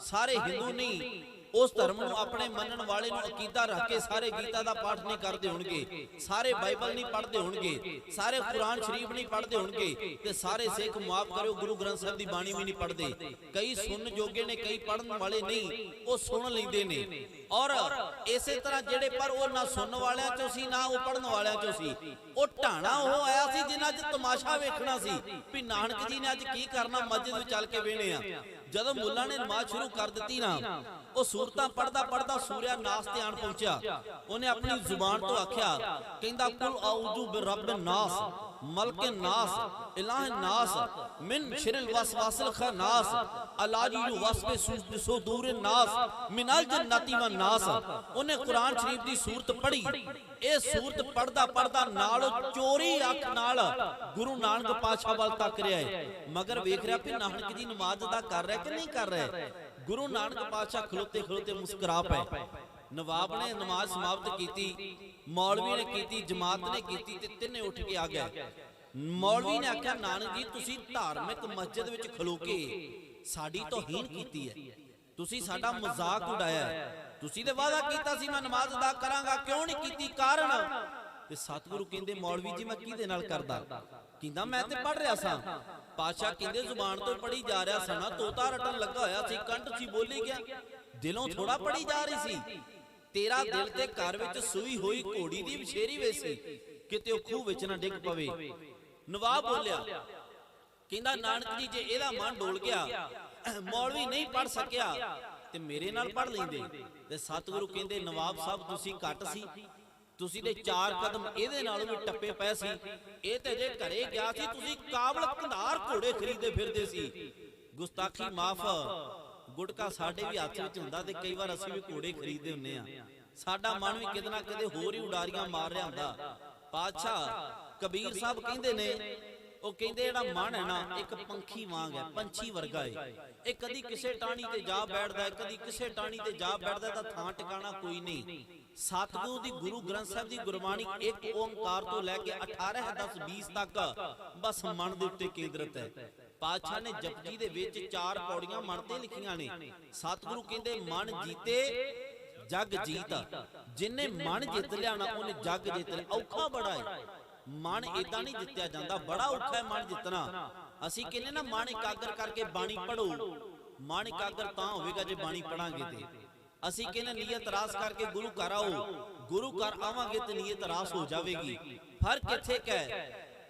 ਸਾਰੇ ਹਿੰਦੂ ਨਹੀਂ ਉਸ ਧਰਮ ਨੂੰ ਆਪਣੇ ਮੰਨਣ ਵਾਲੇ ਨੂੰ ਅਕੀਦਾ ਰੱਖ ਕੇ ਸਾਰੇ ਗੀਤਾ ਦਾ ਪਾਠ ਨਹੀਂ ਕਰਦੇ ਹੋਣਗੇ, ਸਾਰੇ ਬਾਈਬਲ ਨਹੀਂ ਪੜ੍ਹਦੇ ਹੋਣਗੇ, ਸਾਰੇ ਕੁਰਾਨ ਸ਼ਰੀਫ ਨਹੀਂ ਪੜ੍ਹਦੇ ਹੋਣਗੇ, ਤੇ ਸਾਰੇ ਸਿੱਖ ਮਾਫ ਕਰਿਓ ਗੁਰੂ ਗ੍ਰੰਥ ਸਾਹਿਬ ਦੀ ਬਾਣੀ ਵੀ ਨਹੀਂ ਪੜ੍ਹਦੇ। ਕਈ ਸੁਣਨ ਜੋਗੇ ਨੇ, ਕਈ ਪੜ੍ਹਨ ਵਾਲੇ ਨਹੀਂ, ਉਹ ਸੁਣ ਲੈਂਦੇ ਨੇ। ਔਰ ਇਸੇ ਤਰ੍ਹਾਂ ਜਿਹੜੇ ਪਰ ਉਹ ਨਾ ਸੁਣਨ ਵਾਲਿਆਂ ਚੋਂ ਸੀ ਨਾ ਉਹ ਪੜ੍ਹਨ ਵਾਲਿਆਂ ਚੋਂ ਸੀ, ਉਹ ਢਾਣਾ ਉਹ ਆਇਆ ਸੀ ਜਿਨ੍ਹਾਂ 'ਚ ਤਮਾਸ਼ਾ ਵੇਖਣਾ ਸੀ ਵੀ ਨਾਨਕ ਜੀ ਨੇ ਅੱਜ ਕੀ ਕਰਨਾ, ਮਸਜਿਦ ਵਿੱਚ ਚੱਲ ਕੇ ਵੇਹਣੇ ਆ। ਜਦੋਂ ਮੁੱਲਾ ਨੇ ਨਮਾਜ਼ ਸ਼ੁਰੂ ਕਰ ਦਿੱਤੀ ਨਾ, ਉਹ ਸੂਰਤਾਂ ਪੜਦਾ ਪੜਦਾ ਸੂਰਿਆ ਨਾਸ ਤੇ ਆਣ ਪਹੁੰਚਿਆ। ਉਹਨੇ ਆਪਣੀ ਜ਼ੁਬਾਨ ਤੋਂ ਆਖਿਆ, ਕਹਿੰਦਾ ਕੁਲ ਆਊਜ਼ੂ ਬਿਰੱਬ ਨਾਸ ਮਲਕ ਨਾਸ ਇਲਾਹ ਨਾਸ ਮਿਨ ਸ਼ਰਿਲ ਵਸਵਾਸਿਲ ਖਨਾਸ ਅਲਾਜੀ ਵਸਵੇ ਸੁਦੂਰ ਨਾਸ ਮਿਨਲ ਜन्नती व नास। ਉਹਨੇ ਕੁਰਾਨ ਸ਼ਰੀਫ ਦੀ ਸੂਰਤ ਪੜ੍ਹੀ। ਇਹ ਸੂਰਤ ਪੜਦਾ ਪੜਦਾ ਨਾਲ ਚੋਰੀ ਅੱਖ ਨਾਲ ਗੁਰੂ ਨਾਨਕ ਪਾਤਸ਼ਾਹ ਵੱਲ ਤੱਕ ਰਿਹਾ ਹੈ, ਮਗਰ ਵੇਖ ਰਿਹਾ ਵੀ ਨਾਨਕ ਜੀ ਨਮਾਜ਼ ਅਦਾ ਕਰ ਰਿਹਾ ਕਿ ਨਹੀਂ ਕਰ ਰਿਹਾ। ਗੁਰੂ ਨਾਨਕ ਪਾਤਸ਼ਾਹ ਖਲੋਤੇ ਖਲੋਤੇ ਮੁਸਕਰਾ ਪਏ। ਨਵਾਬ ਨੇ ਨਮਾਜ਼ ਸਮਾਪਤ ਕੀਤੀ, ਮੌਲਵੀ ਨੇ ਕੀਤੀ, ਜਮਾਤ ਨੇ ਕੀਤੀ ਤੇ ਤਿੰਨੇ ਉੱਠ ਕੇ ਆ ਗਏ। ਮੌਲਵੀ ਨੇ ਆਖਿਆ ਨਾਨਕ ਜੀ ਤੁਸੀਂ ਧਾਰਮਿਕ ਮਸਜਿਦ ਵਿੱਚ ਖਲੋ ਕੇ ਸਾਡੀ ਤੋਹੀਨ ਕੀਤੀ ਹੈ, ਤੁਸੀਂ ਸਾਡਾ ਮਜ਼ਾਕ ਉਡਾਇਆ ਹੈ, ਤੁਸੀਂ ਤੇ ਵਾਅਦਾ ਕੀਤਾ ਸੀ ਮੈਂ ਨਮਾਜ਼ ਅਦਾ ਕਰਾਂਗਾ, ਕਿਉਂ ਨਹੀਂ ਕੀਤੀ, ਕਾਰਨ? ਤੇ ਸਤਿਗੁਰੂ ਕਹਿੰਦੇ ਮੌਲਵੀ ਜੀ ਮੈਂ ਕਿਹਦੇ ਨਾਲ ਕਰਦਾ? ਕਹਿੰਦਾ ਮੈਂ ਤੇ ਪੜ ਰਿਹਾ ਸਾਂ। ਪਾਤਸ਼ਾਹ ਕਹਿੰਦੇ ਜ਼ੁਬਾਨ ਤੋਂ ਪੜੀ ਜਾ ਰਿਹਾ ਸਾਂ ਨਾ, ਤੋਤਾ ਰਟਣ ਲੱਗਾ ਹੋਇਆ ਸੀ, ਕੰਠ ਸੀ ਬੋਲੀ ਗਿਆ, ਦਿਲੋਂ ਥੋੜਾ ਪੜੀ ਜਾ ਰਹੀ ਸੀ। ਤੇਰਾ ਦਿਲ ਤੇ ਘਰ ਵਿੱਚ ਸੂਈ ਹੋਈ ਘੋੜੀ ਦੀ ਵਿਸ਼ੇਰੀ ਵੇ ਸੀ, ਕਿਤੇ ਉਹ ਖੂਹ ਵਿੱਚ ਨਾ ਡਿੱਗ ਪਵੇ। ਨਵਾਬ ਬੋਲਿਆ, ਕਹਿੰਦਾ ਨਾਨਕ ਜੀ ਜੇ ਇਹਦਾ ਮਨ ਡੋਲ ਗਿਆ, ਮੌਲਵੀ ਨਹੀਂ ਪੜ ਸਕਿਆ ਤੇ ਮੇਰੇ ਨਾਲ ਪੜ ਲੈਂਦੇ। ਤੇ ਸਤਿਗੁਰੂ ਕਹਿੰਦੇ ਨਵਾਬ ਸਾਹਿਬ ਤੁਸੀਂ ਘੱਟ ਸੀ, ਤੁਸੀਂ ਦੇ 4 ਕਦਮ ਇਹਦੇ ਨਾਲੋਂ ਵੀ ਟੱਪੇ ਪਏ ਸੀ, ਇਹ ਤੇ ਜੇ ਘਰੇ ਗਿਆ ਸੀ ਤੁਸੀਂ ਕਾਬਲ ਕੰਧਾਰ ਘੋੜੇ ਖਰੀਦੇ ਫਿਰਦੇ ਸੀ। ਗੁਸਤਾਖੀ ਮਾਫ, ਗੁਟਕਾ ਸਾਡੇ ਵੀ ਹੱਥ ਵਿੱਚ ਹੁੰਦਾ ਤੇ ਕਈ ਵਾਰ ਅਸੀਂ ਵੀ ਘੋੜੇ ਖਰੀਦਦੇ ਹੁੰਨੇ ਆ, ਸਾਡਾ ਮਨ ਵੀ ਕਿਤੇ ਨਾ ਕਿਤੇ ਹੋਰ ਹੀ ਉਡਾਰੀਆਂ ਮਾਰ ਰਿਹਾ ਹੁੰਦਾ। ਪਾਤਸ਼ਾਹ ਕਬੀਰ ਸਾਹਿਬ ਕਹਿੰਦੇ ਨੇ, ਉਹ ਕਹਿੰਦੇ ਜਿਹੜਾ ਮਨ ਹੈ ਨਾ ਇੱਕ ਪੰਖੀ ਵਾਂਗ ਹੈ, ਪੰਛੀ ਵਰਗਾ ਹੈ, ਇਹ ਕਦੀ ਕਿਸੇ ਟਾਹਣੀ ਤੇ ਜਾ ਬੈਠਦਾ ਹੈ, ਕਦੀ ਕਿਸੇ ਟਾਹਣੀ ਤੇ ਜਾ ਬੈਠਦਾ, ਤਾਂ ਥਾਂ ਟਿਕਾਣਾ ਕੋਈ ਨਹੀਂ। ਸਤਿਗੁਰੂ ਦੀ ਗੁਰੂ ਗ੍ਰੰਥ ਸਾਹਿਬ ਦੀ ਗੁਰਬਾਣੀ ਇੱਕ ਓੰਕਾਰ ਤੋਂ ਲੈ ਕੇ 18 10 20 ਤੱਕ ਬਸ ਮਨ ਦੇ ਉੱਤੇ ਕੇਂਦਰਿਤ ਹੈ। ਪਾਤਸ਼ਾਹ ਨੇ ਜਪਜੀ ਦੇ ਵਿੱਚ 4 ਪੌੜੀਆਂ ਮਨ ਤੇ ਲਿਖੀਆਂ ਨੇ। ਸਤਿਗੁਰੂ ਕਹਿੰਦੇ ਮਨ ਜੀਤੇ ਜਗ ਜੀਤ, ਜਿਨੇ ਮਨ ਜਿੱਤ ਲਿਆ ਨਾ ਉਹਨੇ ਜਗ ਜਿੱਤ ਲਿਆ। ਔਖਾ ਬੜਾ ਹੈ ਮਨ, ਇਦਾਂ ਨਹੀਂ ਜਿੱਤਿਆ ਜਾਂਦਾ, ਬੜਾ ਔਖਾ ਹੈ ਮਨ ਜਿੱਤਣਾ। ਅਸੀਂ ਕਹਿੰਦੇ ਨਾ ਮਨ ਇਕਾਗਰ ਕਰਕੇ ਬਾਣੀ ਪੜੋ, ਮਨ ਇਕਾਗਰ ਤਾਂ ਹੋਵੇਗਾ ਜੇ ਬਾਣੀ ਪੜਾਂਗੇ ਤੇ। ਅਸੀਂ ਕਹਿੰਦੇ ਨੀਅਤ ਰਾਸ ਕਰਕੇ ਗੁਰੂ ਘਰ ਆਓ, ਗੁਰੂ ਘਰ ਆਵਾਂਗੇ ਤੇ ਨੀਅਤ ਰਾਸ ਹੋ ਜਾਵੇਗੀ। ਫਰਕ ਇੱਥੇ ਕਿ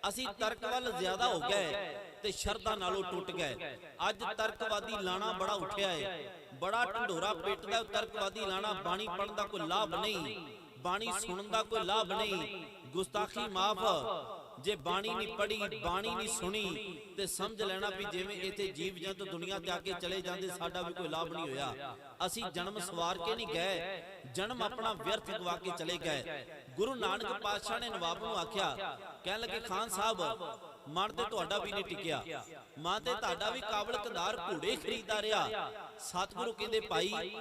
ਅਸੀਂ ਤਰਕ ਵੱਲ ਜ਼ਿਆਦਾ ਹੋ ਗਏ ਤੇ ਸ਼ਰਧਾ ਨਾਲੋਂ ਟੁੱਟ ਗਏ। ਅੱਜ ਤਰਕਵਾਦੀ ਲਾਣਾ ਬੜਾ ਉੱਠਿਆ ਹੈ, ਬੜਾ ਢੰਡੋਰਾ ਪਿੱਟਦਾ ਤਰਕਵਾਦੀ ਲਾਣਾ। ਬਾਣੀ ਪੜਨ ਦਾ ਕੋਈ ਲਾਭ ਨਹੀਂ, ਬਾਣੀ ਸੁਣਨ ਦਾ ਕੋਈ ਲਾਭ ਨਹੀਂ। ਗੁਸਤਾਖੀ ਮਾਫ, ਜੇ ਬਾਣੀ ਨਹੀਂ ਪੜੀ, ਬਾਣੀ ਨਹੀਂ ਸੁਣੀ ਤੇ ਸਮਝ ਲੈਣਾ ਵੀ ਜਿਵੇਂ ਇੱਥੇ ਜੀਵ ਜੰਤ ਦੁਨੀਆ ਤੇ ਆ ਕੇ ਚਲੇ ਜਾਂਦੇ, ਸਾਡਾ ਵੀ ਕੋਈ ਲਾਭ ਨਹੀਂ ਹੋਇਆ। ਅਸੀਂ ਜਨਮ ਸਵਾਰ ਕੇ ਨਹੀਂ ਗਏ, ਜਨਮ ਆਪਣਾ ਵਿਅਰਥ ਗਵਾ ਕੇ ਚਲੇ ਗਏ। ਗੁਰੂ ਨਾਨਕ ਪਾਤਸ਼ਾਹ ਨੇ ਨਵਾਬ ਨੂੰ ਆਖਿਆ, ਕਹਿਣ ਲੱਗੇ ਖਾਨ ਸਾਹਿਬ ਮਨ ਤੇ ਤੁਹਾਡਾ ਵੀ ਨਹੀਂ ਟਿਕਿਆ, ਮਨ ਤੇ ਤੁਹਾਡਾ ਵੀ ਕਾਬਲ ਕੰਧਾਰ ਘੋੜੇ ਖਰੀਦਦਾ ਰਿਹਾ। ਸਤਿਗੁਰੂ ਕਹਿੰਦੇ ਭਾਈ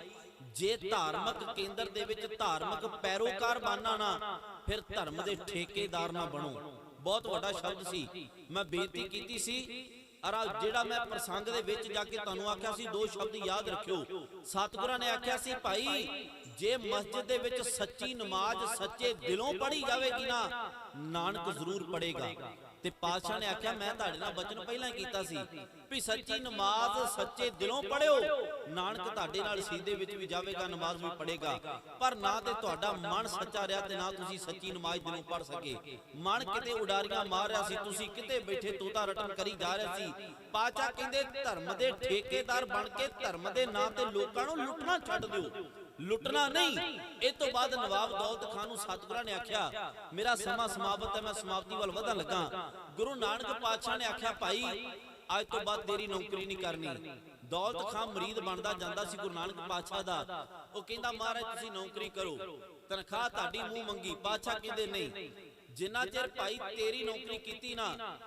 ਜੇ ਧਾਰਮਿਕ ਕੇਂਦਰ ਦੇ ਵਿੱਚ ਧਾਰਮਿਕ ਪੈਰੋਕਾਰ ਬਣਨਾ ਨਾ, ਫਿਰ ਧਰਮ ਦੇ ਠੇਕੇਦਾਰ ਨਾ ਬਣੋ। ਬਹੁਤ ਵੱਡਾ ਸ਼ਬਦ ਸੀ, ਮੈਂ ਬੇਨਤੀ ਕੀਤੀ ਸੀ ਅਰਾ ਜਿਹੜਾ ਮੈਂ ਪ੍ਰਸੰਗ ਦੇ ਵਿੱਚ ਜਾ ਕੇ ਤੁਹਾਨੂੰ ਆਖਿਆ ਸੀ 2 ਸ਼ਬਦ ਯਾਦ ਰੱਖਿਓ। ਸਤਿਗੁਰਾਂ ਨੇ ਆਖਿਆ ਸੀ ਭਾਈ ਜੇ ਮਸਜਿਦ ਦੇ ਵਿੱਚ ਸੱਚੀ ਨਮਾਜ਼ ਸੱਚੇ ਦਿਲੋਂ ਪੜ੍ਹੀ ਜਾਵੇਗੀ ਨਾ, ਨਾਨਕ ਜ਼ਰੂਰ ਪੜ੍ਹੇਗਾ। ਤੇ ਪਾਤਸ਼ਾਹ ਨੇ ਆਖਿਆ ਮੈਂ ਤੁਹਾਡੇ ਨਾਲ ਬਚਨ ਪਹਿਲਾਂ ਹੀ ਕੀਤਾ ਸੀ ਵੀ ਸੱਚੀ ਨਮਾਜ਼ ਸੱਚੇ ਦਿਲੋਂ ਪੜਿਓ, ਨਾਨਕ ਤੁਹਾਡੇ ਨਾਲ ਸੀਦੇ ਵਿੱਚ ਵੀ ਜਾਵੇਗਾ, ਨਮਾਜ਼ ਵੀ ਪੜੇਗਾ। ਪਰ ਨਾ ਤੇ ਤੁਹਾਡਾ ਮਨ ਸੱਚਾ ਰਿਹਾ ਤੇ ਨਾ ਤੁਸੀਂ ਸੱਚੀ ਨਮਾਜ਼ ਦਿਲੋਂ ਪੜ ਸਕੇ। ਮਨ ਕਿਤੇ ਉਡਾਰੀਆਂ ਮਾਰ ਰਿਹਾ ਸੀ, ਤੁਸੀਂ ਕਿਤੇ ਬੈਠੇ ਤੋਤਾ ਰਟਨ ਕਰੀ ਜਾ ਰਹੇ ਸੀ। ਪਾਤਸ਼ਾਹ ਕਹਿੰਦੇ ਧਰਮ ਦੇ ਠੇਕੇਦਾਰ ਬਣ ਕੇ ਧਰਮ ਦੇ ਨਾਂ ਤੇ ਲੋਕਾਂ ਨੂੰ ਲੁੱਟਣਾ ਛੱਡ ਦਿਓ, ਲੁੱਟਣਾ ਨਹੀਂ। ਇਹ ਤੋਂ ਬਾਅਦ ਨਵਾਬ ਦੌਲਤ ਖਾਨ ਨੂੰ ਸਤਿਗੁਰਾਂ ਨੇ ਆਖਿਆ ਮੇਰਾ ਸਮਾਂ ਸਮਾਪਤ ਹੈ, ਮੈਂ ਸਮਾਪਤੀ ਵੱਲ ਵਧਣ ਲੱਗਾ। ਗੁਰੂ ਨਾਨਕ ਪਾਤਸ਼ਾਹ ਨੇ ਆਖਿਆ ਭਾਈ ਅੱਜ ਤੋਂ ਬਾਅਦ ਤੇਰੀ ਨੌਕਰੀ ਨਹੀਂ ਕਰਨੀ। ਦੌਲਤ ਖਾਨ ਮਰੀਦ ਬਣਦਾ ਜਾਂਦਾ ਸੀ ਗੁਰੂ ਨਾਨਕ ਪਾਤਸ਼ਾਹ ਦਾ। ਉਹ ਕਹਿੰਦਾ ਮਹਾਰਾਜ ਤੁਸੀਂ ਨੌਕਰੀ ਕਰੋ, ਤਨਖਾਹ ਤੁਹਾਡੀ ਮੂੰਹ ਮੰਗੀ। ਪਾਤਸ਼ਾਹ ਕਹਿੰਦੇ ਨਹੀਂ, ਜਿੰਨਾ ਚਿਰ ਭਾਈ ਤੇਰੀ ਨੌਕਰੀ ਕੀਤੀ ਨਾ,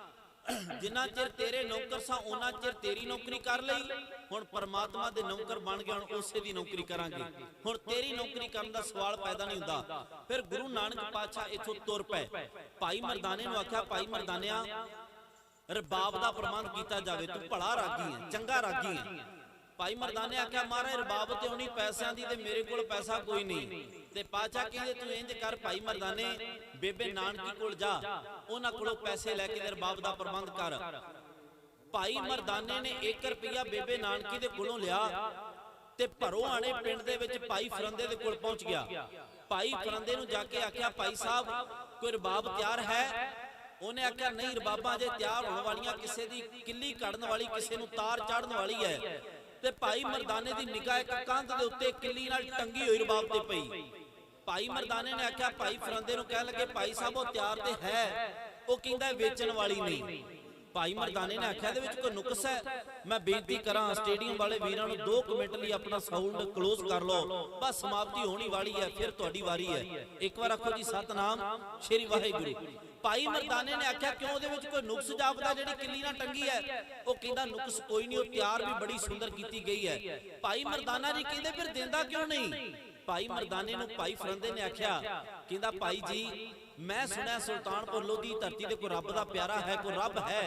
ਜਿੰਨਾ ਚਿਰ ਤੇਰੇ ਨੌਕਰ ਸਾਂ ਉਹਨਾਂ ਚਿਰ ਤੇਰੀ ਨੌਕਰੀ ਕਰ ਲਈ। ਹੁਣ ਪਰਮਾਤਮਾ ਦੇ ਨੌਕਰ ਬਣ ਗਏ, ਹੁਣ ਉਸੇ ਦੀ ਨੌਕਰੀ ਕਰਾਂਗੇ। ਹੁਣ ਤੇਰੀ ਨੌਕਰੀ ਕਰਨ ਦਾ ਸਵਾਲ ਪੈਦਾ ਨਹੀਂ ਹੁੰਦਾ। ਫਿਰ ਗੁਰੂ ਨਾਨਕ ਪਾਤਸ਼ਾਹ ਇੱਥੋਂ ਤੁਰ ਪਏ। ਭਾਈ ਮਰਦਾਨੇ ਨੂੰ ਆਖਿਆ ਭਾਈ ਮਰਦਾਨਿਆ ਰਬਾਬ ਦਾ ਪ੍ਰਬੰਧ ਕੀਤਾ ਜਾਵੇ, ਤੂੰ ਭਲਾ ਰਾਗੀ ਹੈ, ਚੰਗਾ ਰਾਗੀ ਹੈ। ਭਾਈ ਮਰਦਾਨੇ ਆਖਿਆ ਮਹਾਰਾਜ ਰਬਾਬ ਤੇ ਆਉਣੀ ਪੈਸਿਆਂ ਦੀ ਤੇ ਮੇਰੇ ਕੋਲ ਪੈਸਾ ਕੋਈ ਨਹੀਂ। ਤੇ ਪਾਤਸ਼ਾਹ ਕਹਿੰਦੇ ਤੂੰ ਇੰਜ ਕਰ ਭਾਈ ਮਰਦਾਨੇ ਬੇਬੇ ਨਾਨਕੀ ਕੋਲ ਜਾ, ਉਹਨਾਂ ਕੋਲੋਂ ਪੈਸੇ ਲੈ ਕੇ ਰਬਾਬ ਦਾ ਪ੍ਰਬੰਧ ਕਰ। ਭਾਈ ਮਰਦਾਨੇ ਨੇ 1 ਰੁਪਿਆ ਬੇਬੇ ਨਾਨਕੀ ਦੇ ਕੋਲੋਂ ਲਿਆ ਤੇ ਭਰੋ ਆਣੇ ਪਿੰਡ ਦੇ ਵਿੱਚ ਭਾਈ ਫਰੰਦੇ ਦੇ ਕੋਲ ਪਹੁੰਚ ਗਿਆ। ਭਾਈ ਫਰੰਦੇ ਨੂੰ ਜਾ ਕੇ ਆਖਿਆ ਭਾਈ ਸਾਹਿਬ ਕੋਈ ਰਬਾਬ ਤਿਆਰ ਹੈ? ਉਹਨੇ ਆਖਿਆ ਨਹੀਂ ਰਬਾਬਾਂ ਜੇ ਤਿਆਰ ਹੋਣ ਵਾਲੀਆਂ, ਕਿਸੇ ਦੀ ਕਿੱਲੀ ਕੱਢਣ ਵਾਲੀ, ਕਿਸੇ ਨੂੰ ਤਾਰ ਚਾੜਨ ਵਾਲੀ ਹੈ। ਤੇ ਭਾਈ ਮਰਦਾਨੇ ਦੀ ਨਿਗਾਹ ਇੱਕ ਕੰਧ ਦੇ ਉੱਤੇ ਕਿੱਲੀ ਨਾਲ ਟੰਗੀ ਹੋਈ ਰਬਾਬ ਤੇ ਪਈ। ਭਾਈ ਮਰਦਾਨੇ ਨੇ ਆਖਿਆ ਭਾਈ ਫਰੰਦੇ ਨੂੰ, ਕਹਿਣ ਲੱਗੇ ਭਾਈ ਸਾਹਿਬ ਉਹ ਤਿਆਰ ਤੇ ਹੈ, ਉਹ ਕਹਿੰਦਾ ਵੇਚਣ ਵਾਲੀ ਨਹੀਂ। ਭਾਈ ਮਰਦਾਨੇ ਨੇ ਆਖਿਆ ਇਹਦੇ ਵਿੱਚ ਕੋਈ ਨੁਕਸ ਹੈ? ਮੈਂ ਬੇਨਤੀ ਕਰਾਂ ਸਟੇਡੀਅਮ ਵਾਲੇ ਵੀਰਾਂ ਨੂੰ 2 ਮਿੰਟ ਲਈ ਆਪਣਾ ਸਾਊਂਡ ਕਲੋਜ਼ ਕਰ ਲਓ, ਬਸ ਸਮਾਪਤੀ ਹੋਣੀ ਵਾਲੀ ਹੈ, ਫਿਰ ਤੁਹਾਡੀ ਵਾਰੀ ਹੈ। ਇੱਕ ਵਾਰ ਆਖੋ ਜੀ ਸਤਨਾਮ ਸ਼੍ਰੀ ਵਾਹਿਗੁਰੂ। ਭਾਈ ਮਰਦਾਨੇ ਨੇ ਆਖਿਆ ਕਿਉਂ ਉਹਦੇ ਵਿੱਚ ਕੋਈ ਨੁਕਸ ਜਾਪਦਾ ਜਿਹੜੀ ਕਿੱਲੀ ਨਾਲ ਟੰਗੀ ਹੈ? ਉਹ ਕਹਿੰਦਾ ਨੁਕਸ ਕੋਈ ਨਹੀਂ, ਉਹ ਤਿਆਰ ਵੀ ਬੜੀ ਸੁੰਦਰ ਕੀਤੀ ਗਈ ਹੈ। ਭਾਈ ਮਰਦਾਨਾ ਜੀ ਕਹਿੰਦੇ ਫਿਰ ਦਿੰਦਾ ਕਿਉਂ ਨਹੀਂ? ਭਾਈ ਮਰਦਾਨੇ ਨੂੰ ਭਾਈ ਫਰੰਦੇ ਨੇ ਆਖਿਆ, ਕਹਿੰਦਾ ਭਾਈ ਜੀ मैं सुना सुल्तानपुर लोधी धरती ते कोई रब दा प्यारा है, कोई रब है।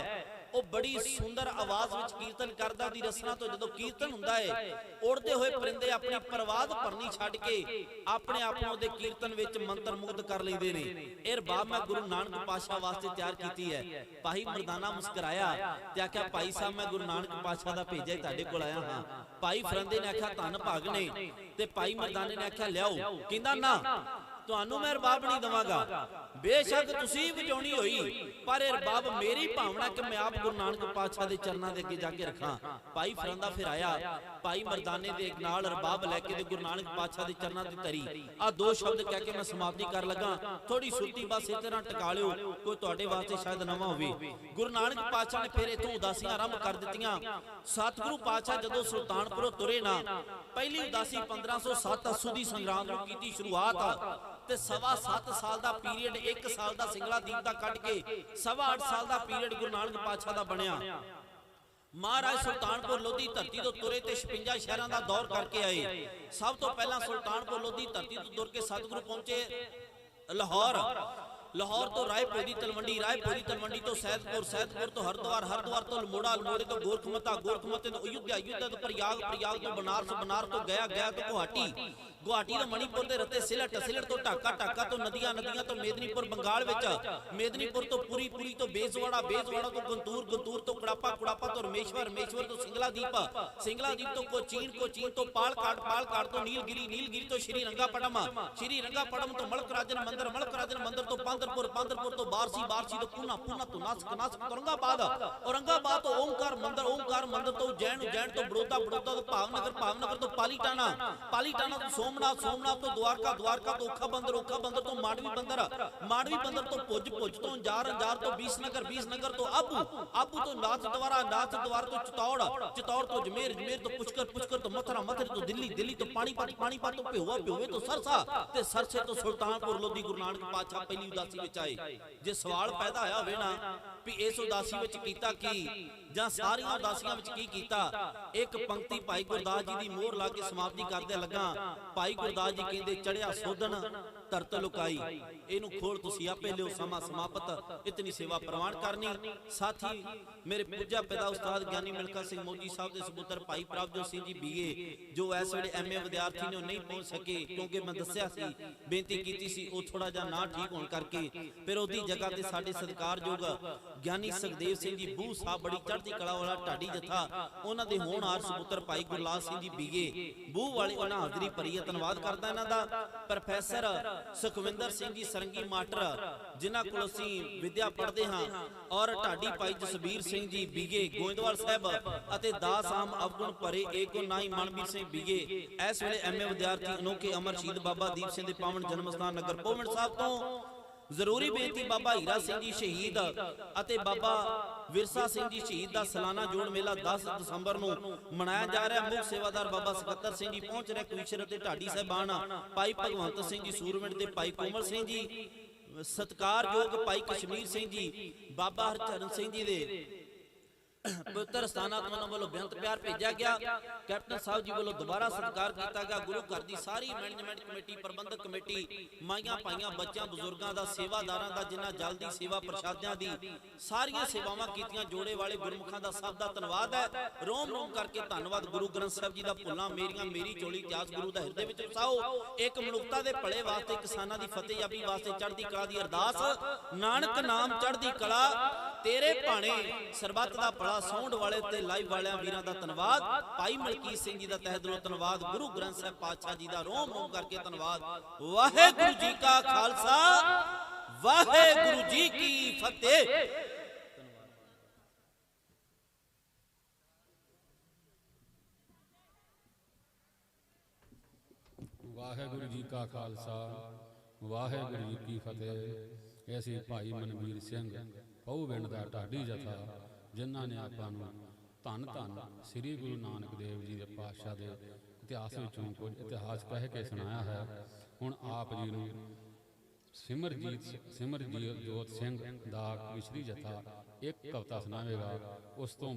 ਉਹ ਬੜੀ ਸੁੰਦਰ ਆਵਾਜ਼ ਵਿੱਚ ਕੀਰਤਨ ਕਰਦਾ ਦੀ ਰਸਨਾ ਤੋਂ ਜਦੋਂ ਕੀਰਤਨ ਹੁੰਦਾ ਹੈ, ਉੜਦੇ ਹੋਏ ਪਰਿੰਦੇ ਆਪਣੀ ਪ੍ਰਵਾਦ ਭਰਨੀ ਛੱਡ ਕੇ ਆਪਣੇ ਆਪ ਨੂੰ ਉਹਦੇ ਕੀਰਤਨ ਵਿੱਚ ਮੰਤਰ ਮੁਗਧ ਕਰ ਲੈਂਦੇ ਨੇ। ਇਹ ਰਬਾਬ ਮੈਂ ਗੁਰੂ ਨਾਨਕ ਪਾਤਸ਼ਾਹ ਵਾਸਤੇ ਤਿਆਰ ਕੀਤੀ ਹੈ। ਭਾਈ ਮਰਦਾਨਾ ਮੁਸਕਰਾਇਆ ਤੇ ਆਖਿਆ ਭਾਈ ਸਾਹਿਬ ਮੈਂ ਗੁਰੂ ਨਾਨਕ ਪਾਤਸ਼ਾਹ ਦਾ ਭੇਜਿਆ ਤੁਹਾਡੇ ਕੋਲ ਆਇਆ ਹਾਂ। ਭਾਈ ਫਰੰਦੇ ਨੇ ਆਖਿਆ ਧੰਨ ਭਾਗ ਨੇ, ਤੇ ਭਾਈ ਮਰਦਾਨੇ ਨੇ ਆਖਿਆ ਲਿਆਓ। ਕਹਿੰਦਾ ਨਾ ਤੁਹਾਨੂੰ ਮੈਂ ਰਬਾਬ ਨਹੀਂ ਦਵਾਂਗਾ, ਬੇਸ਼ੱਕ ਤੁਸੀਂ ਵਜਾਉਣੀ ਹੋਈ, ਪਰ ਇਹ ਰਬਾਬ ਮੇਰੀ ਭਾਵਨਾ ਕਿ ਮੈਂ ਆਪ ਗੁਰੂ ਨਾਨਕ ਪਾਤਸ਼ਾਹ ਦੇ ਚਰਨਾਂ ਦੇ ਅੱਗੇ ਜਾ ਕੇ ਰੱਖਾਂ। ਭਾਈ ਫਰੰਦਾ ਫਿਰ ਆਇਆ, ਭਾਈ ਮਰਦਾਨੇ ਦੇ ਨਾਲ ਰਬਾਬ ਲੈ ਕੇ ਤੇ ਗੁਰੂ ਨਾਨਕ ਪਾਤਸ਼ਾਹ ਦੇ ਚਰਨਾਂ ਤੇ ਧਰੀ। ਆ ਦੋ ਸ਼ਬਦ ਕਹਿ ਕੇ ਮੈਂ ਸਮਾਪਤੀ ਕਰ ਲੱਗਾ। ਥੋੜੀ ਸੁਰਤੀ ਬਸ ਇਸ ਤਰ੍ਹਾਂ ਟਿਕਾ ਲਿਓ, ਕੋਈ ਤੁਹਾਡੇ ਵਾਸਤੇ ਸ਼ਾਇਦ ਨਵਾਂ ਹੋਵੇ। ਗੁਰੂ ਨਾਨਕ ਪਾਤਸ਼ਾਹ ਨੇ ਫਿਰ ਇਥੋਂ ਉਦਾਸੀਆਂ ਆਰੰਭ ਕਰ ਦਿੱਤੀਆਂ। ਸਤਿਗੁਰੂ ਪਾਤਸ਼ਾਹ ਜਦੋਂ ਸੁਲਤਾਨਪੁਰੋਂ ਤੁਰੇ ਨਾ, ਪਹਿਲੀ ਉਦਾਸੀ 1507 ਅਸੂਦੀ ਸੰਗਰਾਮ ਨੂੰ ਕੀਤੀ ਸ਼ੁਰੂਆਤ, ਤੇ 7.25 ਸਾਲ ਦਾ ਪੀਰੀਅਡ, 1 ਸਾਲ ਦਾ ਸਿੰਗਲਾ ਦੀਪ ਦਾ ਕੱਢ ਕੇ 8.25 ਸਾਲ ਦਾ ਪੀਰੀਅਡ ਗੁਰੂ ਨਾਨਕ ਪਾਤਸ਼ਾਹ ਦਾ ਬਣਿਆ। ਮਹਾਰਾਜ ਸੁਲਤਾਨਪੁਰ ਲੋਧੀ ਧਰਤੀ ਤੋਂ ਤੁਰੇ ਤੇ 56 ਸ਼ਹਿਰਾਂ ਦਾ ਦੌਰ ਕਰਕੇ ਆਏ। ਸਭ ਤੋਂ ਪਹਿਲਾਂ ਸੁਲਤਾਨਪੁਰ ਲੋਧੀ ਧਰਤੀ ਤੋਂ ਤੁਰ ਕੇ ਸਤਿਗੁਰੂ ਪਹੁੰਚੇ ਲਾਹੌਰ। ਲਾਹੌਰ ਤੋਂ ਰਾਏਪੁਰ ਦੀ ਤਲਵੰਡੀ, ਰਾਏਪੁਰ ਦੀ ਤਲਵੰਡੀ ਤੋਂ ਸੈਦਪੁਰ, ਸੈਦਪੁਰ ਤੋਂ ਹਰਦੁਆਰ, ਹਰਦੁਆਰ ਤੋਂ ਅਲਮੋੜਾ, ਅਲਮੋੜੇ ਤੋਂ ਗੋਰਖਮਤਾ, ਗੋਰਖਮਤੇ ਤੋਂ ਅਯੁੱਧਿਆ, ਅਯੁੱਧਿਆ ਤੋਂ ਪ੍ਰਯਾਗ, ਪ੍ਰਯਾਗ ਤੋਂ ਬਨਾਰਸ, ਬਨਾਰਸ ਤੋਂ ਗਇਆ, ਗਇਆ ਤੋਂ ਗੁਹਾਟੀ, ਗੁਹਾਟੀ ਤੋਂ ਮਣੀਪੁਰ ਦੇ ਰਤੇ ਸਿਲਟ, ਸਿਲਟ ਤੋਂ ਢਾਕਾ, ਢਾਕਾ ਤੋਂ ਨਦੀਆਂ, ਨਦੀਆਂ ਤੋਂ ਮੇਦਨੀਪੁਰ ਬੰਗਾਲ ਵਿੱਚ, ਮੇਦਨੀਪੁਰ ਤੋਂ ਪੁਰੀ, ਪੁਰੀ ਤੋਂ ਬੇਜ਼ਵਾੜਾ, ਬੇਜ਼ਵਾੜਾ ਤੋਂ ਗੰਤੂਰ, ਗੰਤੂਰ ਤੋਂ ਕੜਾਪਾ, ਕੜਾਪਾ ਤੋਂ ਰਮੇਸ਼ਵਰ, ਰਮੇਸ਼ਵਰ ਤੋਂ ਸਿੰਗਲਾ ਦੀਪ, ਸਿੰਗਲਾ ਦੀਪ ਤੋਂ ਕੋਚੀਨ, ਕੋਚੀਨ ਤੋਂ ਪਾਲਕਾੜ, ਪਾਲਕਾੜ ਤੋਂ ਨੀਲਗਿਰੀ, ਨੀਲਗਿਰੀ ਤੋਂ ਸ਼੍ਰੀ ਰੰਗਾਪਟਮ, ਸ਼੍ਰੀ ਰੰਗਾਪਟਮ ਤੋਂ ਮਲਕ ਰਾਜਨ ਮੰਦਰ, ਮਲਕ ਰਾਜਨ ਮੰਦਰ ਤੋਂ ਪਾਂਦਰਪੁਰ, ਪਾਂਦਰਪੁਰ ਤੋਂ ਬਾਰਸੀ, ਬਾਰਸੀ ਤੋਂ ਪੂਨਾ, ਪੂਨਾ ਤੋਂ ਨਾਸਕ, ਨਾਸਕ ਤੋਂ ਔਰੰਗਾਬਾਦ, ਔਰੰਗਾਬਾਦ ਤੋਂ ਓਮਕਾਰ ਮੰਦਰ, ਓਮਕਾਰ ਮੰਦਰ ਤੋਂ ਉਜੈਨ, ਉਜੈਨ ਤੋਂ ਬੜੌਦਾ, ਬੜੌਦਾ ਤੋਂ ਭਾਵਨਗਰ, ਭਾਵਨਗਰ ਤੋਂ ਪਾਲੀਟਾਨਾ, ਪਾਲੀਟਾਨਾ ਤੋਂ ਸੋਮਨਾਥ, ਸੋਮਨਾਥ ਤੋਂ ਦੁਆਰਕਾ, ਦੁਆਰਕਾ ਤੋਂ ਓਖਾ ਬੰਦਰ, ਓਖਾ ਬੰਦਰ ਤੋਂ ਮਾਂਡਵੀ ਬੰਦਰ, ਮਾਂਡਵੀ ਬੰਦਰ ਤੋਂ ਭੁੱਜ, ਭੁੱਜ ਤੋਂ ਅੰਜਾਰ, ਅੰਜਾਰ ਤੋਂ ਬੀਸਨਗਰ, ਬੀਸਨਗਰ ਤੋਂ ਆਬੂ, ਆਬੂ ਤੋਂ ਨਾਥ ਦਵਾਰਾ, ਨਾਥ ਦਵਾਰ ਤੋਂ ਚਤੌੜ, ਚਤੌੜ ਤੋਂ ਜਮੇਰ, ਜਮੇਰ ਤੋਂ ਪੁਸ਼ਕਰ, ਪੁਸ਼ਕਰ ਤੋਂ ਮਥਰਾ, ਮਥਰੇ ਤੋਂ ਦਿੱਲੀ, ਦਿੱਲੀ ਤੋਂ ਪਾਣੀਪਤ, ਪਾਣੀਪਤ ਤੋਂ ਭਿਓਆ, ਭਿਓਵੇ ਤੋਂ ਸਰਸਾ, ਤੇ ਸਰਸੇ ਤੋਂ ਸੁਲਤਾਨਪੁਰ ਲੋਧੀ ਗੁਰੂ ਨਾਨਕ ਪਾਤਸ਼ਾਹ ਪਹਿਲੀ ਉਦਾਸੀ ਵਿੱਚ ਆਏ। ਜੇ ਸਵਾਲ ਪੈਦਾ ਹੋਇਆ ਹੋਵੇ ਨਾ ਵੀ ਇਸ ਉਦਾਸੀ ਵਿੱਚ ਕੀਤਾ ਕੀ ਜਾਂ ਸਾਰੀਆਂ ਉਦਾਸੀਆਂ ਵਿੱਚ ਕੀ ਕੀਤਾ, ਇੱਕ ਪੰਕਤੀ ਭਾਈ ਗੁਰਦਾਸ ਜੀ ਦੀ ਮੋਹਰ ਲਾ ਕੇ ਸਮਾਪਤੀ ਕਰਦੇ ਲੱਗਾ। ਭਾਈ ਗੁਰਦਾਸ ਜੀ ਕਹਿੰਦੇ ਚੜਿਆ ਸੋਧਣ ਧਰਤ ਲੁਕਾਈ, ਇਹਨੂੰ ਖੋਲ ਤੁਸੀਂ ਆਪੇ ਲਿਓ ਸਮਾਂ ਸਮਾਪਤ, ਇਤਨੀ ਸੇਵਾ ਪ੍ਰਵਾਨ ਕਰਨੀ। ਸਾਥੀ ਮੇਰੇ ਪੂਜਾ ਪਿਤਾ ਉਸਤਾਦ ਗਿਆਨੀ ਮਿਲਖਾ ਸਿੰਘ ਮੋਦੀ ਸਾਹਿਬ ਦੇ ਸੁਪੁੱਤਰ ਭਾਈ ਪ੍ਰਭਜੋਤ ਸਿੰਘ ਜੀ ਬੀਏ, ਜੋ ਇਸ ਵੇਲੇ ਐਮਏ ਵਿਦਿਆਰਥੀ ਨੇ, ਉਹ ਨਹੀਂ ਪਹੁੰਚ ਸਕੇ ਕਿਉਂਕਿ ਮੈਂ ਦੱਸਿਆ ਸੀ, ਬੇਨਤੀ ਕੀਤੀ ਸੀ, ਉਹ ਥੋੜਾ ਜਿਹਾ ਨਾ ਠੀਕ ਹੋਣ ਕਰਕੇ ਫਿਰ ਉਹਦੀ ਜਗ੍ਹਾ ਤੇ ਸਾਡੇ ਸਤਿਕਾਰਯੋਗ ਗਿਆਨੀ ਸੁਖਦੇਵ ਸਿੰਘ ਜੀ ਬੂਹ ਸਾਹਿਬ, ਬੜੀ ਚੜ੍ਹਦੀ ਕਲਾ ਵਾਲਾ ਢਾਡੀ ਜਥਾ, ਉਹਨਾਂ ਦੇ ਹੋਣਹਾਰ ਸੁਪੁੱਤਰ ਭਾਈ ਗੁਰਲਾਲ ਸਿੰਘ ਜੀ ਬੀਏ ਬੂਹ ਵਾਲੇ, ਉਹਨਾਂ ਹਾਜ਼ਰੀ ਭਰੀ ਹੈ। ਧੰਨਵਾਦ ਕਰਦਾ ਇਹਨਾਂ ਦਾ। ਪ੍ਰੋਫੈਸਰ ਸੁਖਵਿੰਦਰ ਸਿੰਘ ਜੀ ਸਰੰਗੀ ਮਾਸਟਰ, ਜਿਨ੍ਹਾਂ ਕੋਲ ਅਸੀਂ ਵਿਦਿਆ ਪੜ੍ਹਦੇ ਹਾਂ, ਔਰ ਢਾਡੀ ਭਾਈ ਜਸਬੀਰ ਸਿੰਘ ਜੀ ਬੀਏ ਗੋਇੰਦਵਾਲ ਸਾਹਿਬ, ਅਤੇ ਦਾਸ ਆਮ ਅਵਗੁਣ ਭਰੇ ਏਕੋ ਨਾਈ ਮਨਬੀਰ ਸਿੰਘ ਬੀਏ, ਇਸ ਵੇਲੇ ਐਮਏ ਵਿਦਿਆਰਥੀ, ਅਨੋਖੇ ਅਮਰ ਸ਼ਹੀਦ ਬਾਬਾ ਦੀਪ ਸਿੰਘ ਦੇ ਪਾਵਨ ਜਨਮ ਸਥਾਨ ਨਗਰ ਪੋਵਿੰਡ ਸਾਹਿਬ ਤੋਂ। ਜ਼ਰੂਰੀ ਬੇਨਤੀ, ਬਾਬਾ ਹੀਰਾ ਸਿੰਘ ਜੀ ਸ਼ਹੀਦ ਅਤੇ ਬਾਬਾ ਵਿਰਸਾ ਸਿੰਘ ਜੀ ਸ਼ਹੀਦ ਦਾ ਸਾਲਾਨਾ ਜੋੜ ਮੇਲਾ 10 ਦਸੰਬਰ ਨੂੰ ਮਨਾਇਆ ਜਾ ਰਿਹਾ। ਮੁੱਖ ਸੇਵਾਦਾਰ ਬਾਬਾ ਸਕੱਤਰ ਸਿੰਘ ਜੀ ਪਹੁੰਚ ਰਹੇ, ਕਵੀਸ਼ਰ ਅਤੇ ਢਾਡੀ ਸਾਹਿਬਾਨ ਭਾਈ ਭਗਵੰਤ ਸਿੰਘ ਜੀ ਸੂਰਮਿੰਟ ਤੇ ਭਾਈ ਕੋਮਲ ਸਿੰਘ ਜੀ, ਸਤਿਕਾਰਯੋਗ ਭਾਈ ਕਸ਼ਮੀਰ ਸਿੰਘ ਜੀ, ਬਾਬਾ ਹਰਚਰਨ ਸਿੰਘ ਜੀ ਦੇ ਪਵਿੱਤਰ ਸਥਾਨਾਂ ਤੋਂ ਉਹਨਾਂ ਵੱਲੋਂ ਬੇਅੰਤ ਪਿਆਰ ਭੇਜਿਆ ਗਿਆ। ਕੈਪਟਨ ਸਾਹਿਬ ਜੀ ਵੱਲੋਂ ਦੁਬਾਰਾ ਸਤਿਕਾਰ ਕੀਤਾ ਗਿਆ। ਗੁਰੂ ਘਰ ਦੀ ਸਾਰੀ ਮੈਨੇਜਮੈਂਟ ਕਮੇਟੀ, ਪ੍ਰਬੰਧਕ ਕਮੇਟੀ, ਮਾਈਆਂ ਭਾਈਆਂ, ਬੱਚਿਆਂ, ਬਜ਼ੁਰਗਾਂ ਦਾ, ਸੇਵਾਦਾਰਾਂ ਦਾ, ਜਿਨ੍ਹਾਂ ਜਲਦੀ ਸੇਵਾ ਪ੍ਰਸ਼ਾਦਿਆਂ ਦੀ ਸਾਰੀਆਂ ਸੇਵਾਵਾਂ ਕੀਤੀਆਂ, ਜੋੜੇ ਵਾਲੇ ਗੁਰਮੁਖਾਂ ਦਾ ਸਭ ਦਾ ਧੰਨਵਾਦ ਹੈ। ਰੋਮ ਰੋਮ ਕਰਕੇ ਧੰਨਵਾਦ। ਗੁਰੂ ਗ੍ਰੰਥ ਸਾਹਿਬ ਜੀ ਦਾ ਭੁੱਲਾਂ ਮੇਰੀਆਂ, ਮੇਰੀ ਝੋਲੀ ਇਤਿਹਾਸ ਗੁਰੂ ਦਾ ਹਿਰਦੇ ਵਿੱਚ ਵਸਾਓ। ਇੱਕ ਮਨੁੱਖਤਾ ਦੇ ਭਲੇ ਵਾਸਤੇ, ਕਿਸਾਨਾਂ ਦੀ ਫਤਿਹਯਾਬੀ ਵਾਸਤੇ ਚੜ੍ਹਦੀ ਕਲਾ ਦੀ ਅਰਦਾਸ। ਨਾਨਕ ਨਾਮ ਚੜ੍ਹਦੀ ਕਲਾ ਤੇਰੇ ਭਾਣੇ, ਸਰਬੱਤ ਦਾ ਭਲਾ ਸਾਊਂਡ ਵਾਲੇ ਤੇ ਲਾਈਵ ਵਾਲਿਆਂ ਵੀਰਾਂ ਦਾ ਧੰਨਵਾਦ। ਭਾਈ ਮਲਕੀਤ ਸਿੰਘ ਜੀ ਦਾ ਤਹਿ ਦਿਲੋਂ ਧੰਨਵਾਦ। ਗੁਰੂ ਗ੍ਰੰਥ ਸਾਹਿਬ ਪਾਤਸ਼ਾਹ ਜੀ ਦਾ ਰੋਮ ਰੋਮ ਕਰਕੇ ਧੰਨਵਾਦ। ਵਾਹਿਗੁਰੂ ਜੀ ਕਾ ਖਾਲਸਾ, ਵਾਹਿਗੁਰੂ ਜੀ ਕੀ ਫਤਿਹ। ਵਾਹਿਗੁਰੂ ਜੀ ਕਾ ਖਾਲਸਾ, ਵਾਹਿਗੁਰੂ ਜੀ ਕੀ ਫਤਿਹ। ਅਸੀਂ ਭਾਈ ਮਨਵੀਰ ਸਿੰਘ ਪਹੁਵਿੰਡ ਦਾ ਢਾਡੀ ਜਥਾ, ਜਿਨ੍ਹਾਂ ਨੇ ਆਪਾਂ ਨੂੰ ਧੰਨ ਧੰਨ ਸ੍ਰੀ ਗੁਰੂ ਨਾਨਕ ਦੇਵ ਜੀ ਦੇ ਪਾਤਸ਼ਾਹ ਦੇ ਇਤਿਹਾਸ ਵਿੱਚੋਂ ਕੁਝ ਇਤਿਹਾਸ ਕਹਿ ਕੇ ਸੁਣਾਇਆ ਹੈ। ਹੁਣ ਆਪ ਜੀ ਨੂੰ ਸਿਮਰਜੀਤ ਸਿੰਘ ਦਾ ਕਵਿਸ਼ਰੀ ਜਥਾ ਇੱਕ ਕਵਿਤਾ ਸੁਣਾਵੇਗਾ। ਉਸ ਤੋਂ